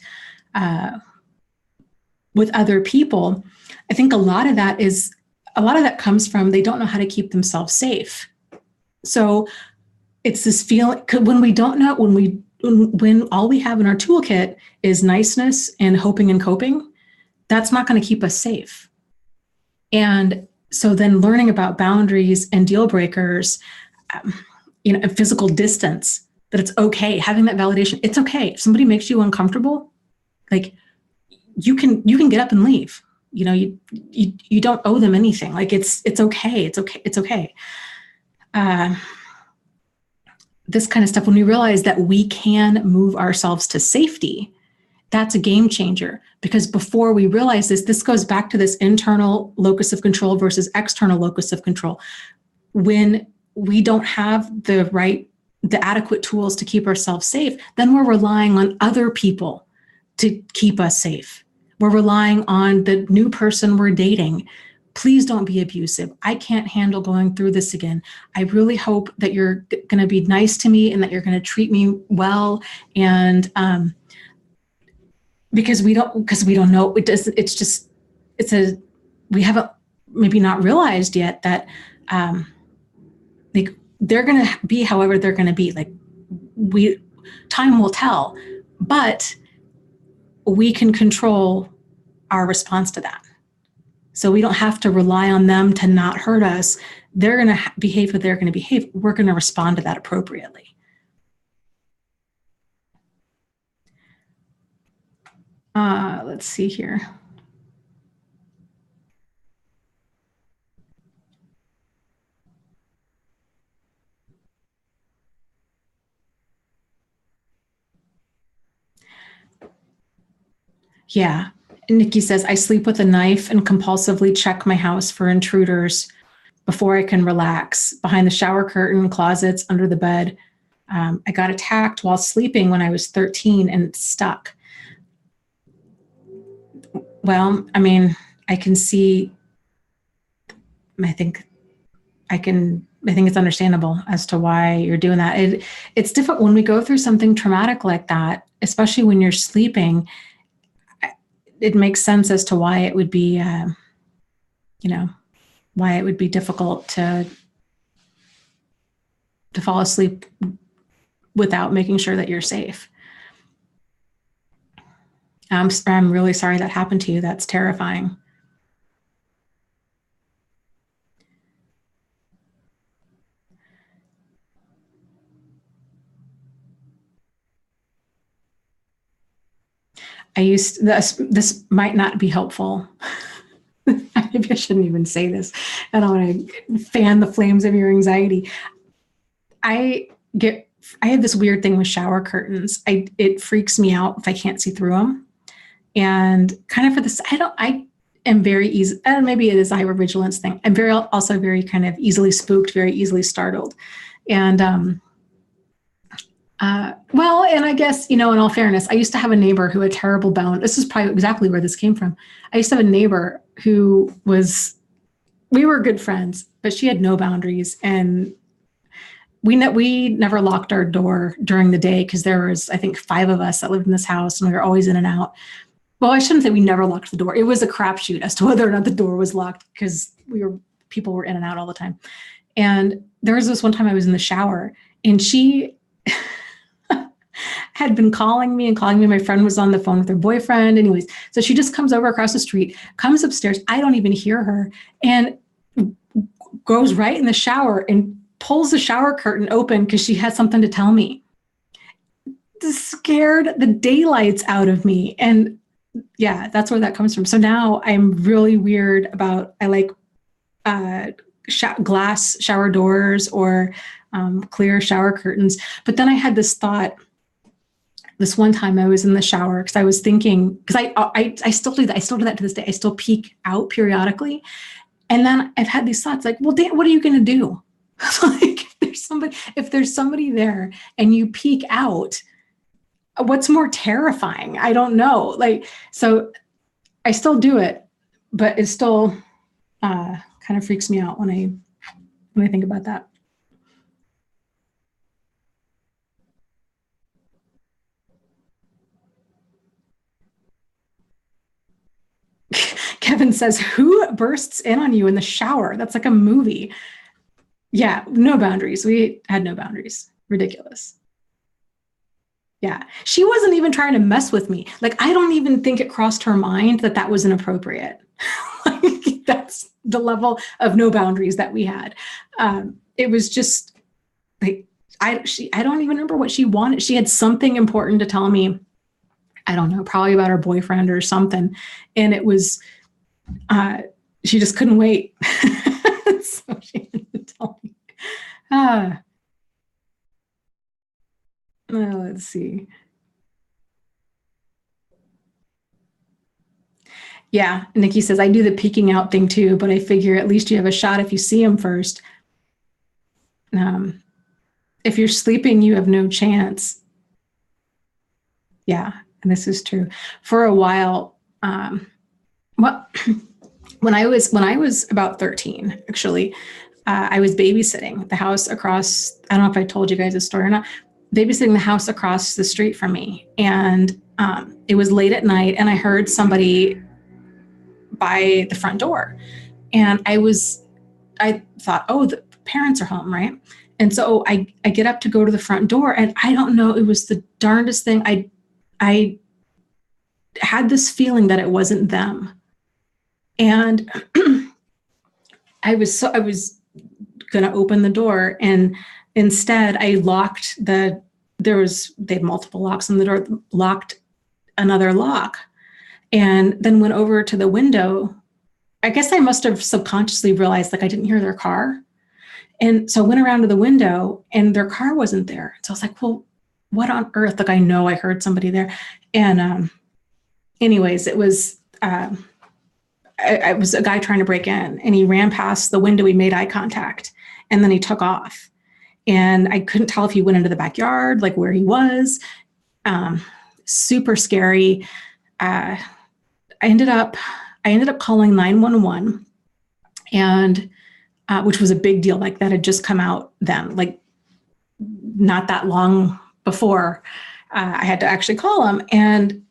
with other people, I think a lot of that comes from they don't know how to keep themselves safe. So it's this feeling when all we have in our toolkit is niceness and hoping and coping, that's not going to keep us safe. And so then learning about boundaries and deal breakers, and physical distance, that it's okay, having that validation, it's okay. If somebody makes you uncomfortable, like you can get up and leave. You don't owe them anything. Like it's okay. It's okay. It's okay. This kind of stuff, when we realize that we can move ourselves to safety, that's a game changer. Because before we realize this goes back to this internal locus of control versus external locus of control. When we don't have the adequate tools to keep ourselves safe, then we're relying on other people to keep us safe. We're relying on the new person we're dating. Please don't be abusive. I can't handle going through this again. I really hope that you're going to be nice to me and that you're going to treat me well. And because we don't know, we haven't maybe not realized yet that they're going to be however they're going to be. Time will tell, but we can control our response to that. So we don't have to rely on them to not hurt us. They're going to behave how they're going to behave. We're going to respond to that appropriately. Let's see here. Yeah. Nikki says, I sleep with a knife and compulsively check my house for intruders. before I can relax, behind the shower curtain, closets, under the bed. I got attacked while sleeping when I was 13 and it's stuck. Well, I mean, I can see, I think it's understandable as to why you're doing that. It's difficult when we go through something traumatic like that, especially when you're sleeping. It makes sense as to why it would be, why it would be difficult to fall asleep without making sure that you're safe. I'm really sorry that happened to you. That's terrifying. This might not be helpful. Maybe I shouldn't even say this. I don't want to fan the flames of your anxiety. I have this weird thing with shower curtains. It freaks me out if I can't see through them. And kind of for this, I am very easy, and maybe it is a hypervigilance thing. I'm also very kind of easily spooked, very easily startled. And, well, and I guess, in all fairness, I used to have a neighbor who had terrible boundaries. This is probably exactly where this came from. I used to have a neighbor who we were good friends, but she had no boundaries. And we never locked our door during the day because there was, I think, 5 of us that lived in this house and we were always in and out. Well, I shouldn't say we never locked the door. It was a crapshoot as to whether or not the door was locked because people were in and out all the time. And there was this one time I was in the shower and she had been calling me. My friend was on the phone with her boyfriend. Anyways, so she just comes over across the street, comes upstairs. I don't even hear her, and goes right in the shower and pulls the shower curtain open because she had something to tell me. This scared the daylights out of me. And yeah, that's where that comes from. So now I'm really weird about, I like glass shower doors or clear shower curtains. But then I had this thought. This one time I was in the shower because I was thinking, because I still do that. I still do that to this day. I still peek out periodically. And then I've had these thoughts like, well, Dan, what are you going to do? Like if there's somebody there and you peek out, what's more terrifying? I don't know. Like, so I still do it, but it still kind of freaks me out when I think about that. Kevin says, who bursts in on you in the shower? That's like a movie. Yeah, no boundaries. We had no boundaries. Ridiculous. Yeah, she wasn't even trying to mess with me. Like, I don't even think it crossed her mind that was inappropriate. Like, that's the level of no boundaries that we had. It was just like, I don't even remember what she wanted. She had something important to tell me. I don't know, probably about her boyfriend or something. And it was, she just couldn't wait. So she had to tell me. Let's see. Yeah, Nikki says, I do the peeking out thing too, but I figure at least you have a shot if you see him first. If you're sleeping, you have no chance. Yeah, and this is true. For a while, well, when I was about 13, actually, I was babysitting the house across. I don't know if I told you guys this story or not. Babysitting the house across the street from me, and it was late at night, and I heard somebody by the front door, and I thought, oh, the parents are home, right? And so I get up to go to the front door, and I don't know, it was the darndest thing. I had this feeling that it wasn't them. And I was going to open the door, and instead I locked they had multiple locks on the door, locked another lock, and then went over to the window. I guess I must have subconsciously realized like I didn't hear their car. And so I went around to the window and their car wasn't there. So I was like, well, what on earth? Like, I know I heard somebody there. And anyways, it was, I was a guy trying to break in, and he ran past the window. We made eye contact, and then he took off. And I couldn't tell if he went into the backyard, like where he was. Super scary. I ended up calling 911, and which was a big deal. Like that had just come out then, like not that long before. I had to actually call them, and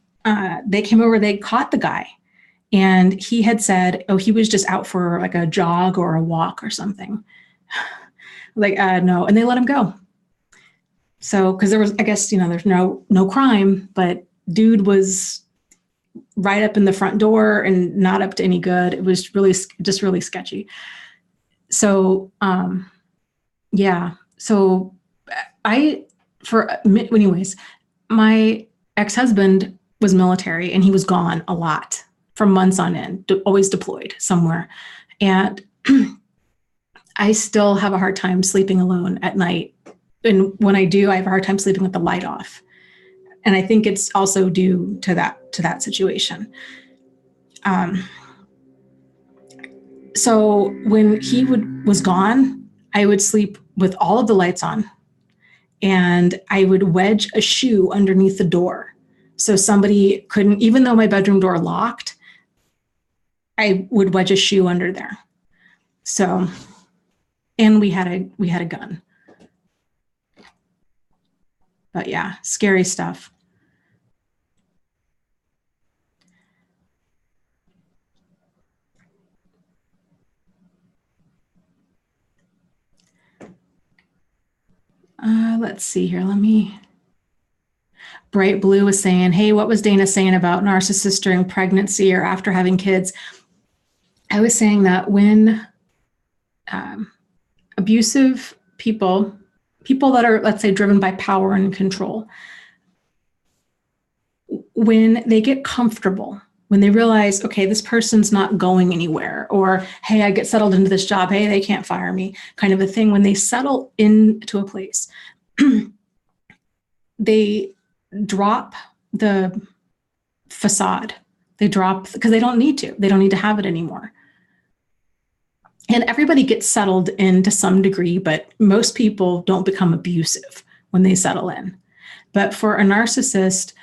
they came over. They caught the guy, and he had said, "Oh, he was just out for like a jog or a walk or something." Like, no, and they let him go. So, because there was, I guess, there's no crime, but dude was right up in the front door and not up to any good. It was really just really sketchy. So, yeah. So, anyways, my ex-husband was military, and he was gone a lot for months on end, always deployed somewhere. And I still have a hard time sleeping alone at night. And when I do, I have a hard time sleeping with the light off. And I think it's also due to that situation. So when he was gone, I would sleep with all of the lights on, and I would wedge a shoe underneath the door. So somebody couldn't, even though my bedroom door locked, I would wedge a shoe under there. So, and we had a gun. But yeah, scary stuff. Let's see here. Bright Blue was saying, hey, what was Dana saying about narcissists during pregnancy or after having kids? I was saying that when abusive people that are, let's say, driven by power and control, when they get comfortable, when they realize, okay, this person's not going anywhere, or, hey, I get settled into this job, hey, they can't fire me, kind of a thing, when they settle into a place, they drop the facade. They drop, because they don't need to have it anymore. And everybody gets settled in to some degree, but most people don't become abusive when they settle in. But for a narcissist,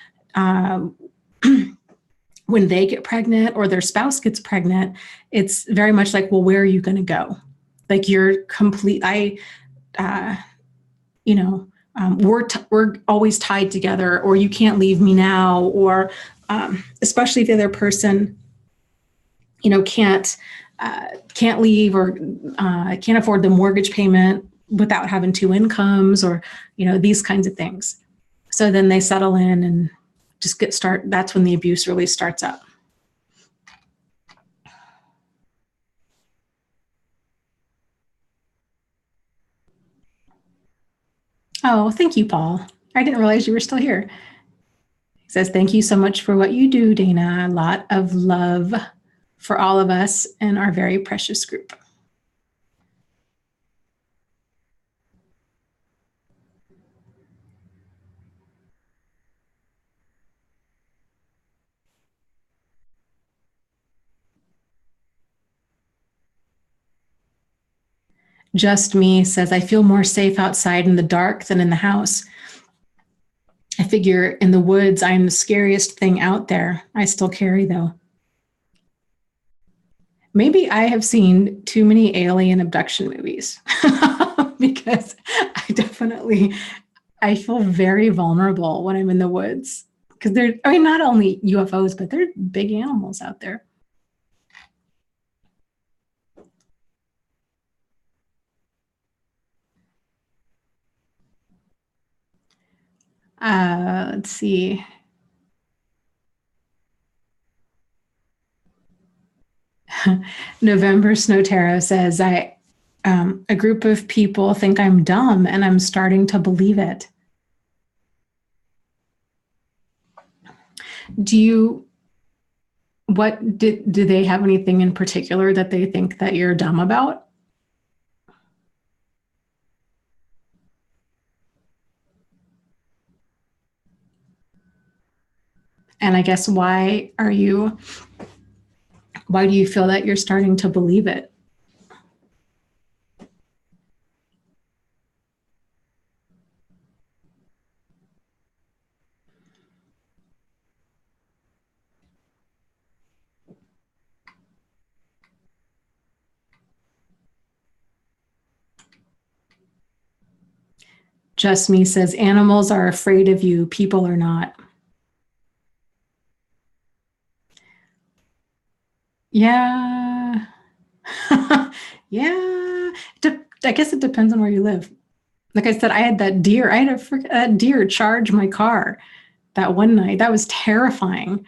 when they get pregnant or their spouse gets pregnant, it's very much like, well, where are you going to go? Like, you're complete. We're always tied together, or you can't leave me now, or especially if the other person, can't leave, or can't afford the mortgage payment without having two incomes, or, these kinds of things. So then they settle in and just that's when the abuse really starts up. Oh, thank you, Paul. I didn't realize you were still here. He says, thank you so much for what you do, Dana. A lot of love for all of us in our very precious group. Just Me says, I feel more safe outside in the dark than in the house. I figure in the woods, I'm the scariest thing out there. I still carry, though. Maybe I have seen too many alien abduction movies because I feel very vulnerable when I'm in the woods, because not only UFOs, but they're big animals out there. Let's see. November Snow Tarot says, a group of people think I'm dumb, and I'm starting to believe it. Do they have anything in particular that they think that you're dumb about? And I guess, why are you Why do you feel that you're starting to believe it? Just Me says, animals are afraid of you, people are not. Yeah. Yeah. I guess it depends on where you live. Like I said, I had that deer. I had a deer charge my car that one night. That was terrifying.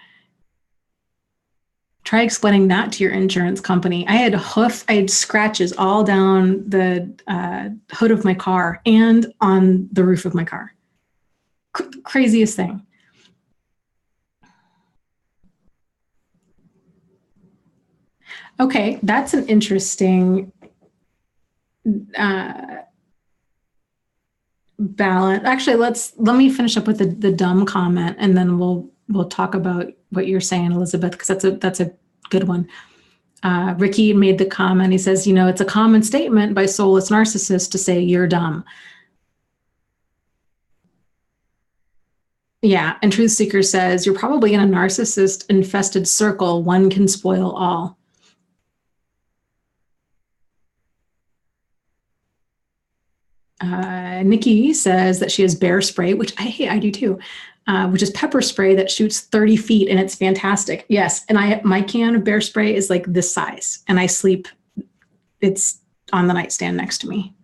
Try explaining that to your insurance company. I had scratches all down the hood of my car and on the roof of my car. Craziest thing. Okay, that's an interesting balance. Actually, let me finish up with the dumb comment, and then we'll talk about what you're saying, Elizabeth, because that's a good one. Ricky made the comment. He says, it's a common statement by soulless narcissists to say you're dumb. Yeah, and Truth Seeker says you're probably in a narcissist infested circle. One can spoil all. Nikki says that she has bear spray, which I do too, which is pepper spray that shoots 30 feet, and it's fantastic. Yes, and my can of bear spray is like this size, and I sleep. It's on the nightstand next to me.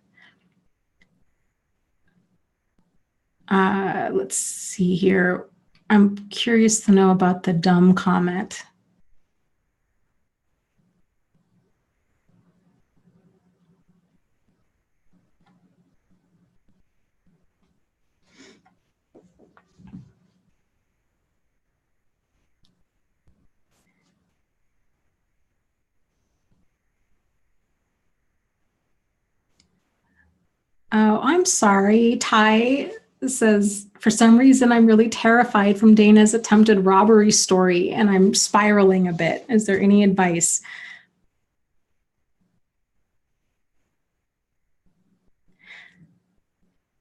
Let's see here. I'm curious to know about the dumb comment. Oh, I'm sorry. Ty says, for some reason, I'm really terrified from Dana's attempted robbery story, and I'm spiraling a bit. Is there any advice?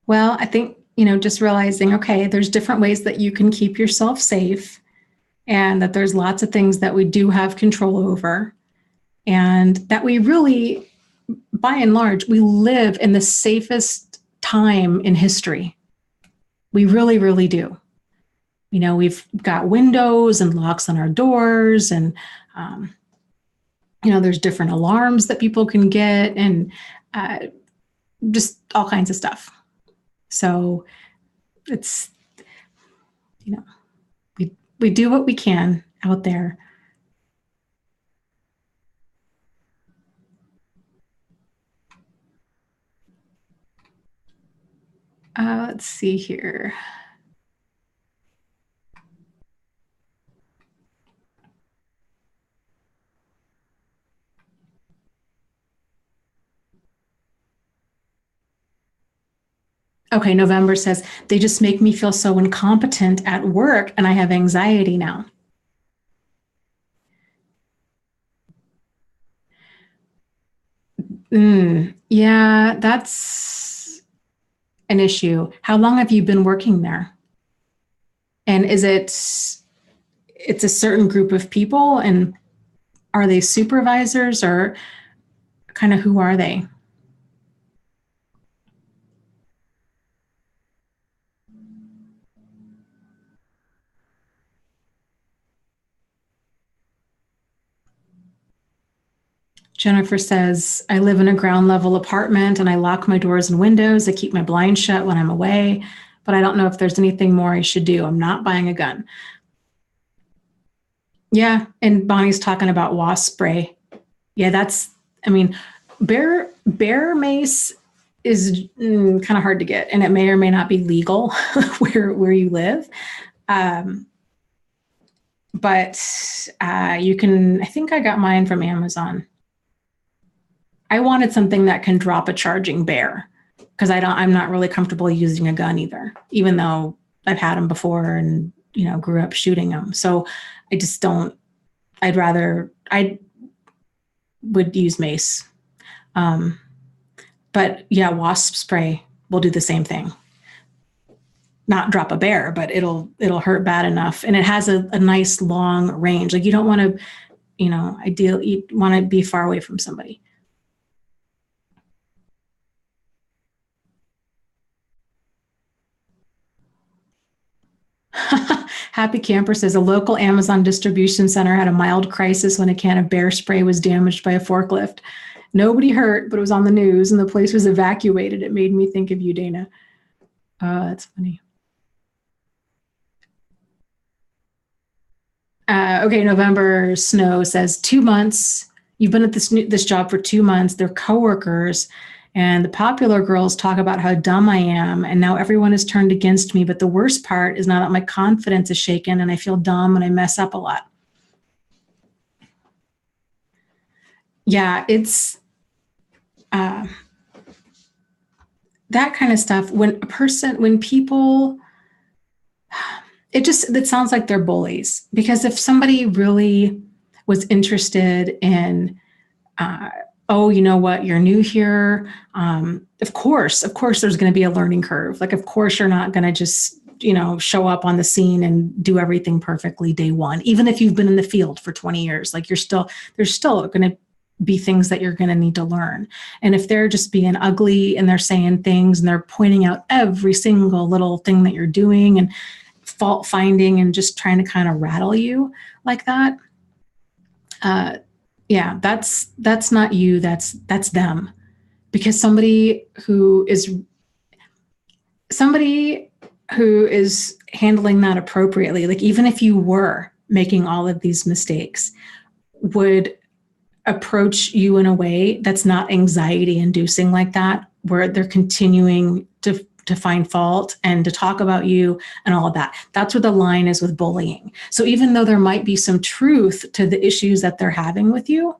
Well, I think, just realizing, okay, there's different ways that you can keep yourself safe, and that there's lots of things that we do have control over, and that we really, by and large, we live in the safest time in history. We really, really do. We've got windows and locks on our doors, and, there's different alarms that people can get, and just all kinds of stuff. So it's, we do what we can out there. Let's see here. Okay, November says, they just make me feel so incompetent at work, and I have anxiety now. Yeah, that's an issue. How long have you been working there? And it's a certain group of people, and are they supervisors, or kind of who are they? Jennifer says, I live in a ground level apartment, and I lock my doors and windows. I keep my blinds shut when I'm away, but I don't know if there's anything more I should do. I'm not buying a gun. Yeah, and Bonnie's talking about wasp spray. Yeah, bear mace is kind of hard to get, and it may or may not be legal where you live. But you can, I think I got mine from Amazon. I wanted something that can drop a charging bear, because I'm not really comfortable using a gun either, even though I've had them before and, grew up shooting them. So I just don't, would use mace. But yeah, wasp spray will do the same thing. Not drop a bear, but it'll hurt bad enough. And it has a nice long range. Like you don't want to, ideally you want to be far away from somebody. Happy Camper says a local Amazon distribution center had a mild crisis when a can of bear spray was damaged by a forklift. Nobody hurt, but it was on the news and the place was evacuated. It made me think of you, Dana. That's funny. Okay, November Snow says 2 months. You've been at this job for 2 months. They're coworkers, and the popular girls talk about how dumb I am, and now everyone is turned against me. But the worst part is now that my confidence is shaken, and I feel dumb, and I mess up a lot. Yeah, it's that kind of stuff. When people. It sounds like they're bullies, because if somebody really was interested in, you know what, you're new here. Of course, there's going to be a learning curve. Like, of course, you're not going to just, show up on the scene and do everything perfectly day one. Even if you've been in the field for 20 years, like there's still going to be things that you're going to need to learn. And if they're just being ugly and they're saying things and they're pointing out every single little thing that you're doing and fault finding and just trying to kind of rattle you like that, that's not you, that's them. Because somebody who is handling that appropriately, like even if you were making all of these mistakes, would approach you in a way that's not anxiety inducing like that, where they're continuing to find fault and to talk about you and all of that. That's where the line is with bullying. So even though there might be some truth to the issues that they're having with you,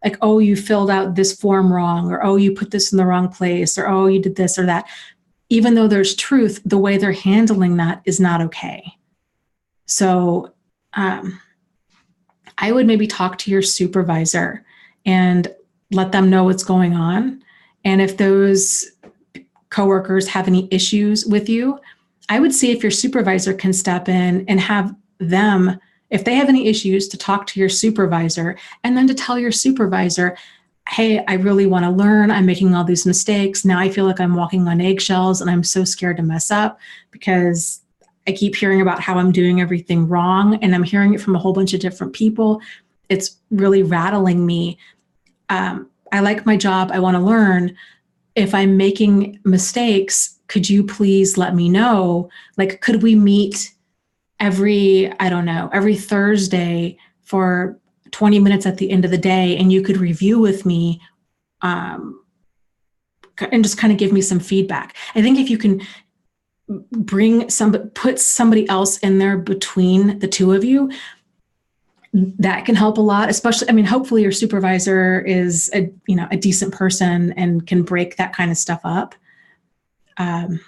like, oh, you filled out this form wrong, or, oh, you put this in the wrong place, or, oh, you did this or that. Even though there's truth, the way they're handling that is not okay. So I would maybe talk to your supervisor and let them know what's going on. And if those coworkers have any issues with you, I would see if your supervisor can step in and have them, if they have any issues, to talk to your supervisor, and then to tell your supervisor, hey, I really want to learn. I'm making all these mistakes. Now I feel like I'm walking on eggshells and I'm so scared to mess up because I keep hearing about how I'm doing everything wrong, and I'm hearing it from a whole bunch of different people. It's really rattling me. I like my job. I want to learn. If I'm making mistakes, could you please let me know? Like, could we meet every Thursday for 20 minutes at the end of the day, and you could review with me and just kind of give me some feedback. I think if you can put somebody else in there between the two of you, that can help a lot. Especially, hopefully your supervisor is a decent person and can break that kind of stuff up. And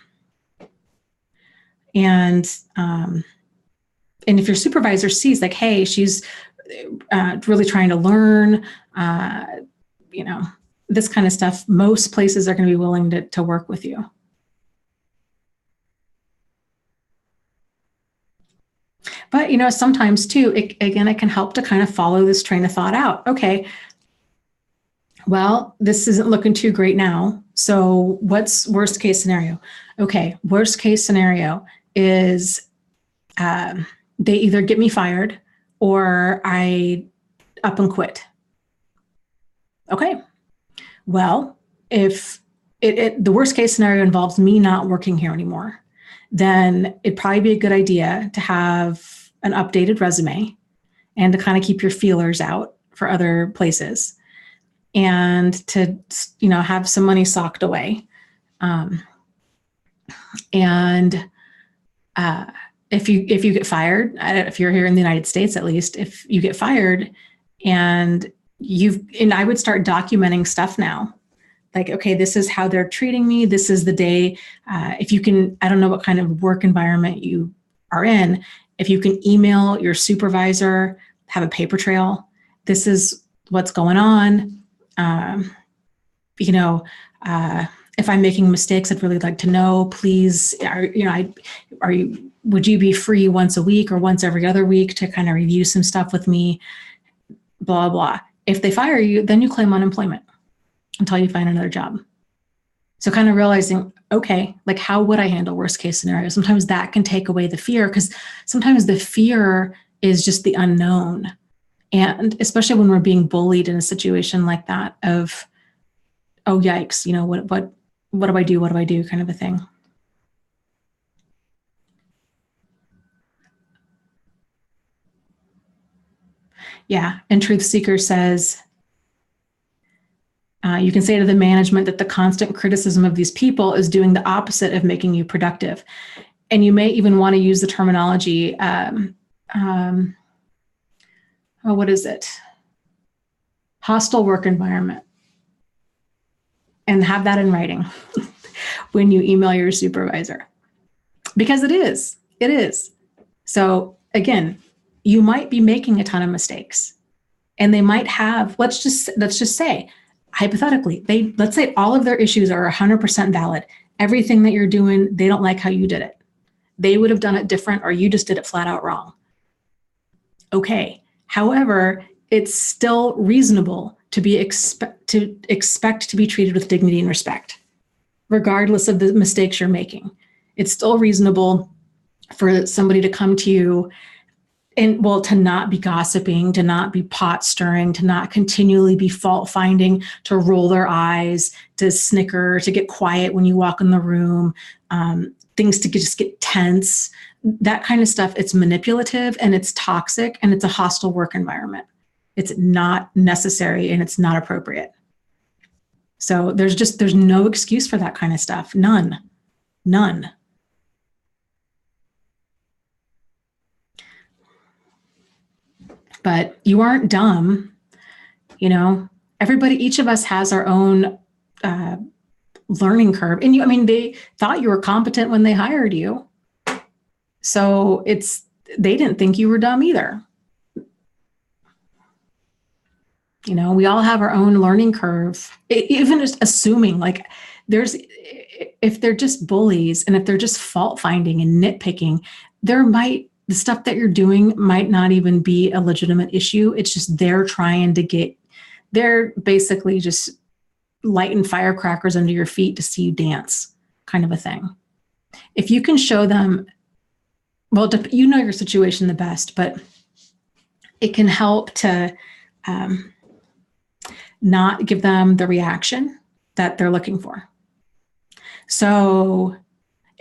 if your supervisor sees like, hey, she's really trying to learn, this kind of stuff, most places are going to be willing to work with you. But, sometimes too, it can help to kind of follow this train of thought out. Okay, well, this isn't looking too great now. So what's worst case scenario? Okay, worst case scenario is they either get me fired or I up and quit. Okay, well, if the worst case scenario involves me not working here anymore, then it'd probably be a good idea to have an updated resume and to kind of keep your feelers out for other places, and to, have some money socked away. And if you get fired, if you're here in the United States, at least, if you get fired and I would start documenting stuff now. Like, okay, this is how they're treating me. This is the day. If you can, I don't know what kind of work environment you are in. If you can email your supervisor, have a paper trail. This is what's going on. You know, if I'm making mistakes, I'd really like to know, please, would you be free once a week or once every other week to kind of review some stuff with me, blah, blah. If they fire you, then you claim unemployment until you find another job. So kind of realizing, okay, like how would I handle worst case scenario? Sometimes that can take away the fear, because sometimes the fear is just the unknown. And especially when we're being bullied in a situation like that of, oh, yikes, you know, what do I do? What do I do? Kind of a thing. Yeah. And Truth Seeker says, you can say to the management that the constant criticism of these people is doing the opposite of making you productive. And you may even want to use the terminology, what is it? Hostile work environment. And have that in writing when you email your supervisor. Because it is. So again, you might be making a ton of mistakes. And they might have, let's just say, hypothetically, let's say all of their issues are 100% valid. Everything that you're doing, they don't like how you did it. They would have done it different, or you just did it flat out wrong. Okay. However, it's still reasonable to expect to be treated with dignity and respect, regardless of the mistakes you're making. It's still reasonable for somebody to come to you and, well, to not be gossiping, to not be pot stirring, to not continually be fault finding, to roll their eyes, to snicker, to get quiet when you walk in the room, things to just get tense, that kind of stuff. It's manipulative and it's toxic and it's a hostile work environment. It's not necessary and it's not appropriate. So there's no excuse for that kind of stuff. None. But you aren't dumb. You know, each of us has our own learning curve. And they thought you were competent when they hired you. So they didn't think you were dumb either. You know, we all have our own learning curve, even just assuming like if they're just bullies and if they're just fault finding and nitpicking, the stuff that you're doing might not even be a legitimate issue. It's just they're basically just lighting firecrackers under your feet to see you dance, kind of a thing. If you can show them, well, you know your situation the best, but it can help to not give them the reaction that they're looking for. So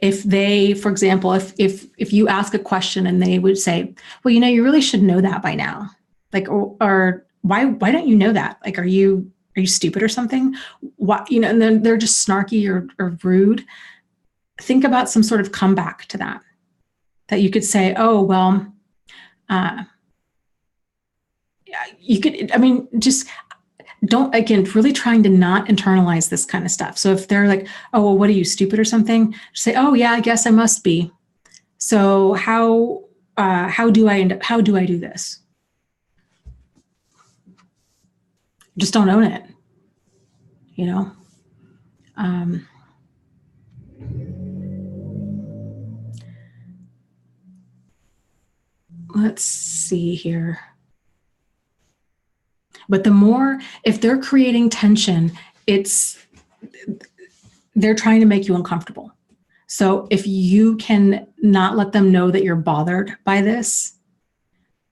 if they, for example, if you ask a question and they would say, well, you really should know that by now. Like, or why don't you know that? Like, are you stupid or something? What, and then they're just snarky or rude. Think about some sort of comeback to that you could say, oh, well, you could, just don't, again, really trying to not internalize this kind of stuff. So if they're like, oh, well, what are you, stupid or something? Just say, oh yeah, I guess I must be. So how do I do this? Just don't own it, Let's see here. But if they're creating tension, they're trying to make you uncomfortable. So if you can not let them know that you're bothered by this,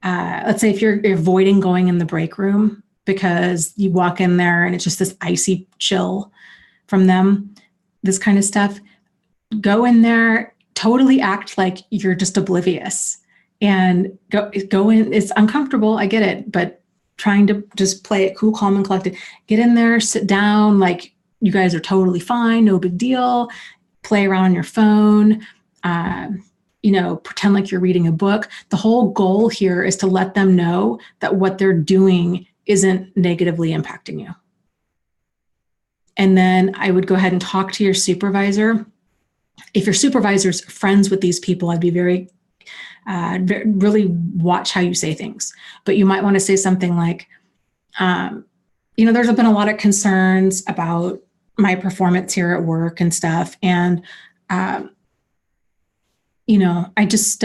let's say if you're avoiding going in the break room because you walk in there and it's just this icy chill from them, this kind of stuff, go in there, totally act like you're just oblivious and go in. It's uncomfortable, I get it, but trying to just play it cool, calm, and collected. Get in there, sit down, like you guys are totally fine, no big deal. Play around on your phone, pretend like you're reading a book. The whole goal here is to let them know that what they're doing isn't negatively impacting you. And then I would go ahead and talk to your supervisor. If your supervisor's friends with these people, I'd be really watch how you say things. But you might want to say something like, There's been a lot of concerns about my performance here at work and stuff. And, I just,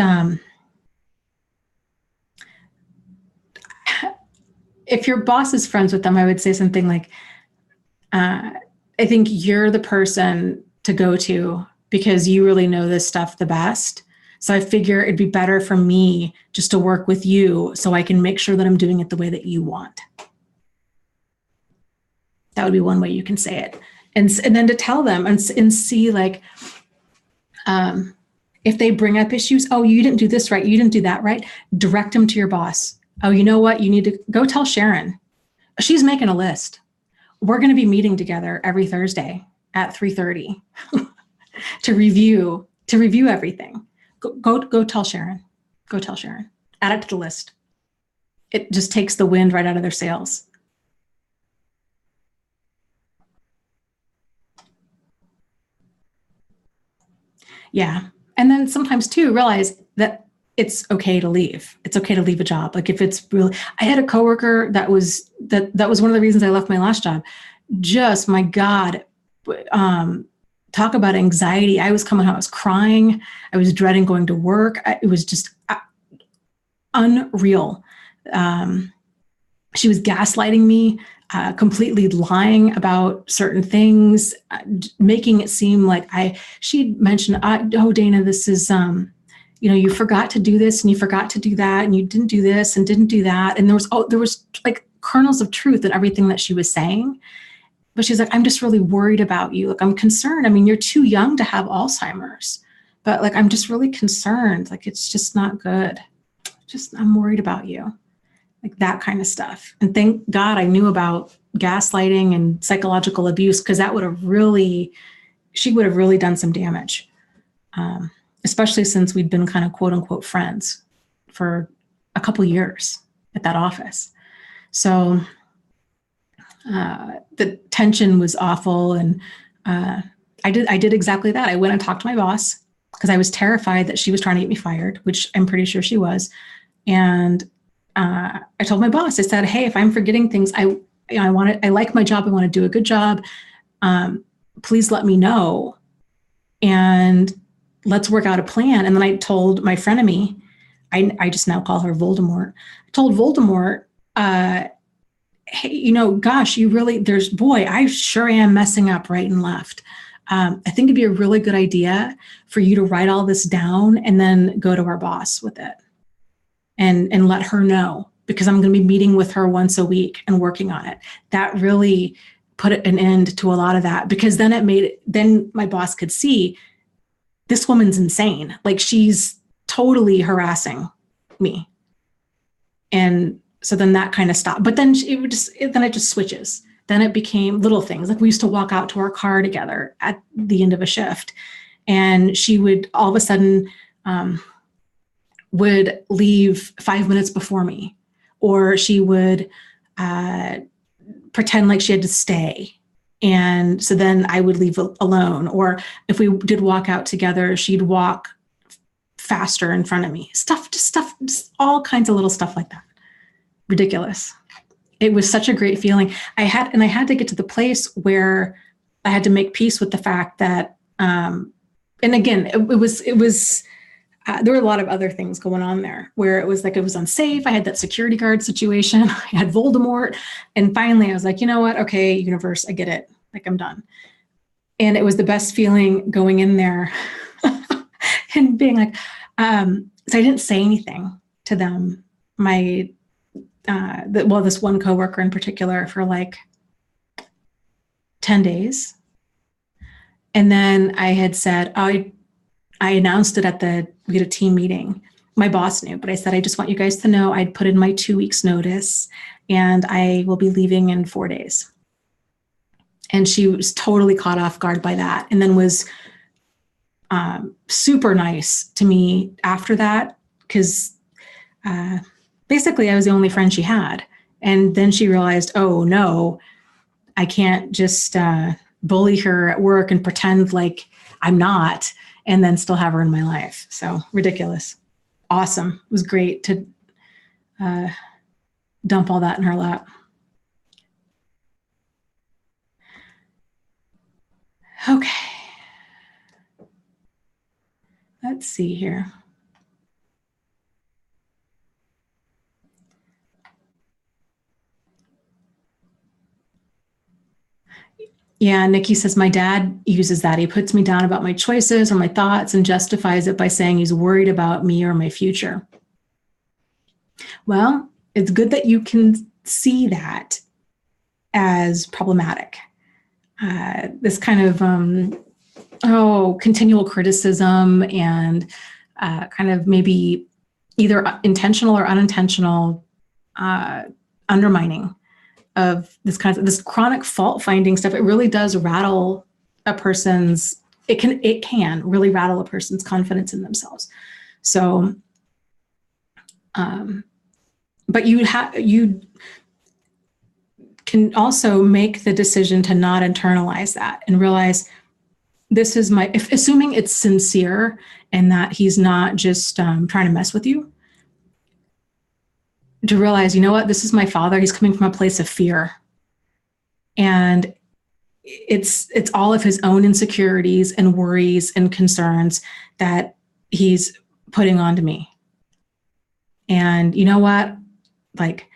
if your boss is friends with them, I would say something like, I think you're the person to go to because you really know this stuff the best. So I figure it'd be better for me just to work with you so I can make sure that I'm doing it the way that you want. That would be one way you can say it. And then to tell them and see like, if they bring up issues, oh, you didn't do this right, you didn't do that right, direct them to your boss. Oh, you know what? You need to go tell Sharon. She's making a list. We're going to be meeting together every Thursday at 3:30 to review everything. Go tell Sharon. Go tell Sharon. Add it to the list. It just takes the wind right out of their sails. Yeah. And then sometimes too, realize that it's okay to leave. It's okay to leave a job. Like if it's really, I had a coworker that was one of the reasons I left my last job. Just, my God, talk about anxiety. I was coming home, I was crying. I was dreading going to work. It was just unreal. She was gaslighting me, completely lying about certain things, making it seem like she'd mentioned, oh, Dana, this is, you forgot to do this and you forgot to do that and you didn't do this and didn't do that. And there was like kernels of truth in everything that she was saying. But she's like, I'm just really worried about you. Like, I'm concerned. I mean, you're too young to have Alzheimer's, but like, I'm just really concerned. Like, it's just not good. I'm worried about you. Like that kind of stuff. And thank God I knew about gaslighting and psychological abuse, because she would have really done some damage. Especially since we'd been kind of quote unquote friends for a couple years at that office. So the tension was awful. And I did exactly that. I went and talked to my boss because I was terrified that she was trying to get me fired, which I'm pretty sure she was. And I told my boss, I said, hey, if I'm forgetting things, I like my job. I want to do a good job. Please let me know. And let's work out a plan. And then I told my frenemy, I just now call her Voldemort. I told Voldemort, hey, gosh, I sure am messing up right and left. I think it'd be a really good idea for you to write all this down and then go to our boss with it and let her know, because I'm going to be meeting with her once a week and working on it. That really put an end to a lot of that, because then my boss could see this woman's insane. Like, she's totally harassing me. And so then that kind of stopped. But then it just switches. Then it became little things. Like, we used to walk out to our car together at the end of a shift, and she would all of a sudden would leave 5 minutes before me, or she would pretend like she had to stay. And so then I would leave alone. Or if we did walk out together, she'd walk faster in front of me. Just all kinds of little stuff like that. Ridiculous. It was such a great feeling. I had to get to the place where I had to make peace with the fact that, and again, it was there were a lot of other things going on there where it was unsafe. I had that security guard situation. I had Voldemort. And finally I was like, you know what? Okay, universe, I get it. Like, I'm done. And it was the best feeling going in there and being like, so I didn't say anything to them. This one coworker in particular, for like 10 days. And then I had said, I announced it we had a team meeting. My boss knew, but I said, I just want you guys to know I'd put in my 2 weeks notice and I will be leaving in 4 days. And she was totally caught off guard by that. And then was super nice to me after that, because basically I was the only friend she had. And then she realized, oh no, I can't just bully her at work and pretend like I'm not, and then still have her in my life. So ridiculous. Awesome. It was great to dump all that in her lap. Okay. Let's see here. Yeah, Nikki says, my dad uses that. He puts me down about my choices or my thoughts and justifies it by saying he's worried about me or my future. Well, it's good that you can see that as problematic. This kind of continual criticism and kind of maybe either intentional or unintentional undermining of this chronic fault finding stuff. It really does rattle a person's, it can really rattle a person's confidence in themselves. So, but you can also make the decision to not internalize that and realize this is assuming it's sincere and that he's not just trying to mess with you, to realize, you know what, this is my father. He's coming from a place of fear. And it's all of his own insecurities and worries and concerns that he's putting onto me. And you know what? Like,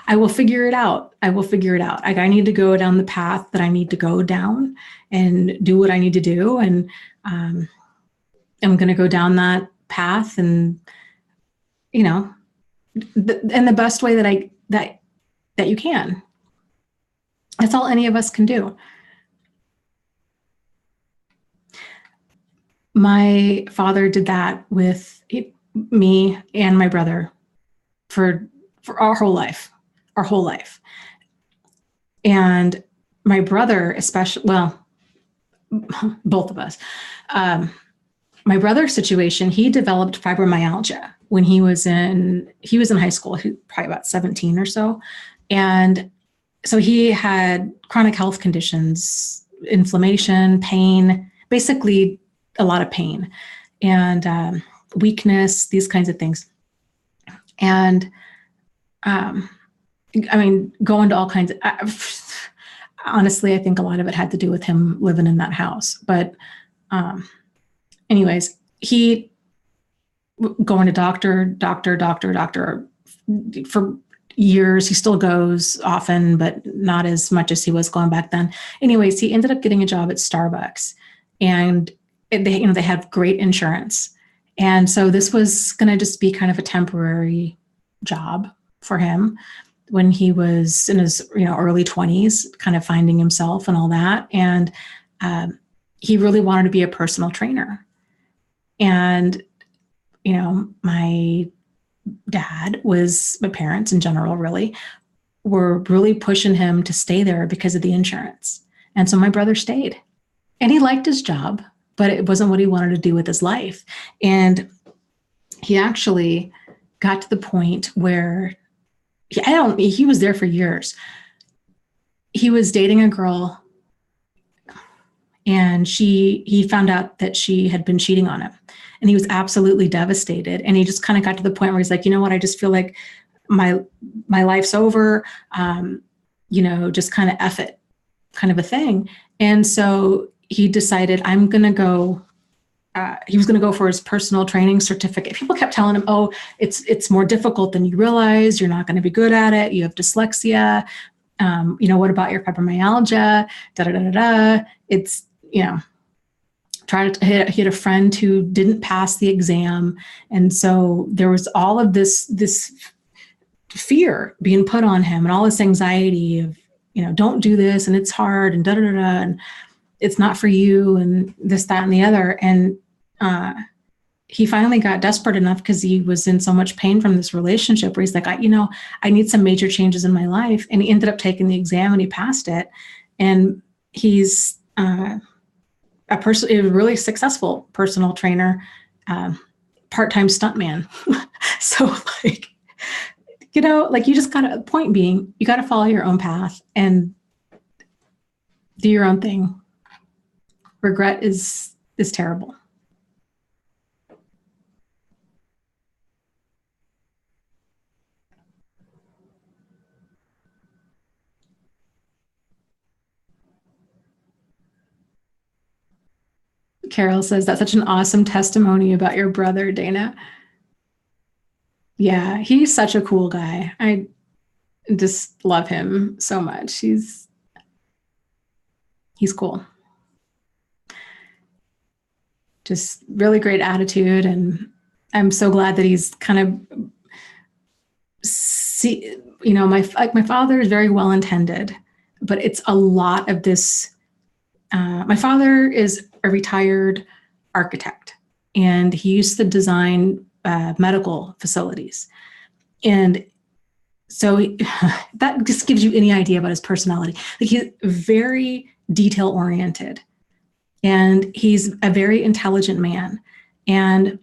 I will figure it out. I need to go down the path that I need to go down and do what I need to do. And I'm going to go down that path and, you know, in the best way that you can. That's all any of us can do. My father did that with me and my brother for our whole life. And my brother, especially, well, both of us, my brother's situation, he developed fibromyalgia when he was in high school, probably about 17 or so. And so he had chronic health conditions, inflammation, pain, basically a lot of pain and weakness, these kinds of things. And I mean, go into all kinds of, honestly, I think a lot of it had to do with him living in that house. But anyways, he going to doctor for years. He still goes often, but not as much as he was going back then. Anyways, he ended up getting a job at Starbucks, and they had great insurance. And so this was going to just be kind of a temporary job for him when he was in his early 20s, kind of finding himself and all that. And he really wanted to be a personal trainer. And my dad my parents in general really were really pushing him to stay there because of the insurance. And so my brother stayed, and he liked his job, but it wasn't what he wanted to do with his life. And he actually got to the point where he was there for years. He was dating a girl, and he found out that she had been cheating on him, and he was absolutely devastated. And he just kind of got to the point where he's like, you know what, I just feel like my life's over, just kind of F it, kind of a thing. And so he decided he was going to go for his personal training certificate. People kept telling him, oh, it's more difficult than you realize. You're not going to be good at it. You have dyslexia. What about your fibromyalgia? It's, he had a friend who didn't pass the exam. And so there was all of this fear being put on him and all this anxiety of, don't do this, and it's hard, and and it's not for you, and this, that, and the other. And he finally got desperate enough because he was in so much pain from this relationship where he's like, I need some major changes in my life. And he ended up taking the exam, and he passed it. And he's a really successful personal trainer, part-time stuntman. So you just gotta, point being, you gotta follow your own path and do your own thing. Regret is terrible. Carol says, that's such an awesome testimony about your brother, Dana. Yeah, he's such a cool guy. I just love him so much. He's cool. Just really great attitude. And I'm so glad that he's kind of my father is very well intended, but it's a lot of this. My father is a retired architect, and he used to design medical facilities. And so that just gives you any idea about his personality. Like, he's very detail oriented, and he's a very intelligent man. And,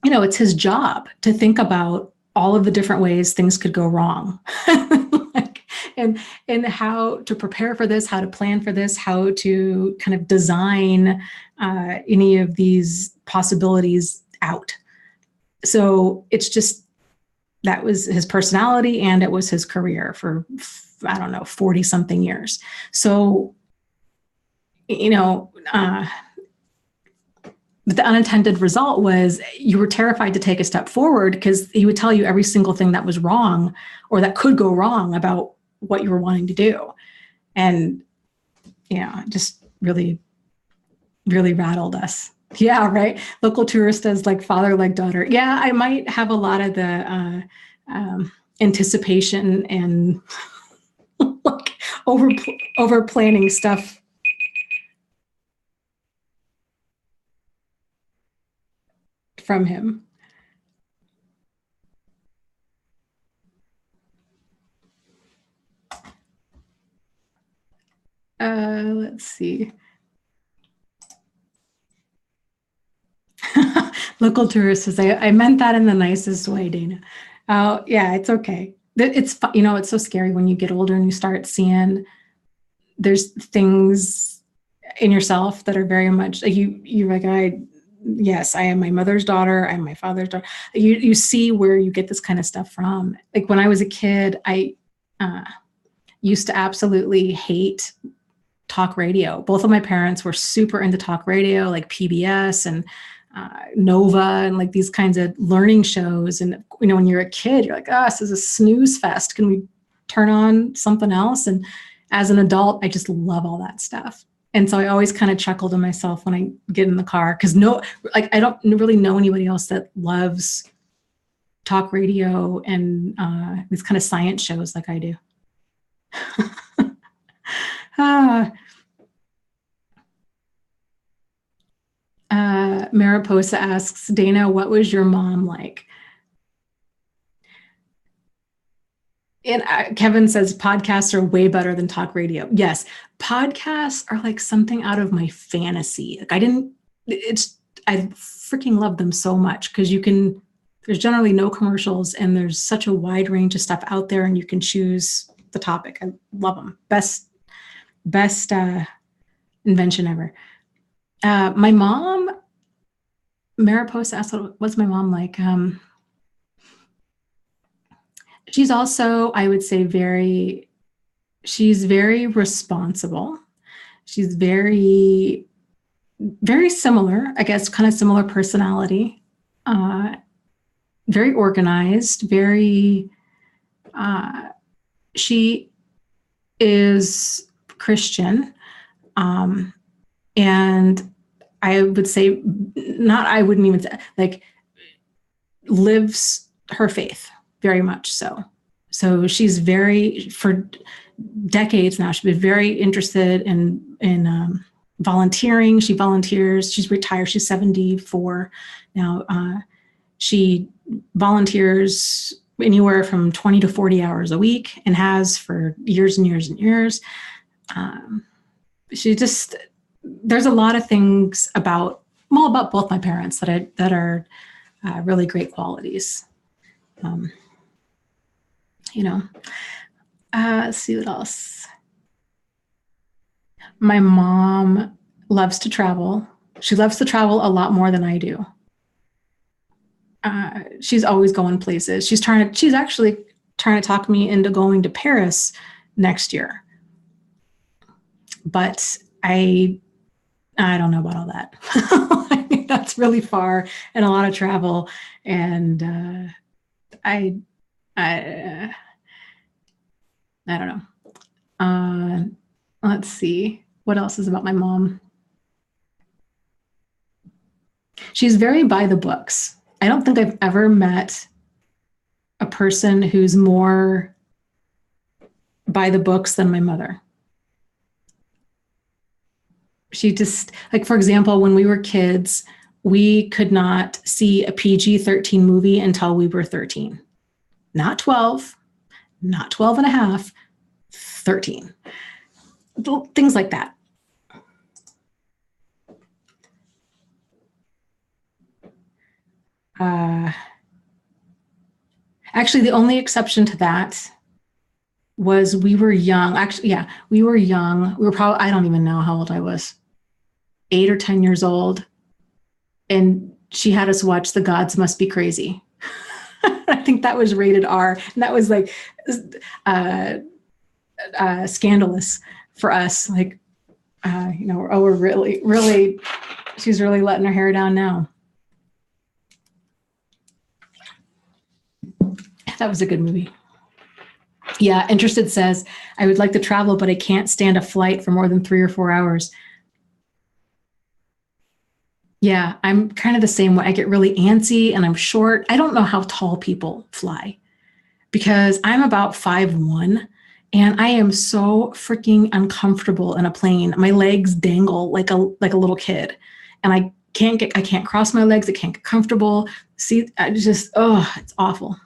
it's his job to think about all of the different ways things could go wrong. and how to prepare for this, how to plan for this, how to kind of design any of these possibilities out. So it's just, that was his personality, and it was his career for, 40 something years. So, but the unintended result was you were terrified to take a step forward, because he would tell you every single thing that was wrong or that could go wrong about what you were wanting to do. And, just really, really rattled us. Yeah, right. Local tourist as like father, like daughter. Yeah, I might have a lot of the anticipation and like over planning stuff from him. Let's see. Local tourist says, I meant that in the nicest way, Dana. Oh, yeah, it's okay. It's, it's so scary when you get older and you start seeing there's things in yourself that are very much like you're like, yes, I am my mother's daughter. I'm my father's daughter. You see where you get this kind of stuff from. Like, when I was a kid, I used to absolutely hate talk radio. Both of my parents were super into talk radio, like PBS and Nova, and like these kinds of learning shows. And, when you're a kid, you're like, this is a snooze fest. Can we turn on something else? And as an adult, I just love all that stuff. And so I always kind of chuckle to myself when I get in the car, because I don't really know anybody else that loves talk radio and these kind of science shows like I do. Mariposa asks, Dana, what was your mom like? And Kevin says podcasts are way better than talk radio. Yes, podcasts are like something out of my fantasy. Like, I freaking love them so much, because there's generally no commercials, and there's such a wide range of stuff out there, and you can choose the topic. I love them. Best invention ever. My mom, Mariposa asked, what's my mom like? She's also, I would say, she's very responsible. She's very, very similar, I guess, kind of similar personality, very organized, she is Christian. And I would say, wouldn't even say, like, lives her faith very much so. So she's for decades now, she's been very interested in volunteering. She volunteers. She's retired. She's 74 now. She volunteers anywhere from 20 to 40 hours a week, and has for years and years and years. There's a lot of things about both my parents that are really great qualities. Let's see what else. My mom loves to travel. She loves to travel a lot more than I do. She's always going places. She's actually trying to talk me into going to Paris next year. But I I don't know about all that. I mean, that's really far and a lot of travel. And I, I, I don't know. Let's see. What else is about my mom? She's very by the books. I don't think I've ever met a person who's more by the books than my mother. She just, like, for example, when we were kids, we could not see a PG-13 movie until we were 13. Not 12, not 12 and a half, 13. Things like that. Actually, the only exception to that was we were young. Actually, yeah, we were young. We were probably, I don't even know how old I was, 8 or 10 years old. And she had us watch The Gods Must Be Crazy. I think that was rated R. And that was like scandalous for us. Like, we're really, she's really letting her hair down now. That was a good movie. Yeah, Interested says, I would like to travel, but I can't stand a flight for more than 3 or 4 hours. Yeah, I'm kind of the same way. I get really antsy and I'm short. I don't know how tall people fly because I'm about 5'1", and I am so freaking uncomfortable in a plane. My legs dangle like a little kid, and I can't cross my legs. I can't get comfortable. See, it's awful.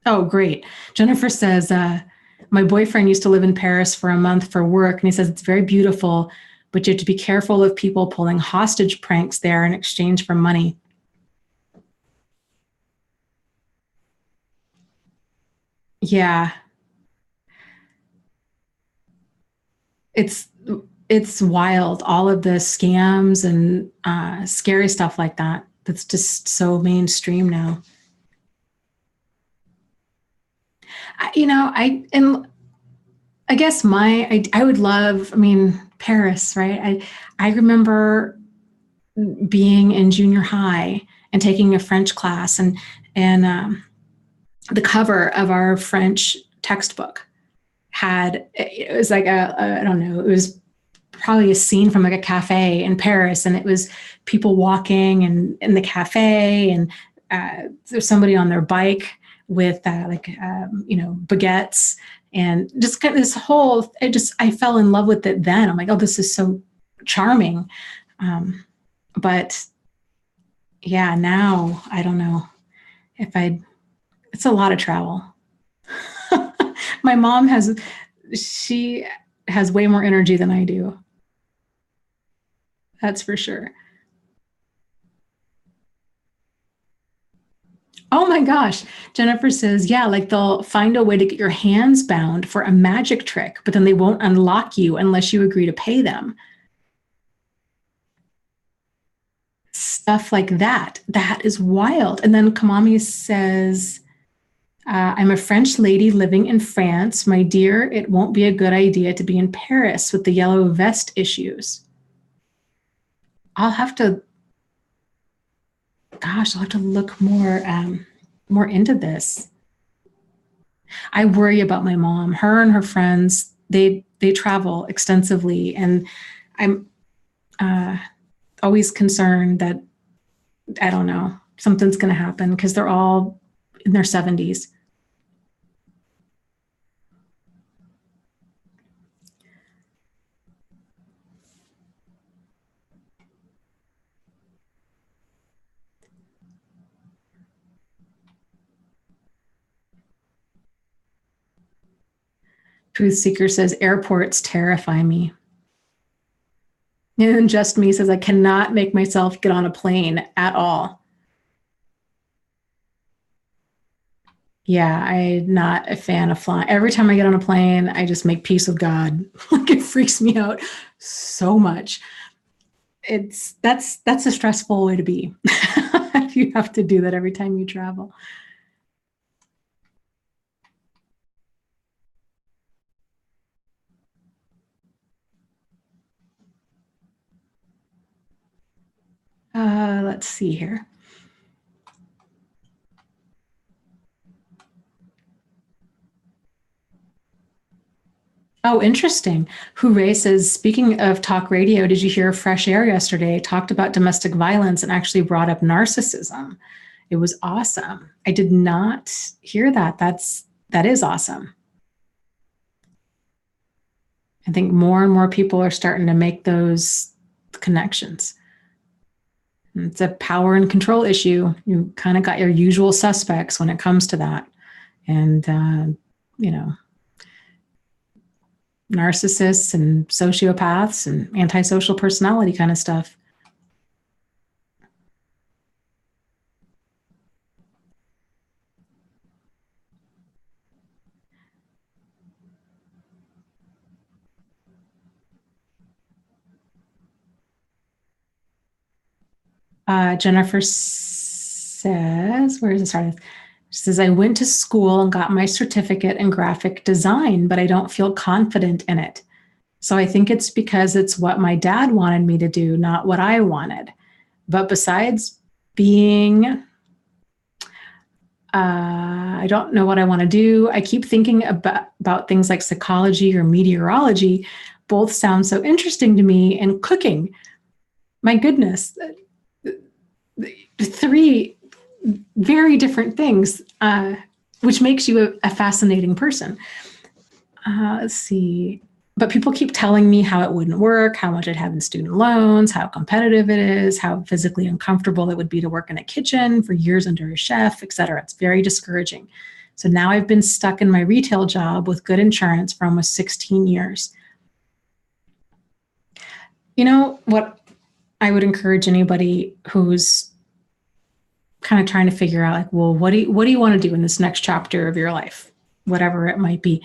Oh, great. Jennifer says, my boyfriend used to live in Paris for a month for work, and he says it's very beautiful, but you have to be careful of people pulling hostage pranks there in exchange for money. Yeah. It's wild, all of the scams and scary stuff like that. That's just so mainstream now. I guess I would love, I mean, Paris, right? I remember being in junior high and taking a French class, and the cover of our French textbook it was like I don't know, it was probably a scene from like a cafe in Paris, and it was people walking and in the cafe, and there's somebody on their bike with baguettes, and just kind of this whole, I fell in love with it then. I'm like, oh, this is so charming. But yeah, now I don't know it's a lot of travel. My mom she has way more energy than I do. That's for sure. Oh my gosh. Jennifer says, yeah, like they'll find a way to get your hands bound for a magic trick, but then they won't unlock you unless you agree to pay them. Stuff like that. That is wild. And then Kamami says, I'm a French lady living in France. My dear, it won't be a good idea to be in Paris with the yellow vest issues. I'll have to look more into this. I worry about my mom. Her and her friends, they travel extensively, and I'm always concerned that, I don't know, something's going to happen because they're all in their 70s. Truth Seeker says, airports terrify me. And Just Me says, I cannot make myself get on a plane at all. Yeah, I'm not a fan of flying. Every time I get on a plane, I just make peace with God. Like, it freaks me out so much. That's a stressful way to be. If you have to do that every time you travel. Let's see here. Oh, interesting. Hooray says, speaking of talk radio, did you hear Fresh Air yesterday? Talked about domestic violence and actually brought up narcissism. It was awesome. I did not hear that. That is awesome. I think more and more people are starting to make those connections. It's a power and control issue. You kind of got your usual suspects when it comes to that. And, narcissists and sociopaths and antisocial personality kind of stuff. Jennifer says, where is it started? She says, I went to school and got my certificate in graphic design, but I don't feel confident in it. So I think it's because it's what my dad wanted me to do, not what I wanted. But besides being, I don't know what I want to do. I keep thinking about things like psychology or meteorology. Both sound so interesting to me, and cooking. My goodness. 3 very different things, which makes you a fascinating person. Let's see. But people keep telling me how it wouldn't work, how much I'd have in student loans, how competitive it is, how physically uncomfortable it would be to work in a kitchen for years under a chef, et cetera. It's very discouraging. So now I've been stuck in my retail job with good insurance for almost 16 years. You know what I would encourage anybody who's kind of trying to figure out, like, well, what do you want to do in this next chapter of your life, whatever it might be,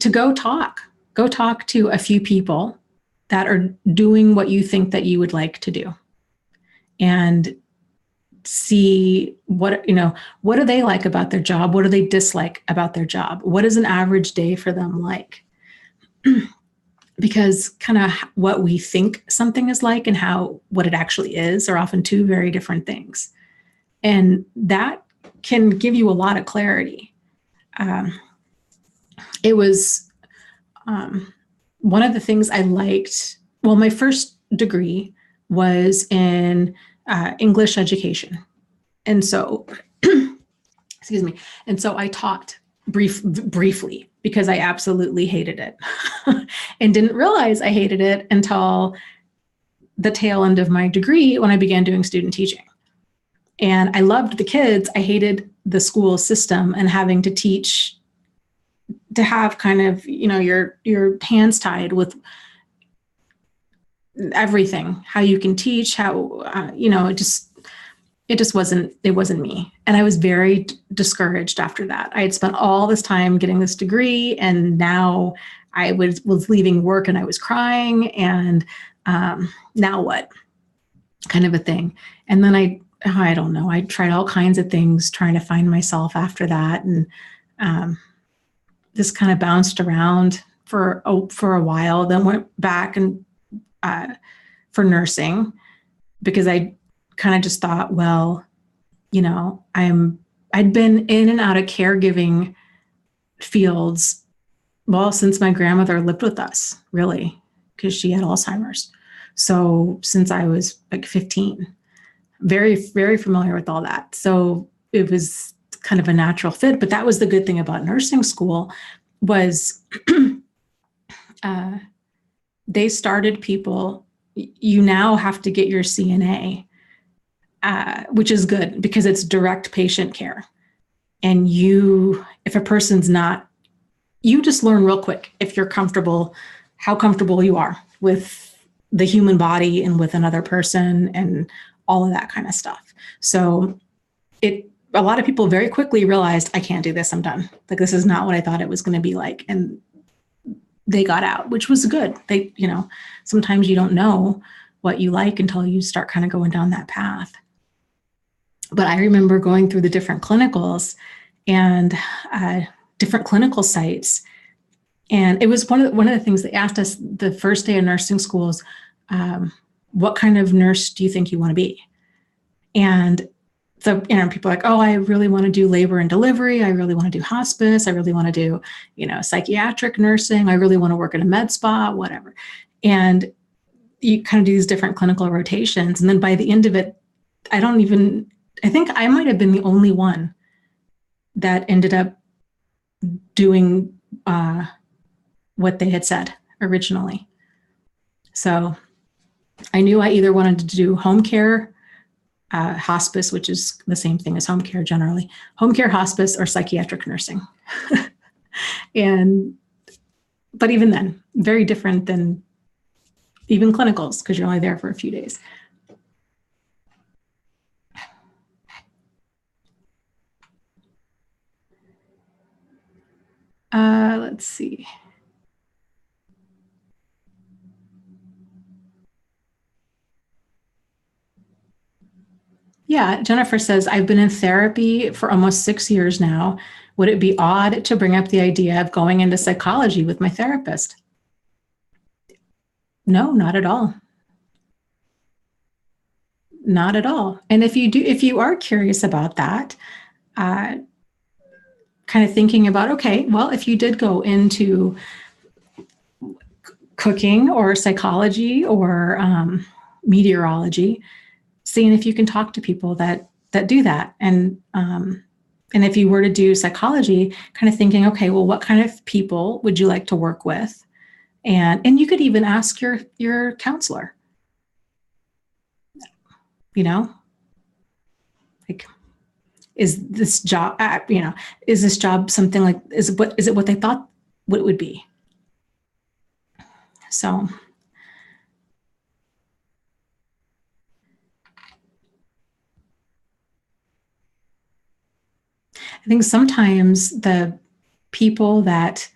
to go talk to a few people that are doing what you think that you would like to do, and see what do they like about their job? What do they dislike about their job? What is an average day for them like? Because kind of what we think something is like and what it actually is are often 2 very different things. And that can give you a lot of clarity. It was one of the things I liked. Well, my first degree was in English education. And so, excuse me. And so I taught briefly because I absolutely hated it and didn't realize I hated it until the tail end of my degree when I began doing student teaching. And I loved the kids. I hated the school system and having to teach, to have kind of, your hands tied with everything, how you can teach, how, it wasn't me. And I was very discouraged after that. I had spent all this time getting this degree, and now I was leaving work and I was crying, and now what, kind of a thing. And then I don't know, I tried all kinds of things trying to find myself after that. And just kind of bounced around for a while, then went back and for nursing, because I kind of just thought, well, I'd been in and out of caregiving fields, well, since my grandmother lived with us, really, because she had Alzheimer's. So since I was like 15, very, very familiar with all that. So it was kind of a natural fit. But that was the good thing about nursing school, was they started people, you now have to get your CNA, which is good because it's direct patient care. And if a person's not, you just learn real quick if you're comfortable, how comfortable you are with the human body and with another person and all of that kind of stuff. So a lot of people very quickly realized, I can't do this, I'm done. Like, this is not what I thought it was going to be like. And they got out, which was good. They, sometimes you don't know what you like until you start kind of going down that path. But I remember going through the different clinicals and different clinical sites. And it was one of the things they asked us the first day of nursing schools, what kind of nurse do you think you want to be? And so, people are like, oh, I really want to do labor and delivery. I really want to do hospice. I really want to do, psychiatric nursing. I really want to work in a med spa, whatever. And you kind of do these different clinical rotations. And then by the end of it, I think I might have been the only one that ended up doing what they had said originally. So I knew I either wanted to do home care, hospice, which is the same thing as home care generally, home care, hospice, or psychiatric nursing. But even then, very different than even clinicals, because you're only there for a few days. Let's see. Yeah, Jennifer says, I've been in therapy for almost 6 years now. Would it be odd to bring up the idea of going into psychology with my therapist? No, not at all. Not at all. And if you are curious about that, kind of thinking about, okay, well, if you did go into cooking or psychology or meteorology, seeing if you can talk to people that do that. And if you were to do psychology, kind of thinking, okay, well, what kind of people would you like to work with? And you could even ask your counselor, like, is this job, is this job something like, is it what they thought what it would be? So I think sometimes the people that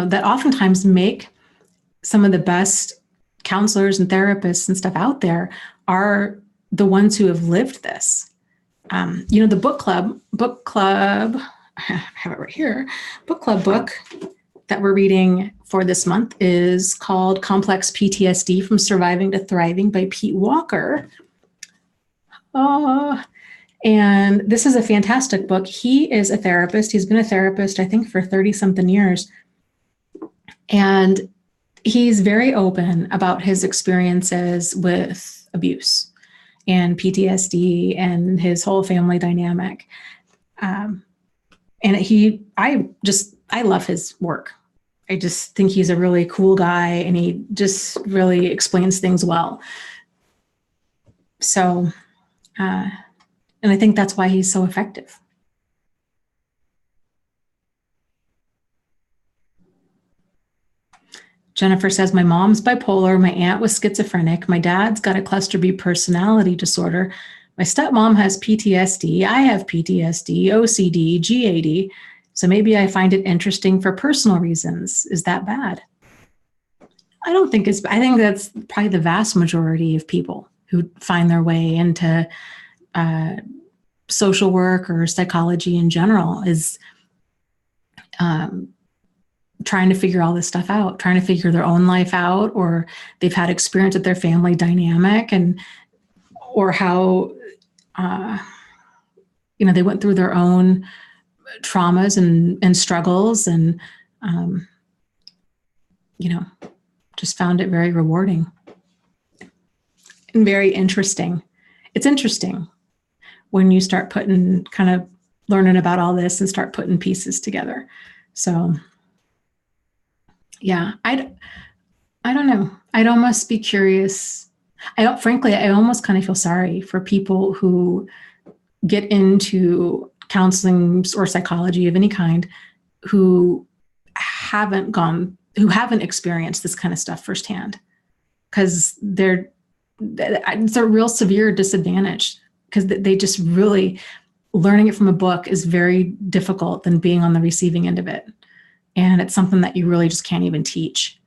that oftentimes make some of the best counselors and therapists and stuff out there are the ones who have lived this. The book club, I have it right here, book club book that we're reading for this month is called Complex PTSD from Surviving to Thriving by Pete Walker. And this is a fantastic book. He is a therapist. He's been a therapist, I think, for 30-something years. And he's very open about his experiences with abuse and PTSD and his whole family dynamic. And I love his work. I just think he's a really cool guy, and he just really explains things well. So, and I think that's why he's so effective. Jennifer says, my mom's bipolar, my aunt was schizophrenic, my dad's got a cluster B personality disorder, my stepmom has PTSD, I have PTSD, OCD, GAD, so maybe I find it interesting for personal reasons. Is that bad? I don't think I think that's probably the vast majority of people who find their way into social work or psychology in general is trying to figure all this stuff out, trying to figure their own life out, or they've had experience with their family dynamic or how, they went through their own traumas and struggles and, just found it very rewarding and very interesting. It's interesting when you start kind of learning about all this and start putting pieces together. So yeah, I don't know. I'd almost be curious. Frankly, I almost kind of feel sorry for people who get into counseling or psychology of any kind who haven't experienced this kind of stuff firsthand, because it's a real severe disadvantage, because they just really, learning it from a book is very difficult than being on the receiving end of it. And it's something that you really just can't even teach.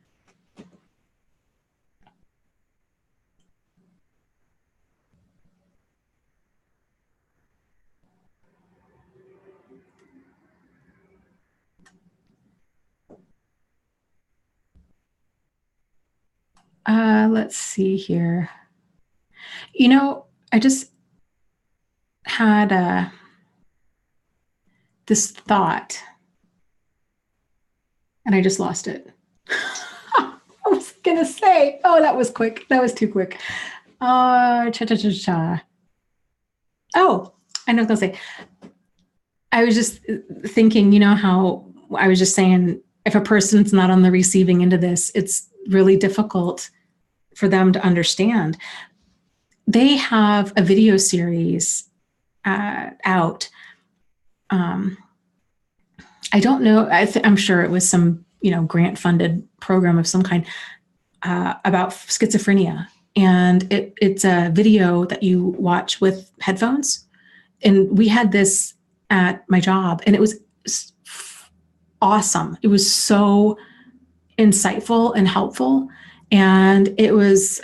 Let's see here. I just had this thought and I just lost it. I was going to say, oh, that was quick. That was too quick. Oh, I know what I was going to say. I was just thinking, how I was just saying, if a person's not on the receiving end of this, it's really difficult for them to understand. They have a video series out. I don't know. I'm sure it was some, grant-funded program of some kind about schizophrenia. And it's a video that you watch with headphones. And we had this at my job, and it was awesome. It was so insightful and helpful. And it was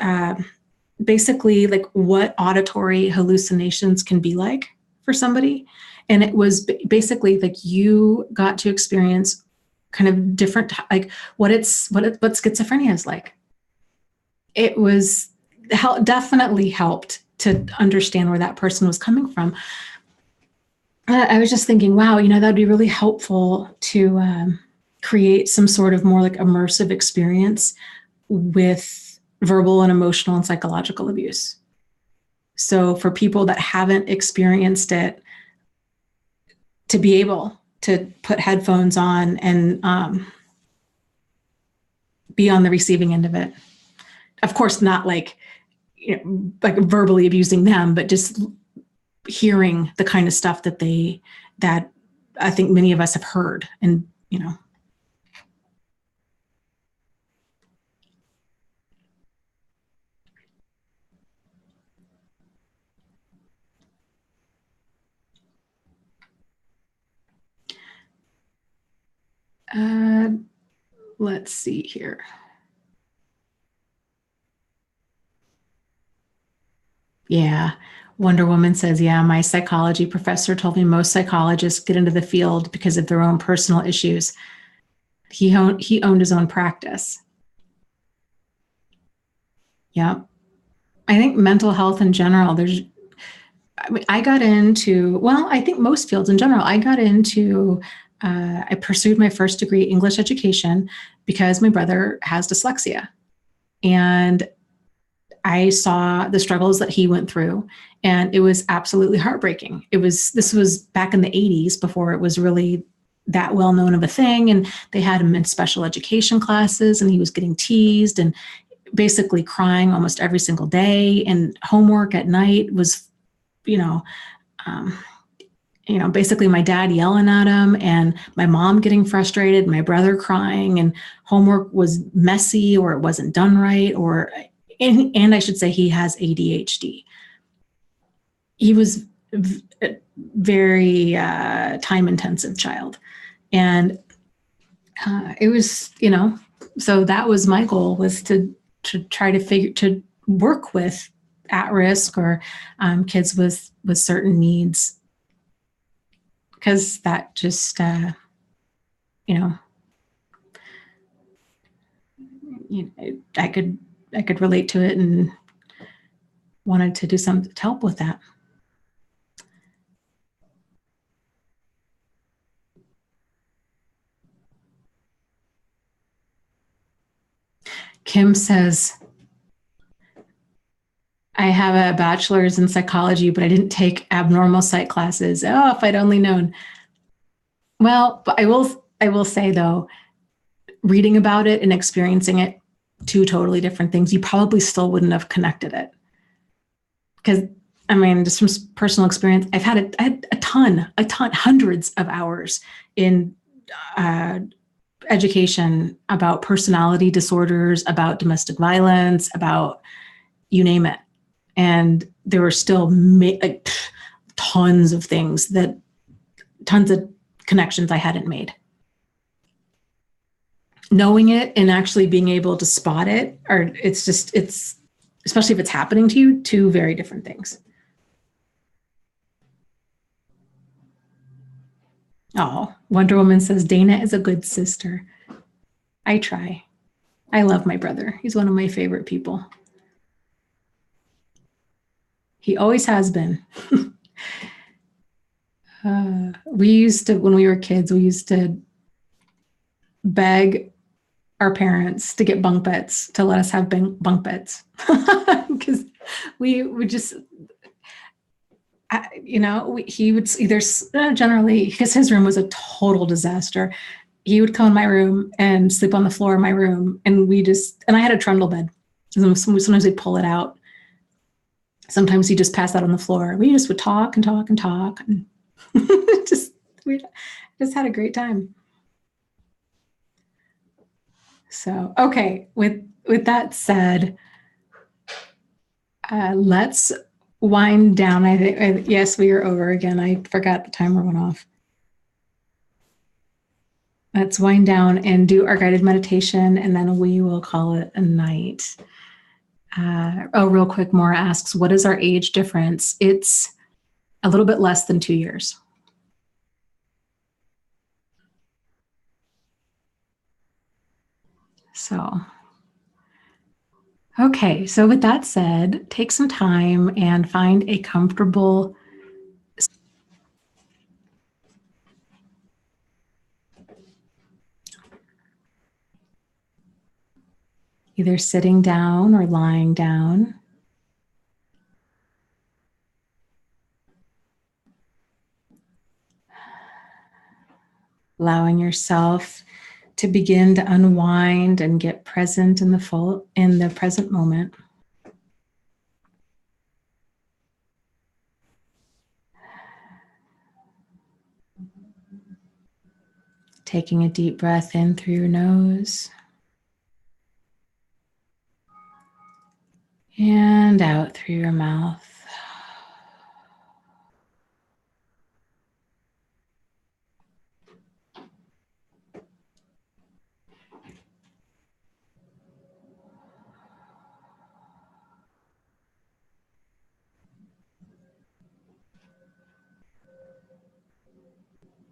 basically like what auditory hallucinations can be like for somebody. And it was basically like you got to experience kind of different, like what schizophrenia is like. It was definitely helped to understand where that person was coming from. I was just thinking, wow, that'd be really helpful to create some sort of more like immersive experience with verbal and emotional and psychological abuse. So for people that haven't experienced it, to be able to put headphones on and be on the receiving end of it. Of course, not like verbally abusing them, but just hearing the kind of stuff that I think many of us have heard. And, let's see here. Yeah. Wonder Woman says, yeah, my psychology professor told me most psychologists get into the field because of their own personal issues. He owned his own practice. Yeah. I think mental health in general, I think most fields in general, I pursued my first degree English education because my brother has dyslexia. And I saw the struggles that he went through, and it was absolutely heartbreaking. This was back in the 80s before it was really that well known of a thing. And they had him in special education classes, and he was getting teased and basically crying almost every single day. And homework at night was, basically my dad yelling at him and my mom getting frustrated, my brother crying, and homework was messy or it wasn't done right, and I should say he has ADHD. He was a very time-intensive child. And it was, so that was my goal, was to try to work with at-risk or kids with certain needs. Because that just, I could relate to it and wanted to do something to help with that. Kim says, I have a bachelor's in psychology, but I didn't take abnormal psych classes. Oh, if I'd only known. Well, but I will say though, reading about it and experiencing it, two totally different things. You probably still wouldn't have connected it. Because, just from personal experience, I had a ton, hundreds of hours in education about personality disorders, about domestic violence, about you name it. And there were still tons of connections I hadn't made. Knowing it and actually being able to spot it, it's especially if it's happening to you, two very different things. Oh, Wonder Woman says, Dana is a good sister. I try. I love my brother. He's one of my favorite people. He always has been. We used to, when we were kids, we used to beg our parents to get bunk beds, to let us have bunk beds. Because we would just, he would either, generally, because his room was a total disaster, he would come in my room and sleep on the floor in my room. And I had a trundle bed. Sometimes we'd pull it out. Sometimes he'd just pass out on the floor. We just would talk and talk and talk. And we just had a great time. So, okay, with that said, let's wind down. Yes, we are over again. I forgot the timer went off. Let's wind down and do our guided meditation, and then we will call it a night. Real quick, Maura asks, what is our age difference? It's a little bit less than 2 years. So, okay, so with that said, take some time and find a comfortable either sitting down or lying down. Allowing yourself to begin to unwind and get present in the present moment. Taking a deep breath in through your nose and out through your mouth.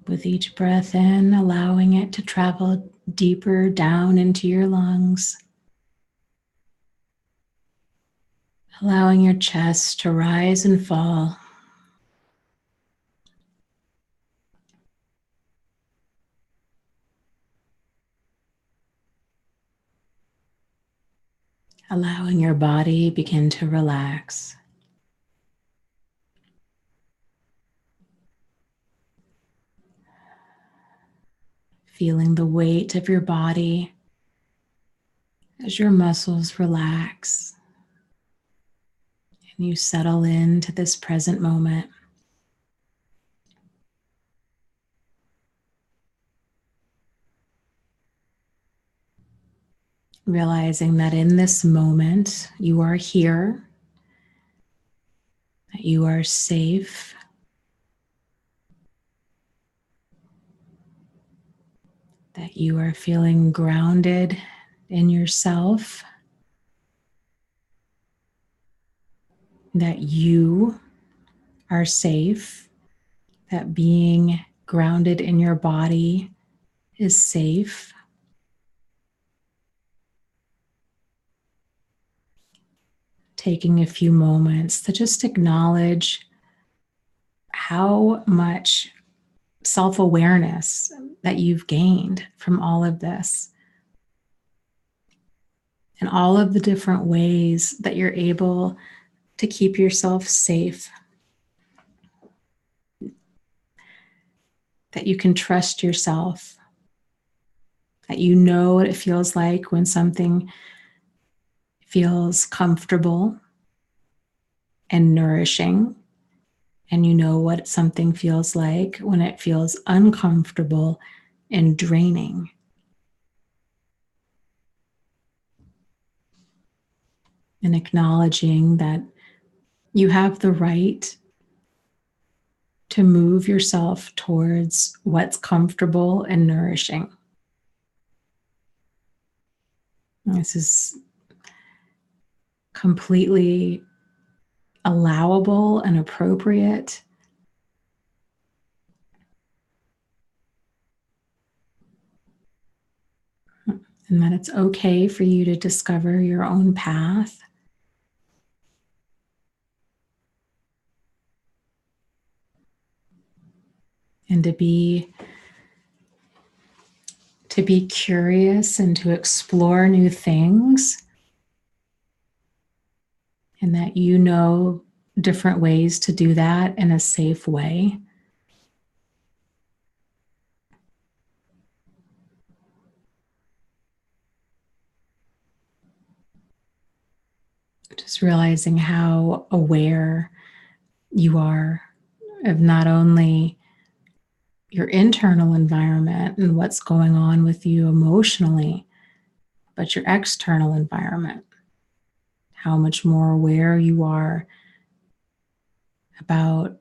With each breath in, allowing it to travel deeper down into your lungs. Allowing your chest to rise and fall. Allowing your body begin to relax. Feeling the weight of your body as your muscles relax and you settle into this present moment. Realizing that in this moment you are here, that you are safe, that you are feeling grounded in yourself, that you are safe, that being grounded in your body is safe. Taking a few moments to just acknowledge how much self-awareness that you've gained from all of this and all of the different ways that you're able to keep yourself safe, that you can trust yourself, that you know what it feels like when something feels comfortable and nourishing, and you know what something feels like when it feels uncomfortable and draining. And acknowledging that you have the right to move yourself towards what's comfortable and nourishing. This is completely allowable and appropriate. and that it's okay for you to discover your own path. And to be curious and to explore new things, and that you know different ways to do that in a safe way. Just realizing how aware you are of not only your internal environment and what's going on with you emotionally, but your external environment. How much more aware you are about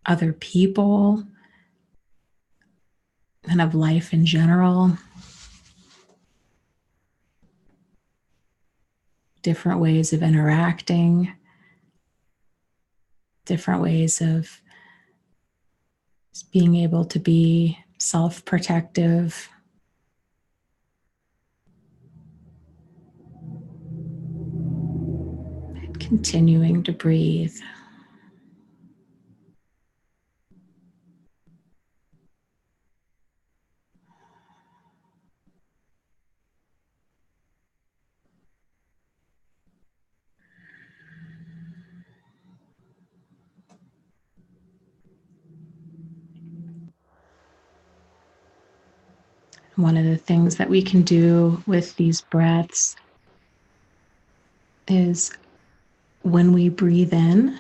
other people and of life in general. Different ways of interacting, different ways of being able to be self-protective. And continuing to breathe. One of the things that we can do with these breaths is when we breathe in,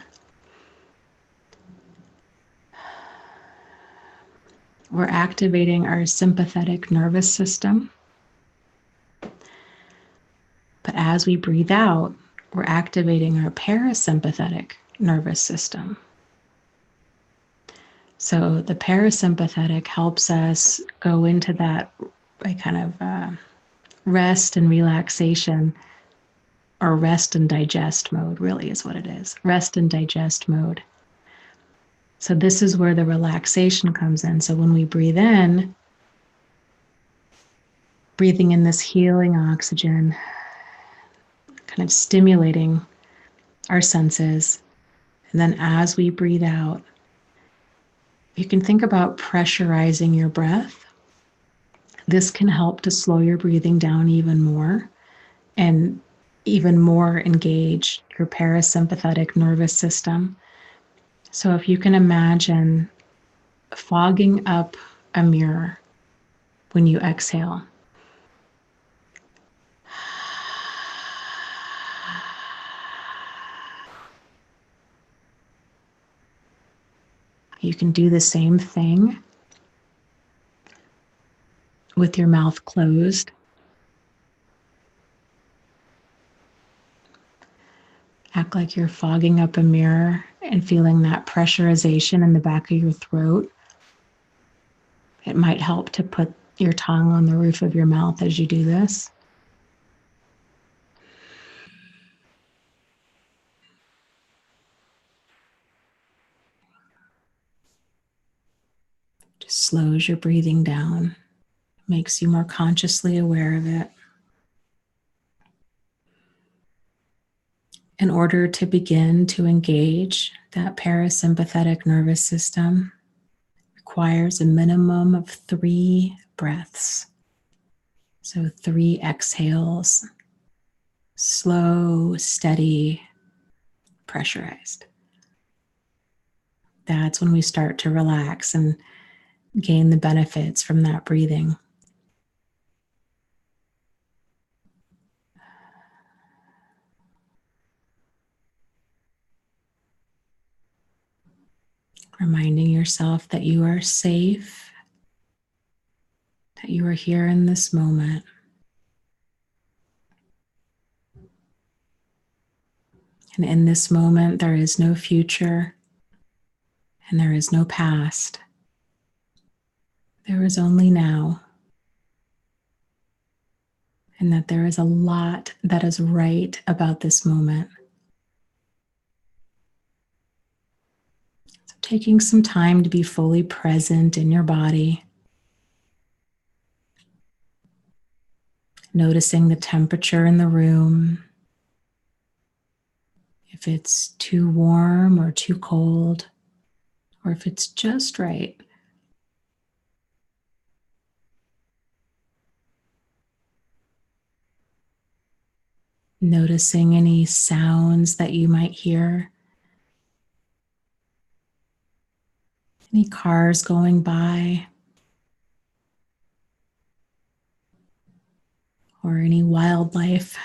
we're activating our sympathetic nervous system. But as we breathe out, we're activating our parasympathetic nervous system. So the parasympathetic helps us go into that kind of rest and relaxation, or rest and digest mode, really is what it is. Rest and digest mode. So this is where the relaxation comes in. So when we breathe in, breathing in this healing oxygen, kind of stimulating our senses. And then as we breathe out, you can think about pressurizing your breath. This can help to slow your breathing down even more and even more engage your parasympathetic nervous system. So if you can imagine fogging up a mirror when you exhale. You can do the same thing with your mouth closed. Act like you're fogging up a mirror and feeling that pressurization in the back of your throat. It might help to put your tongue on the roof of your mouth as you do this. Just slows your breathing down, makes you more consciously aware of it. In order to begin to engage that parasympathetic nervous system, requires a minimum of 3 breaths. So 3 exhales, slow, steady, pressurized. That's when we start to relax and gain the benefits from that breathing. Reminding yourself that you are safe, that you are here in this moment. And in this moment, there is no future and there is no past. There is only now. And that there is a lot that is right about this moment. So taking some time to be fully present in your body. Noticing the temperature in the room, if it's too warm or too cold, or if it's just right. Noticing any sounds that you might hear, any cars going by, or any wildlife,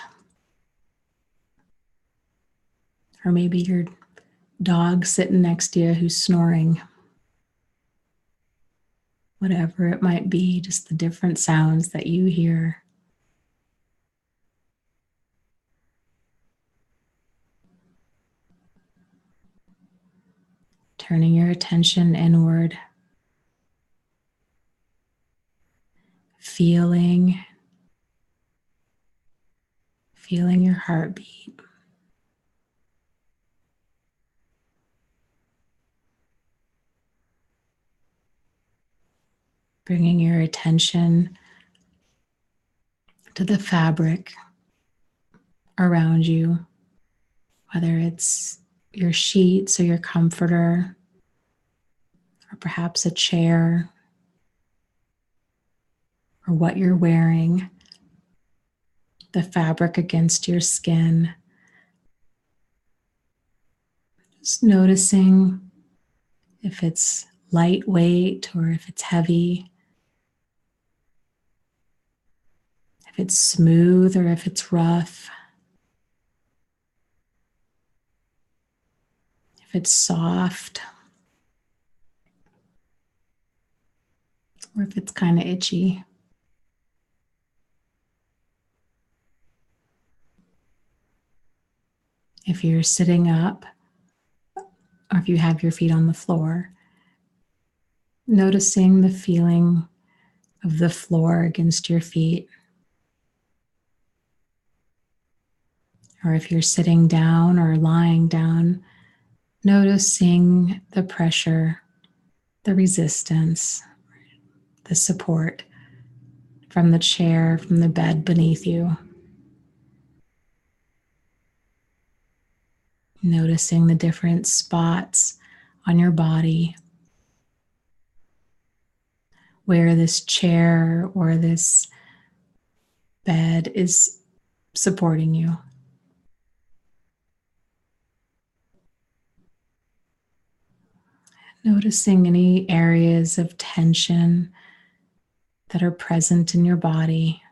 or maybe your dog sitting next to you who's snoring. Whatever it might be, just the different sounds that you hear. Turning your attention inward, feeling your heartbeat. Bringing your attention to the fabric around you, whether it's your sheets or your comforter, or perhaps a chair, or what you're wearing, the fabric against your skin. Just noticing if it's lightweight or if it's heavy, if it's smooth or if it's rough, if it's soft, or if it's kind of itchy. If you're sitting up, or if you have your feet on the floor, noticing the feeling of the floor against your feet. Or if you're sitting down or lying down, noticing the pressure, the resistance, the support from the chair, from the bed beneath you. Noticing the different spots on your body where this chair or this bed is supporting you. Noticing any areas of tension that are present in your body.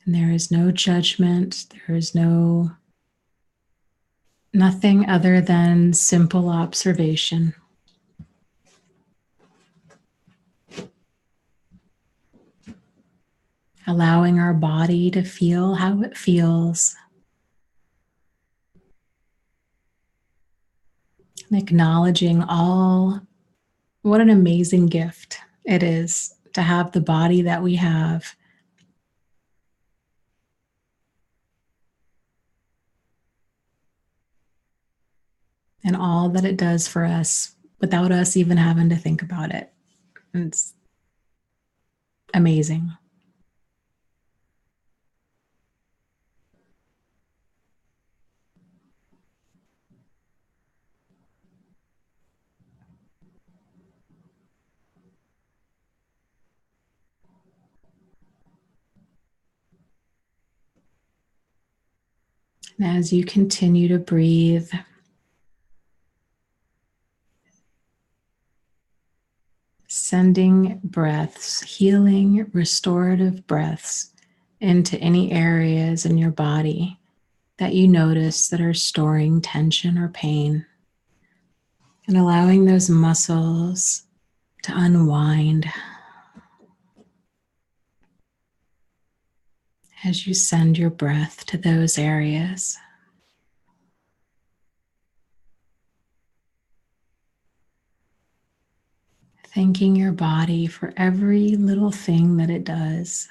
And there is no judgment, there is nothing other than simple observation. Allowing our body to feel how it feels. And acknowledging what an amazing gift it is to have the body that we have. And all that it does for us without us even having to think about it. It's amazing. And as you continue to breathe, sending breaths, healing, restorative breaths into any areas in your body that you notice that are storing tension or pain, and allowing those muscles to unwind as you send your breath to those areas. Thanking your body for every little thing that it does.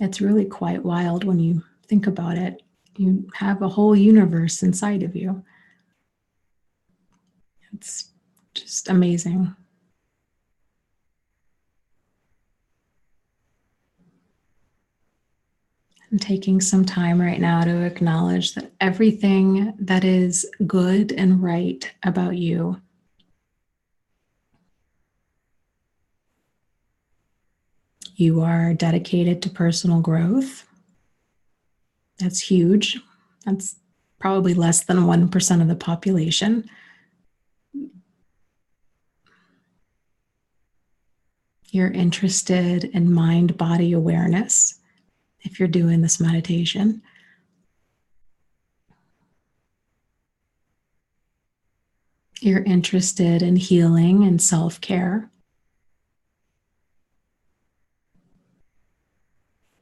It's really quite wild when you think about it. You have a whole universe inside of you. It's just amazing. I'm taking some time right now to acknowledge that everything that is good and right about you, you are dedicated to personal growth. That's huge. That's probably less than 1% of the population. You're interested in mind-body awareness if you're doing this meditation. You're interested in healing and self-care.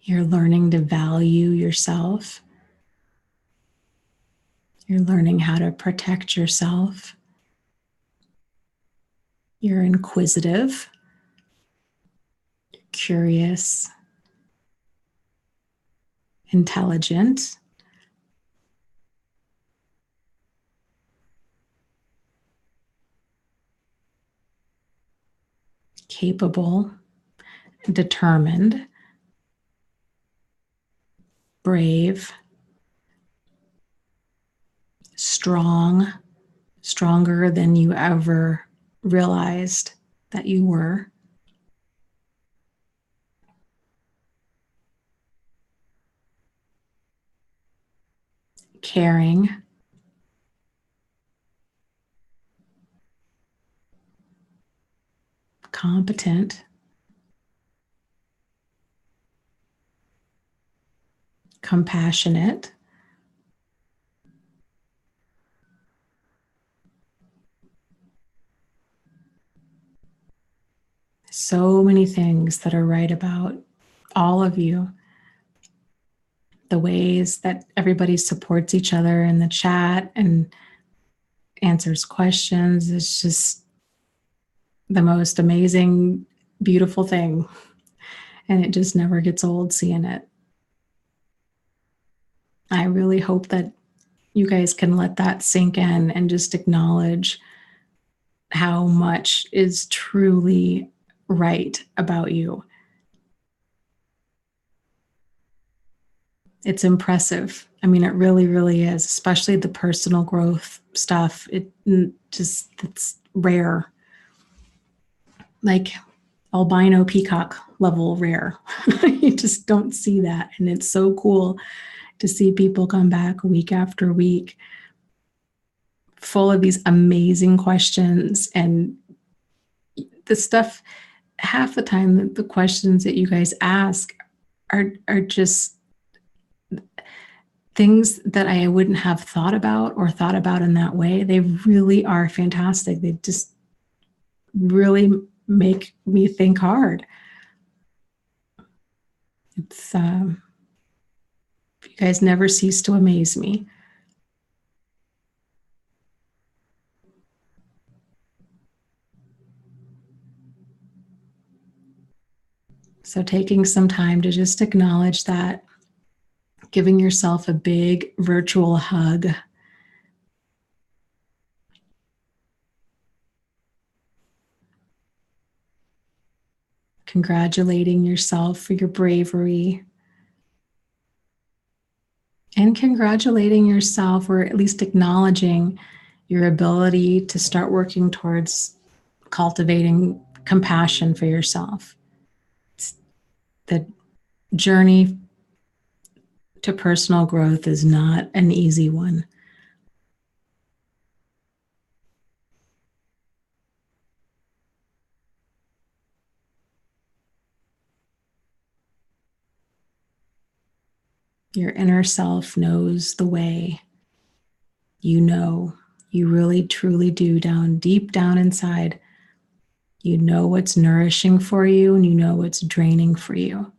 You're learning to value yourself. You're learning how to protect yourself. You're inquisitive, curious, intelligent, capable, determined, brave, strong, stronger than you ever realized that you were. Caring, competent, compassionate, so many things that are right about all of you. The ways that everybody supports each other in the chat and answers questions is just the most amazing, beautiful thing. And it just never gets old seeing it. I really hope that you guys can let that sink in and just acknowledge how much is truly right about you. It's impressive. I mean, it really, really is, especially the personal growth stuff. It's rare. Like albino peacock level rare. You just don't see that. And it's so cool to see people come back week after week full of these amazing questions. And the stuff, half the time, the questions that you guys ask are just things that I wouldn't have thought about in that way. They really are fantastic. They just really make me think hard. It's you guys never cease to amaze me. So taking some time to just acknowledge that, giving yourself a big virtual hug. Congratulating yourself for your bravery. And congratulating yourself, or at least acknowledging your ability to start working towards cultivating compassion for yourself. The journey to personal growth is not an easy one. Your inner self knows the way. You know, you really truly do, deep down inside. You know what's nourishing for you, and you know what's draining for you.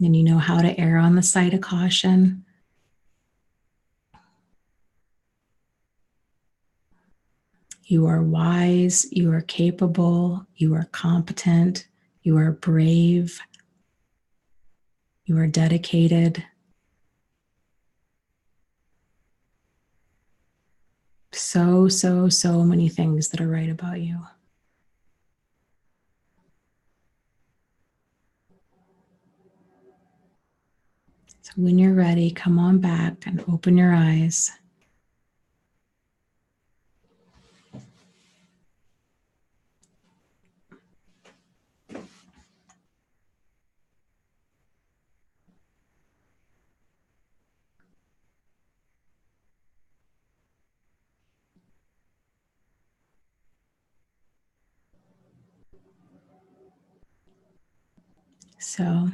And you know how to err on the side of caution. You are wise, you are capable, you are competent, you are brave. You are dedicated. So, so, so many things that are right about you. So when you're ready, come on back and open your eyes. So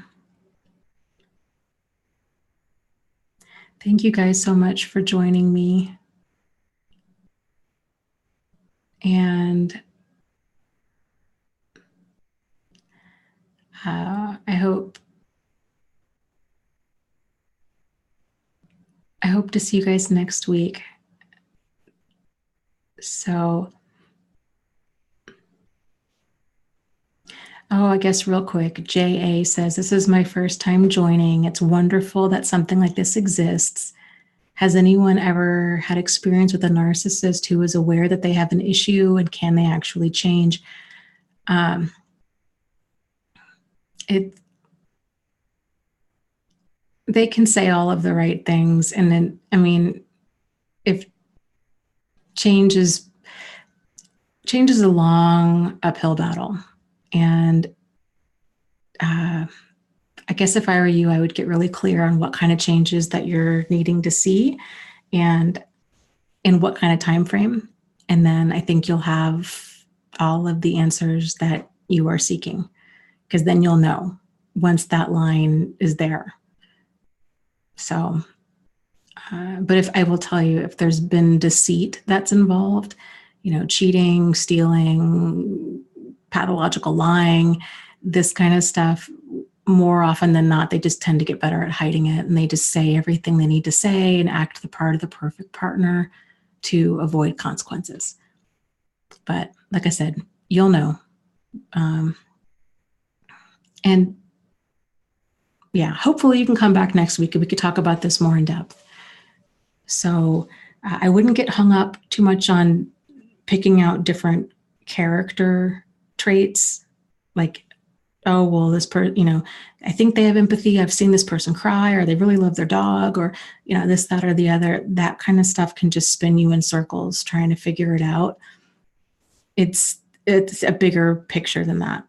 thank you guys so much for joining me. And I hope to see you guys next week. So, oh, I guess real quick, JA says, this is my first time joining. It's wonderful that something like this exists. Has anyone ever had experience with a narcissist who is aware that they have an issue, and can they actually change? They can say all of the right things. And then, I mean, if change is a long uphill battle. And I guess if I were you, I would get really clear on what kind of changes that you're needing to see and in what kind of time frame. And then I think you'll have all of the answers that you are seeking, because then you'll know once that line is there. So, but if I will tell you, if there's been deceit that's involved, cheating, stealing, pathological lying, this kind of stuff, more often than not, they just tend to get better at hiding it, and they just say everything they need to say and act the part of the perfect partner to avoid consequences. But like I said, you'll know. And yeah, hopefully you can come back next week and we could talk about this more in depth. So I wouldn't get hung up too much on picking out different character traits, like, oh, well, this person, I think they have empathy. I've seen this person cry, or they really love their dog, or, this, that, or the other. That kind of stuff can just spin you in circles trying to figure it out. It's a bigger picture than that.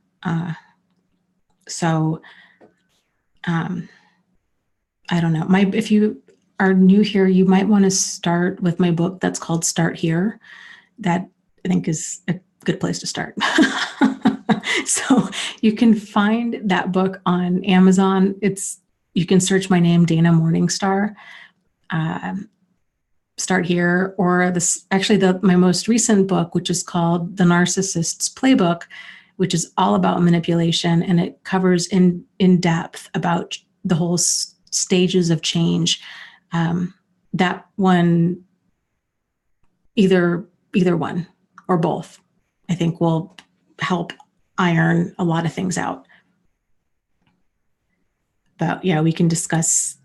So I don't know. If you are new here, you might want to start with my book that's called Start Here. That I think is a good place to start. So you can find that book on Amazon. You can search my name, Dana Morningstar. Start Here, or my most recent book, which is called The Narcissist's Playbook, which is all about manipulation, and it covers in depth about the whole stages of change. That one, either one or both, I think will help iron a lot of things out. But yeah, we can discuss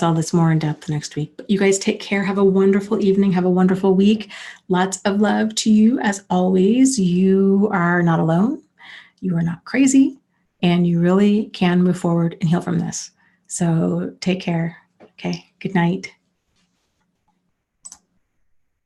all this more in depth next week. But you guys take care. Have a wonderful evening. Have a wonderful week. Lots of love to you as always. You are not alone. You are not crazy, and you really can move forward and heal from this. So take care. Okay. Good night.